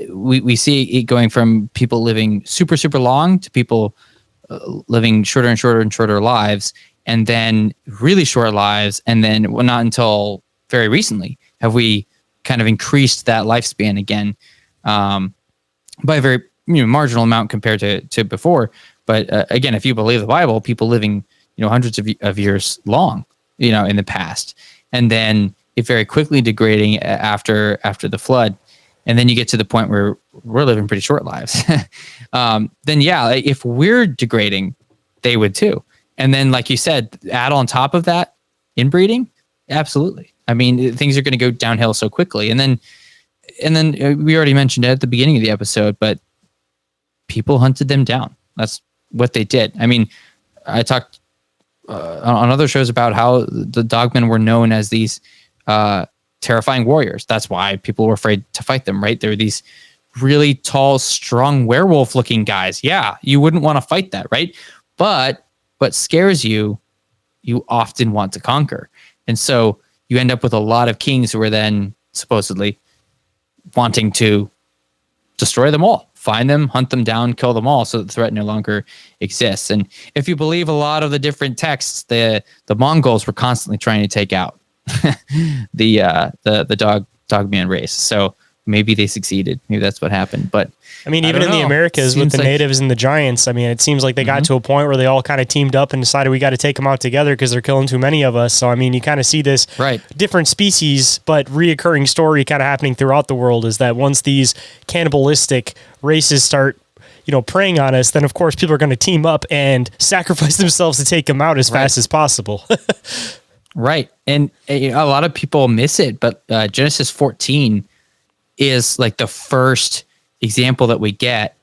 We see it going from people living super, super long to people living shorter and shorter and shorter lives, and then really short lives. And then not until very recently have we kind of increased that lifespan again. by a very marginal amount compared to before. But again, if you believe the Bible, people living hundreds of years long, in the past, and then it very quickly degrading after the flood, and then you get to the point where we're living pretty short lives. Then yeah, if we're degrading, they would too. And then, like you said, add on top of that inbreeding, absolutely. I mean, things are going to go downhill so quickly. And then we already mentioned it at the beginning of the episode, but people hunted them down. That's what they did. I mean, I talked on other shows about how the dogmen were known as these terrifying warriors. That's why people were afraid to fight them, right? They're these really tall, strong, werewolf-looking guys. Yeah, you wouldn't want to fight that, right? But what scares you, you often want to conquer. And so you end up with a lot of kings who are then supposedly wanting to destroy them all, find them, hunt them down, kill them all, so the threat no longer exists. And if you believe a lot of the different texts, the Mongols were constantly trying to take out the dogman race. So maybe they succeeded. Maybe that's what happened. But I mean, even in the Americas with the natives and the giants, I mean, it seems like they got to a point where they all kind of teamed up and decided we got to take them out together because they're killing too many of us. So, I mean, you kind of see this different species, but reoccurring story kind of happening throughout the world is that once these cannibalistic races start, preying on us, then of course people are going to team up and sacrifice themselves to take them out as fast as possible. Right. And a lot of people miss it, but Genesis 14 is like the first example that we get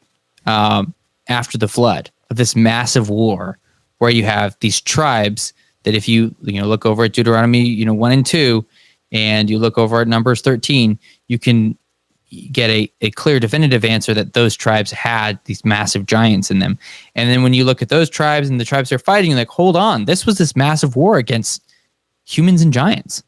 after the flood of this massive war where you have these tribes that if you look over at Deuteronomy 1 and 2 and you look over at Numbers 13, you can get a clear definitive answer that those tribes had these massive giants in them. And then when you look at those tribes and the tribes they're fighting, you're like, hold on, this was this massive war against humans and giants.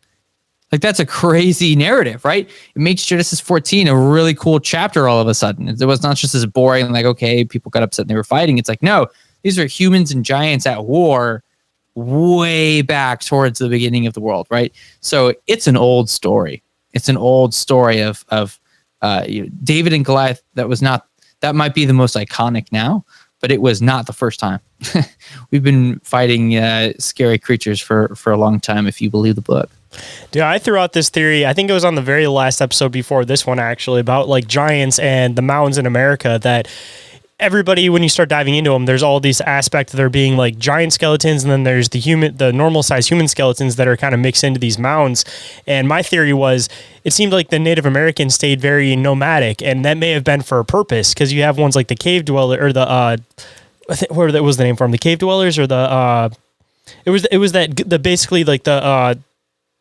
Like, that's a crazy narrative, right? It makes Genesis 14 a really cool chapter all of a sudden. It was not just as boring, like, okay, people got upset and they were fighting. It's like, no, these are humans and giants at war way back towards the beginning of the world, right? So it's an old story. It's an old story of David and Goliath. That might be the most iconic now, but it was not the first time. We've been fighting scary creatures for a long time, if you believe the book. Dude, I threw out this theory, I think it was on the very last episode before this one actually, about like giants and the mounds in America, that everybody, when you start diving into them, there's all these aspects of there being like giant skeletons, and then there's the normal size human skeletons that are kind of mixed into these mounds. And my theory was, it seemed like the Native Americans stayed very nomadic, and that may have been for a purpose, because you have ones like the cave dweller, or the where that was the name from, the cave dwellers, or it was basically like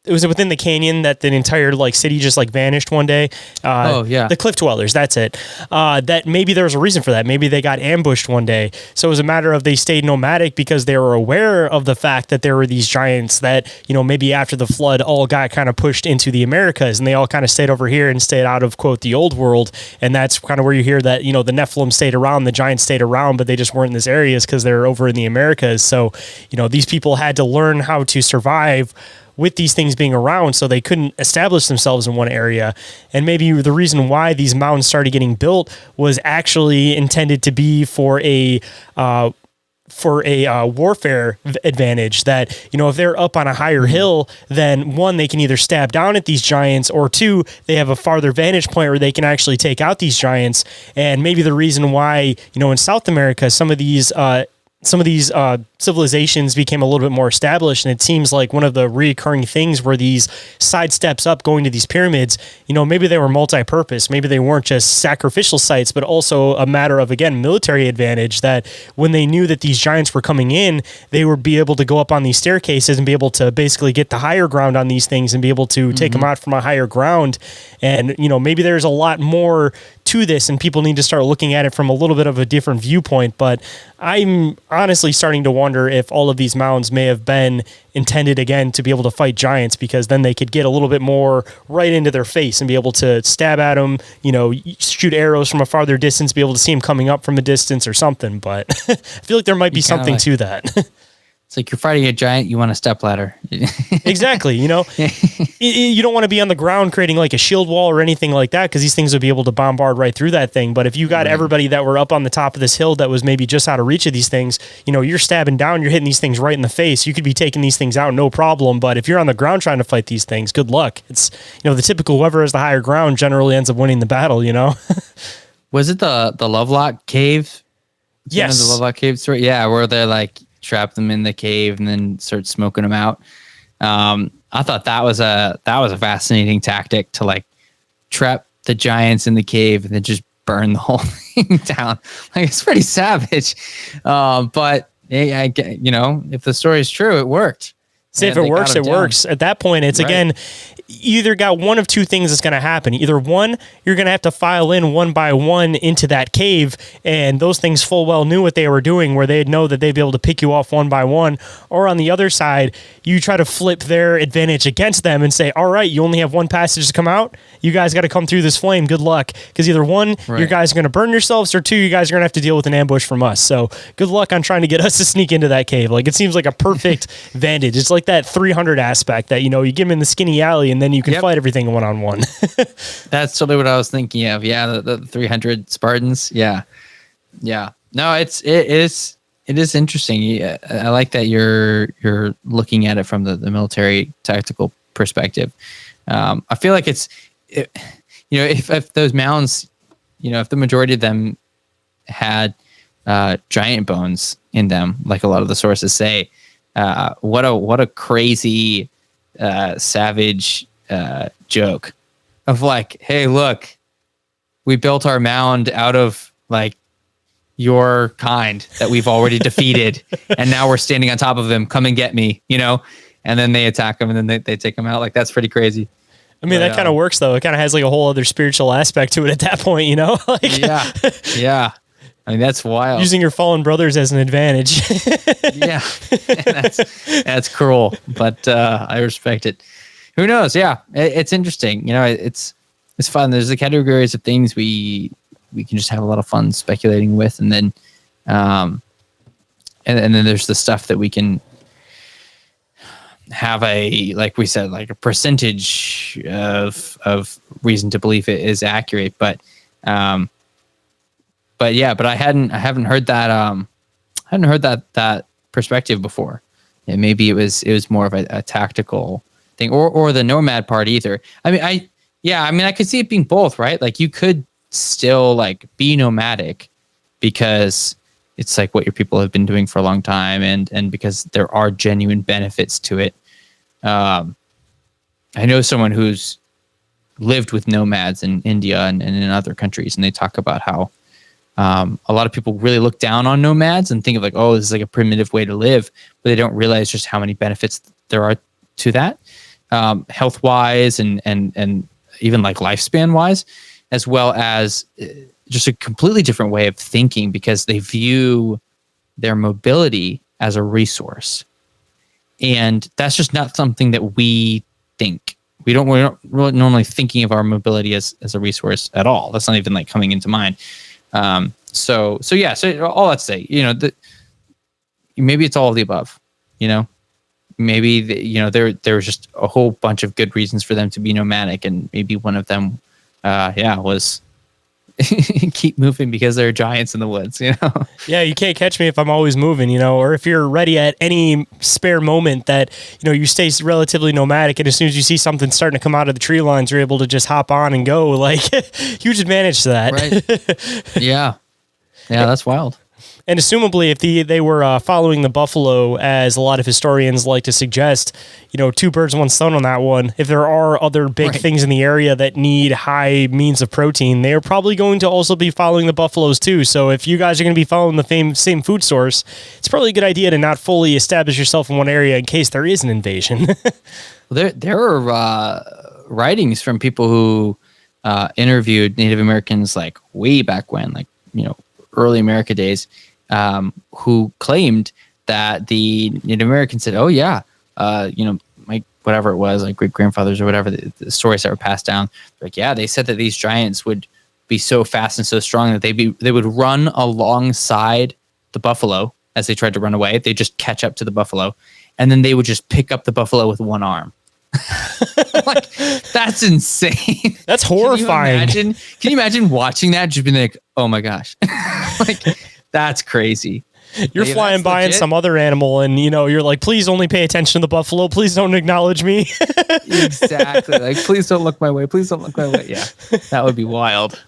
it was within the canyon that the entire like city just like vanished one day. The cliff dwellers, that's it. That maybe there was a reason for that. Maybe they got ambushed one day. So it was a matter of they stayed nomadic because they were aware of the fact that there were these giants that, maybe after the flood all got kind of pushed into the Americas, and they all kind of stayed over here and stayed out of, quote, the old world. And that's kind of where you hear that, the Nephilim stayed around, the giants stayed around, but they just weren't in this areas because they're over in the Americas. So, these people had to learn how to survive with these things being around, so they couldn't establish themselves in one area. And maybe the reason why these mountains started getting built was actually intended to be for a warfare advantage, that, if they're up on a higher hill, then one, they can either stab down at these giants, or two, they have a farther vantage point where they can actually take out these giants. And maybe the reason why, in South America, some of these civilizations became a little bit more established, and it seems like one of the reoccurring things were these side steps up going to these pyramids. Maybe they were multi-purpose. Maybe they weren't just sacrificial sites, but also a matter of, again, military advantage, that when they knew that these giants were coming in, they would be able to go up on these staircases and be able to basically get the higher ground on these things and be able to take them out from a higher ground. And, maybe there's a lot more to this, and people need to start looking at it from a little bit of a different viewpoint. But I'm honestly starting to wonder if all of these mounds may have been intended, again, to be able to fight giants, because then they could get a little bit more right into their face and be able to stab at them, shoot arrows from a farther distance, be able to see them coming up from a distance or something. But I feel like there might be something to that. It's like you're fighting a giant, you want a stepladder. Exactly. You don't want to be on the ground creating like a shield wall or anything like that, because these things would be able to bombard right through that thing. But if you got everybody that were up on the top of this hill that was maybe just out of reach of these things, you're stabbing down, you're hitting these things right in the face. You could be taking these things out, no problem. But if you're on the ground trying to fight these things, good luck. It's, the typical whoever has the higher ground generally ends up winning the battle, Was it the Lovelock cave? Yes. The Lovelock cave story? Yeah, where they're like trap them in the cave and then start smoking them out. I thought that was a fascinating tactic to like trap the giants in the cave and then just burn the whole thing down. Like, it's pretty savage. But hey, if the story is true, it worked. See, if it works, it works. At that point, it's again, you either got one of two things that's going to happen. Either one, you're going to have to file in one by one into that cave, and those things full well knew what they were doing, where they'd know that they'd be able to pick you off one by one. Or on the other side, you try to flip their advantage against them and say, all right, you only have one passage to come out. You guys got to come through this flame. Good luck. Because either one, you guys are going to burn yourselves, or two, you guys are going to have to deal with an ambush from us. So good luck on trying to get us to sneak into that cave. Like, it seems like a perfect vantage. It's like that 300 aspect that, you give them in the skinny alley and then you can fight everything one-on-one. That's totally what I was thinking of. Yeah, the 300 Spartans. Yeah. No, it is interesting. Yeah, I like that you're looking at it from the military tactical perspective. I feel like if those mounds, if the majority of them had giant bones in them, like a lot of the sources say, what a crazy savage joke of like, hey, look, we built our mound out of like your kind that we've already defeated, and now we're standing on top of them. Come and get me, and then they attack them, and then they take them out. Like, that's pretty crazy. I mean, that kind of works though. It kind of has like a whole other spiritual aspect to it at that point, like, yeah. I mean, that's wild. Using your fallen brothers as an advantage. Yeah, that's cruel, but I respect it. Who knows? Yeah, it's interesting. It's fun. There's the categories of things we can just have a lot of fun speculating with, and then and then there's the stuff that we can have like we said, like a percentage of reason to believe it is accurate, but I haven't heard that perspective before. And maybe it was more of a tactical thing, or the nomad part either. I mean, I could see it being both, right? Like, you could still like be nomadic because it's like what your people have been doing for a long time, and because there are genuine benefits to it. I know someone who's lived with nomads in India and in other countries, and they talk about how a lot of people really look down on nomads and think of like, oh, this is like a primitive way to live, but they don't realize just how many benefits there are to that, health-wise and even like lifespan-wise, as well as just a completely different way of thinking, because they view their mobility as a resource. And that's just not something that we think. We're not really normally thinking of our mobility as a resource at all. That's not even like coming into mind. So all that to say, maybe it's all of the above, maybe there was just a whole bunch of good reasons for them to be nomadic. And maybe one of them, was keep moving because there are giants in the woods, Yeah, you can't catch me if I'm always moving, or if you're ready at any spare moment that, you stay relatively nomadic, and as soon as you see something starting to come out of the tree lines, you're able to just hop on and go. Like, huge advantage to that. Right. Yeah, that's wild. And assumably, if they were following the buffalo, as a lot of historians like to suggest, two birds, one stone on that one. If there are other big things in the area that need high means of protein, they are probably going to also be following the buffaloes too. So if you guys are going to be following the same food source, it's probably a good idea to not fully establish yourself in one area in case there is an invasion. There are writings from people who interviewed Native Americans like way back when, like, early America days, who claimed that the Native Americans said, oh yeah, my whatever it was, like great grandfathers or whatever, the stories that were passed down, like, yeah, they said that these giants would be so fast and so strong that they would run alongside the buffalo as they tried to run away. They just catch up to the buffalo, and then they would just pick up the buffalo with one arm. Like, that's insane. That's horrifying. Can you imagine watching that? Just being like, oh my gosh. Like, that's crazy. You're flying by in some other animal and, you're like, please only pay attention to the buffalo. Please don't acknowledge me. Exactly. Like, please don't look my way. Please don't look my way. Yeah, that would be wild.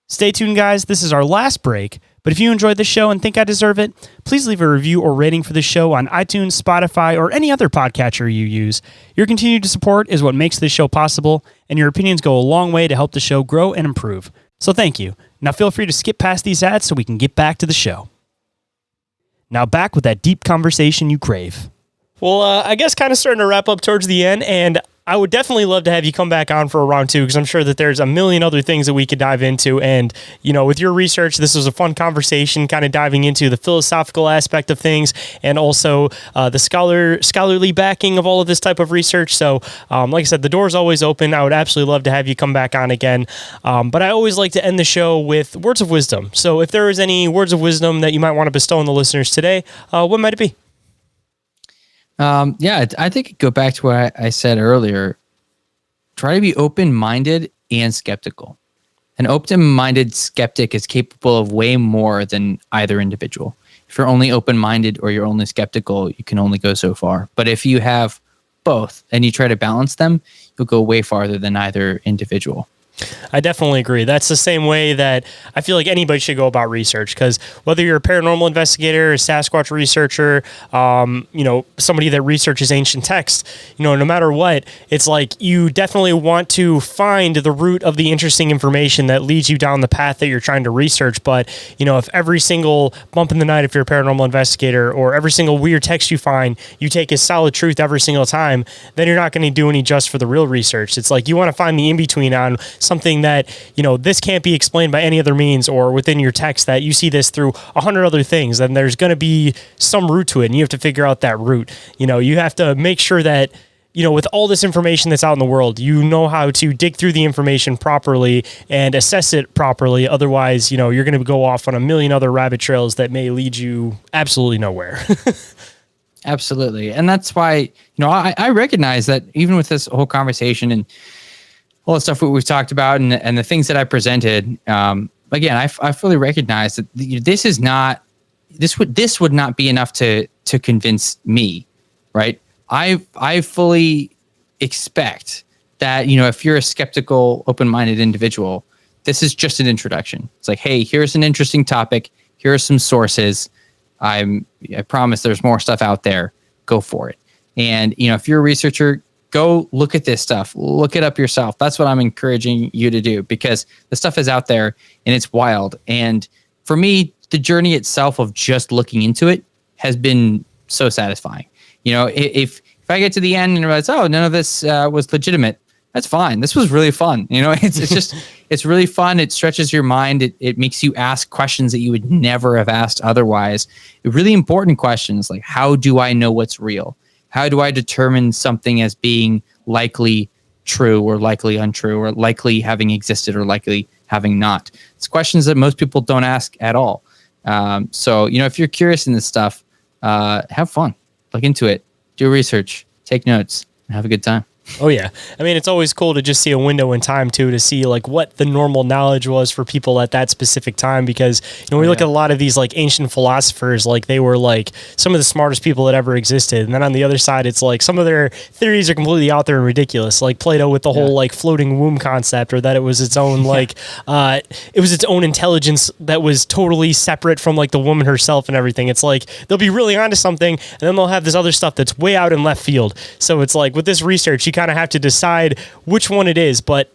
Stay tuned, guys. This is our last break. But if you enjoyed the show and think I deserve it, please leave a review or rating for the show on iTunes, Spotify, or any other podcatcher you use. Your continued support is what makes this show possible, and your opinions go a long way to help the show grow and improve. So thank you. Now feel free to skip past these ads so we can get back to the show. Now back with that deep conversation you crave. Well, I guess kind of starting to wrap up towards the end, and I would definitely love to have you come back on for a round two, because I'm sure that there's a million other things that we could dive into. And, with your research, this was a fun conversation, kind of diving into the philosophical aspect of things and also the scholarly backing of all of this type of research. So, like I said, the door's always open. I would absolutely love to have you come back on again. But I always like to end the show with words of wisdom. So if there is any words of wisdom that you might want to bestow on the listeners today, what might it be? I think go back to what I said earlier. Try to be open-minded and skeptical. An open-minded skeptic is capable of way more than either individual. If you're only open-minded or you're only skeptical, you can only go so far. But if you have both and you try to balance them, you'll go way farther than either individual. I definitely agree. That's the same way that I feel like anybody should go about research, because whether you're a paranormal investigator, a Sasquatch researcher, somebody that researches ancient text, no matter what, it's like you definitely want to find the root of the interesting information that leads you down the path that you're trying to research. But, if every single bump in the night, if you're a paranormal investigator, or every single weird text you find, you take as solid truth every single time, then you're not going to do any just for the real research. It's like you want to find the in-between on something that, this can't be explained by any other means, or within your text that you see this through 100 other things, then there's going to be some root to it, and you have to figure out that root. You have to make sure that, with all this information that's out in the world, you know how to dig through the information properly and assess it properly. Otherwise, you're going to go off on a million other rabbit trails that may lead you absolutely nowhere. Absolutely. And that's why, I recognize that even with this whole conversation and all the stuff that we've talked about and the things that I presented, again, I fully recognize that this would not be enough to convince me, right? I fully expect that, if you're a skeptical, open-minded individual, this is just an introduction. It's like, hey, here's an interesting topic. Here are some sources. I promise there's more stuff out there. Go for it. And, if you're a researcher, go look at this stuff. Look it up yourself. That's what I'm encouraging you to do, because the stuff is out there and it's wild. And for me, the journey itself of just looking into it has been so satisfying. If I get to the end and realize, oh, none of this was legitimate, that's fine. This was really fun. It's really fun. It stretches your mind. It makes you ask questions that you would never have asked otherwise. Really important questions like, how do I know what's real? How do I determine something as being likely true or likely untrue, or likely having existed or likely having not? It's questions that most people don't ask at all. So, if you're curious in this stuff, have fun, look into it, do research, take notes, and have a good time. Oh, yeah. I mean, it's always cool to just see a window in time, too, to see like what the normal knowledge was for people at that specific time. Because, we look at a lot of these like ancient philosophers, like they were like some of the smartest people that ever existed. And then on the other side, it's like some of their theories are completely out there and ridiculous. Like Plato with the whole like floating womb concept, or that it was its own like it was its own intelligence that was totally separate from like the woman herself and everything. It's like they'll be really onto something, and then they'll have this other stuff that's way out in left field. So it's like with this research, you kind of have to decide which one it is. But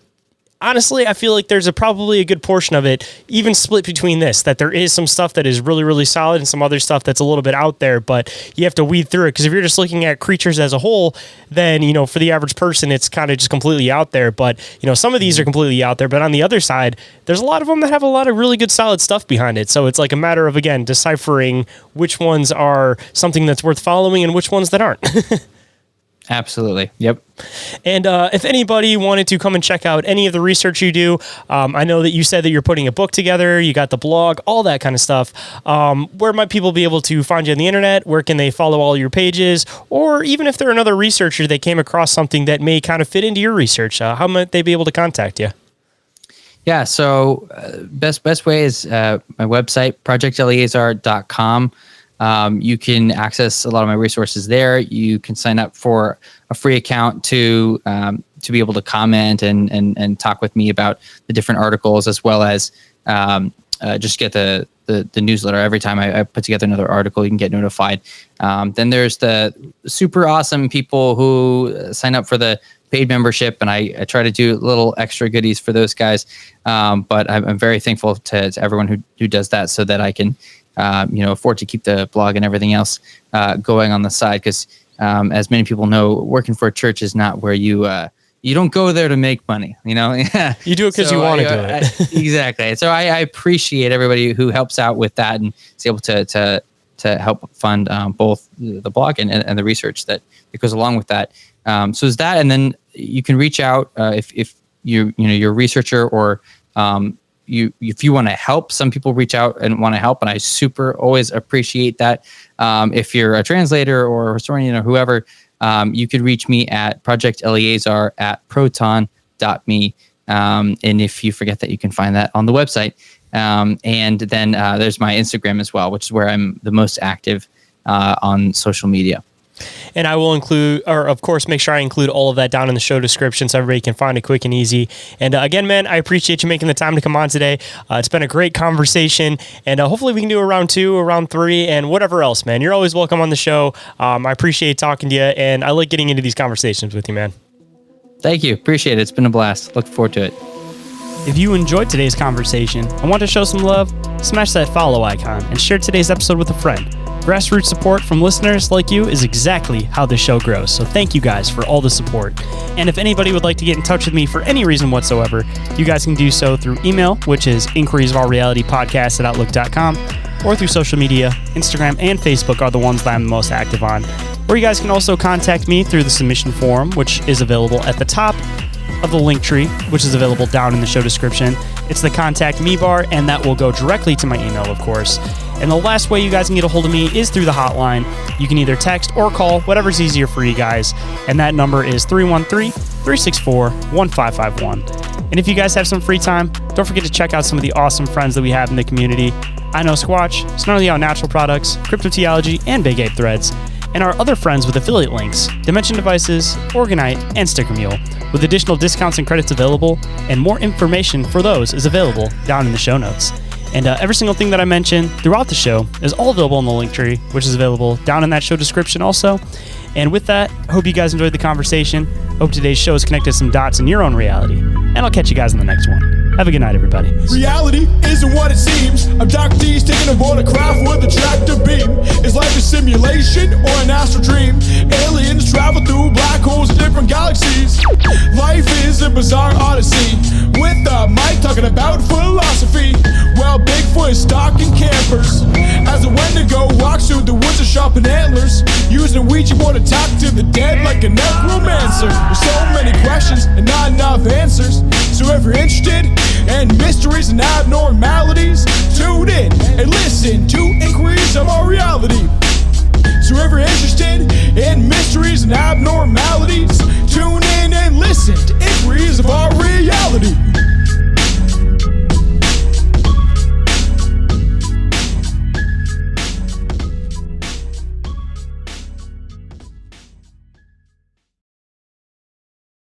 honestly, I feel like there's probably a good portion of it even split between this, that there is some stuff that is really, really solid and some other stuff that's a little bit out there, but you have to weed through it. Because if you're just looking at creatures as a whole, then, for the average person, it's kind of just completely out there. But, some of these are completely out there. But on the other side, there's a lot of them that have a lot of really good, solid stuff behind it. So it's like a matter of, again, deciphering which ones are something that's worth following and which ones that aren't. Absolutely. Yep. And if anybody wanted to come and check out any of the research you do, I know that you said that you're putting a book together, you got the blog, all that kind of stuff. Where might people be able to find you on the internet? Where can they follow all your pages? Or even if they're another researcher, they came across something that may kind of fit into your research, how might they be able to contact you? Yeah. So best way is my website, projecteleazar.com. You can access a lot of my resources there. You can sign up for a free account to be able to comment and talk with me about the different articles, as well as just get the newsletter. Every time I put together another article, you can get notified. Then there's the super awesome people who sign up for the paid membership, and I try to do little extra goodies for those guys. But I'm very thankful to everyone who does that, so that I can afford to keep the blog and everything else going on the side. Because as many people know, working for a church is not where you don't go there to make money. You do it because you want to do it. Exactly. So I appreciate everybody who helps out with that and is able to help fund both the blog and the research that goes along with that. So is that, and then you can reach out if you're a researcher, or if you want to help. Some people reach out and want to help, and I super always appreciate that. If you're a translator or a historian or whoever, you could reach me at projecteleazar@proton.me. And if you forget that, you can find that on the website. And then there's my Instagram as well, which is where I'm the most active on social media. And I will include, or of course, make sure I include all of that down in the show description so everybody can find it quick and easy. And again, man, I appreciate you making the time to come on today. It's been a great conversation, and hopefully we can do a round 2, a round 3, and whatever else, man. You're always welcome on the show. I appreciate talking to you, and I like getting into these conversations with you, man. Thank you. Appreciate it. It's been a blast. Look forward to it. If you enjoyed today's conversation and want to show some love, smash that follow icon and share today's episode with a friend. Grassroots support from listeners like you is exactly how this show grows, so thank you guys for all the support. And if anybody would like to get in touch with me for any reason whatsoever, you guys can do so through email, which is inquiriesofallrealitypodcast@outlook.com, or through social media. Instagram and Facebook are the ones that I'm the most active on. Or you guys can also contact me through the submission form, which is available at the top of the link tree, which is available down in the show description. It's the contact me bar, and that will go directly to my email, of course. And the last way you guys can get a hold of me is through the hotline. You can either text or call, whatever's easier for you guys. And that number is 313-364-1551. And if you guys have some free time, don't forget to check out some of the awesome friends that we have in the community. IKNOWSQUATCH, Snarly Out Natural Products, Cryptoteeology, and Big Ape Threads. And our other friends with affiliate links, Dimension Devices, Oregon-ite, and Sticker Mule, with additional discounts and credits available, and more information for those is available down in the show notes. And every single thing that I mentioned throughout the show is all available in the link tree, which is available down in that show description also. And with that, I hope you guys enjoyed the conversation. Hope today's show has connected some dots in your own reality. And I'll catch you guys in the next one. Have a good night, everybody. Reality isn't what it seems. Abductees taking aboard a craft with a tractor beam. Is life a simulation or an astral dream? Aliens travel through black holes in different galaxies. Life is a bizarre odyssey, with the mic talking about philosophy. Well, Bigfoot is stalking campers as a Wendigo walks through the woods of sharpened antlers, using a Ouija board to talk to the dead like a necromancer. There's so many questions and not enough answers. So if you're interested in mysteries and abnormalities,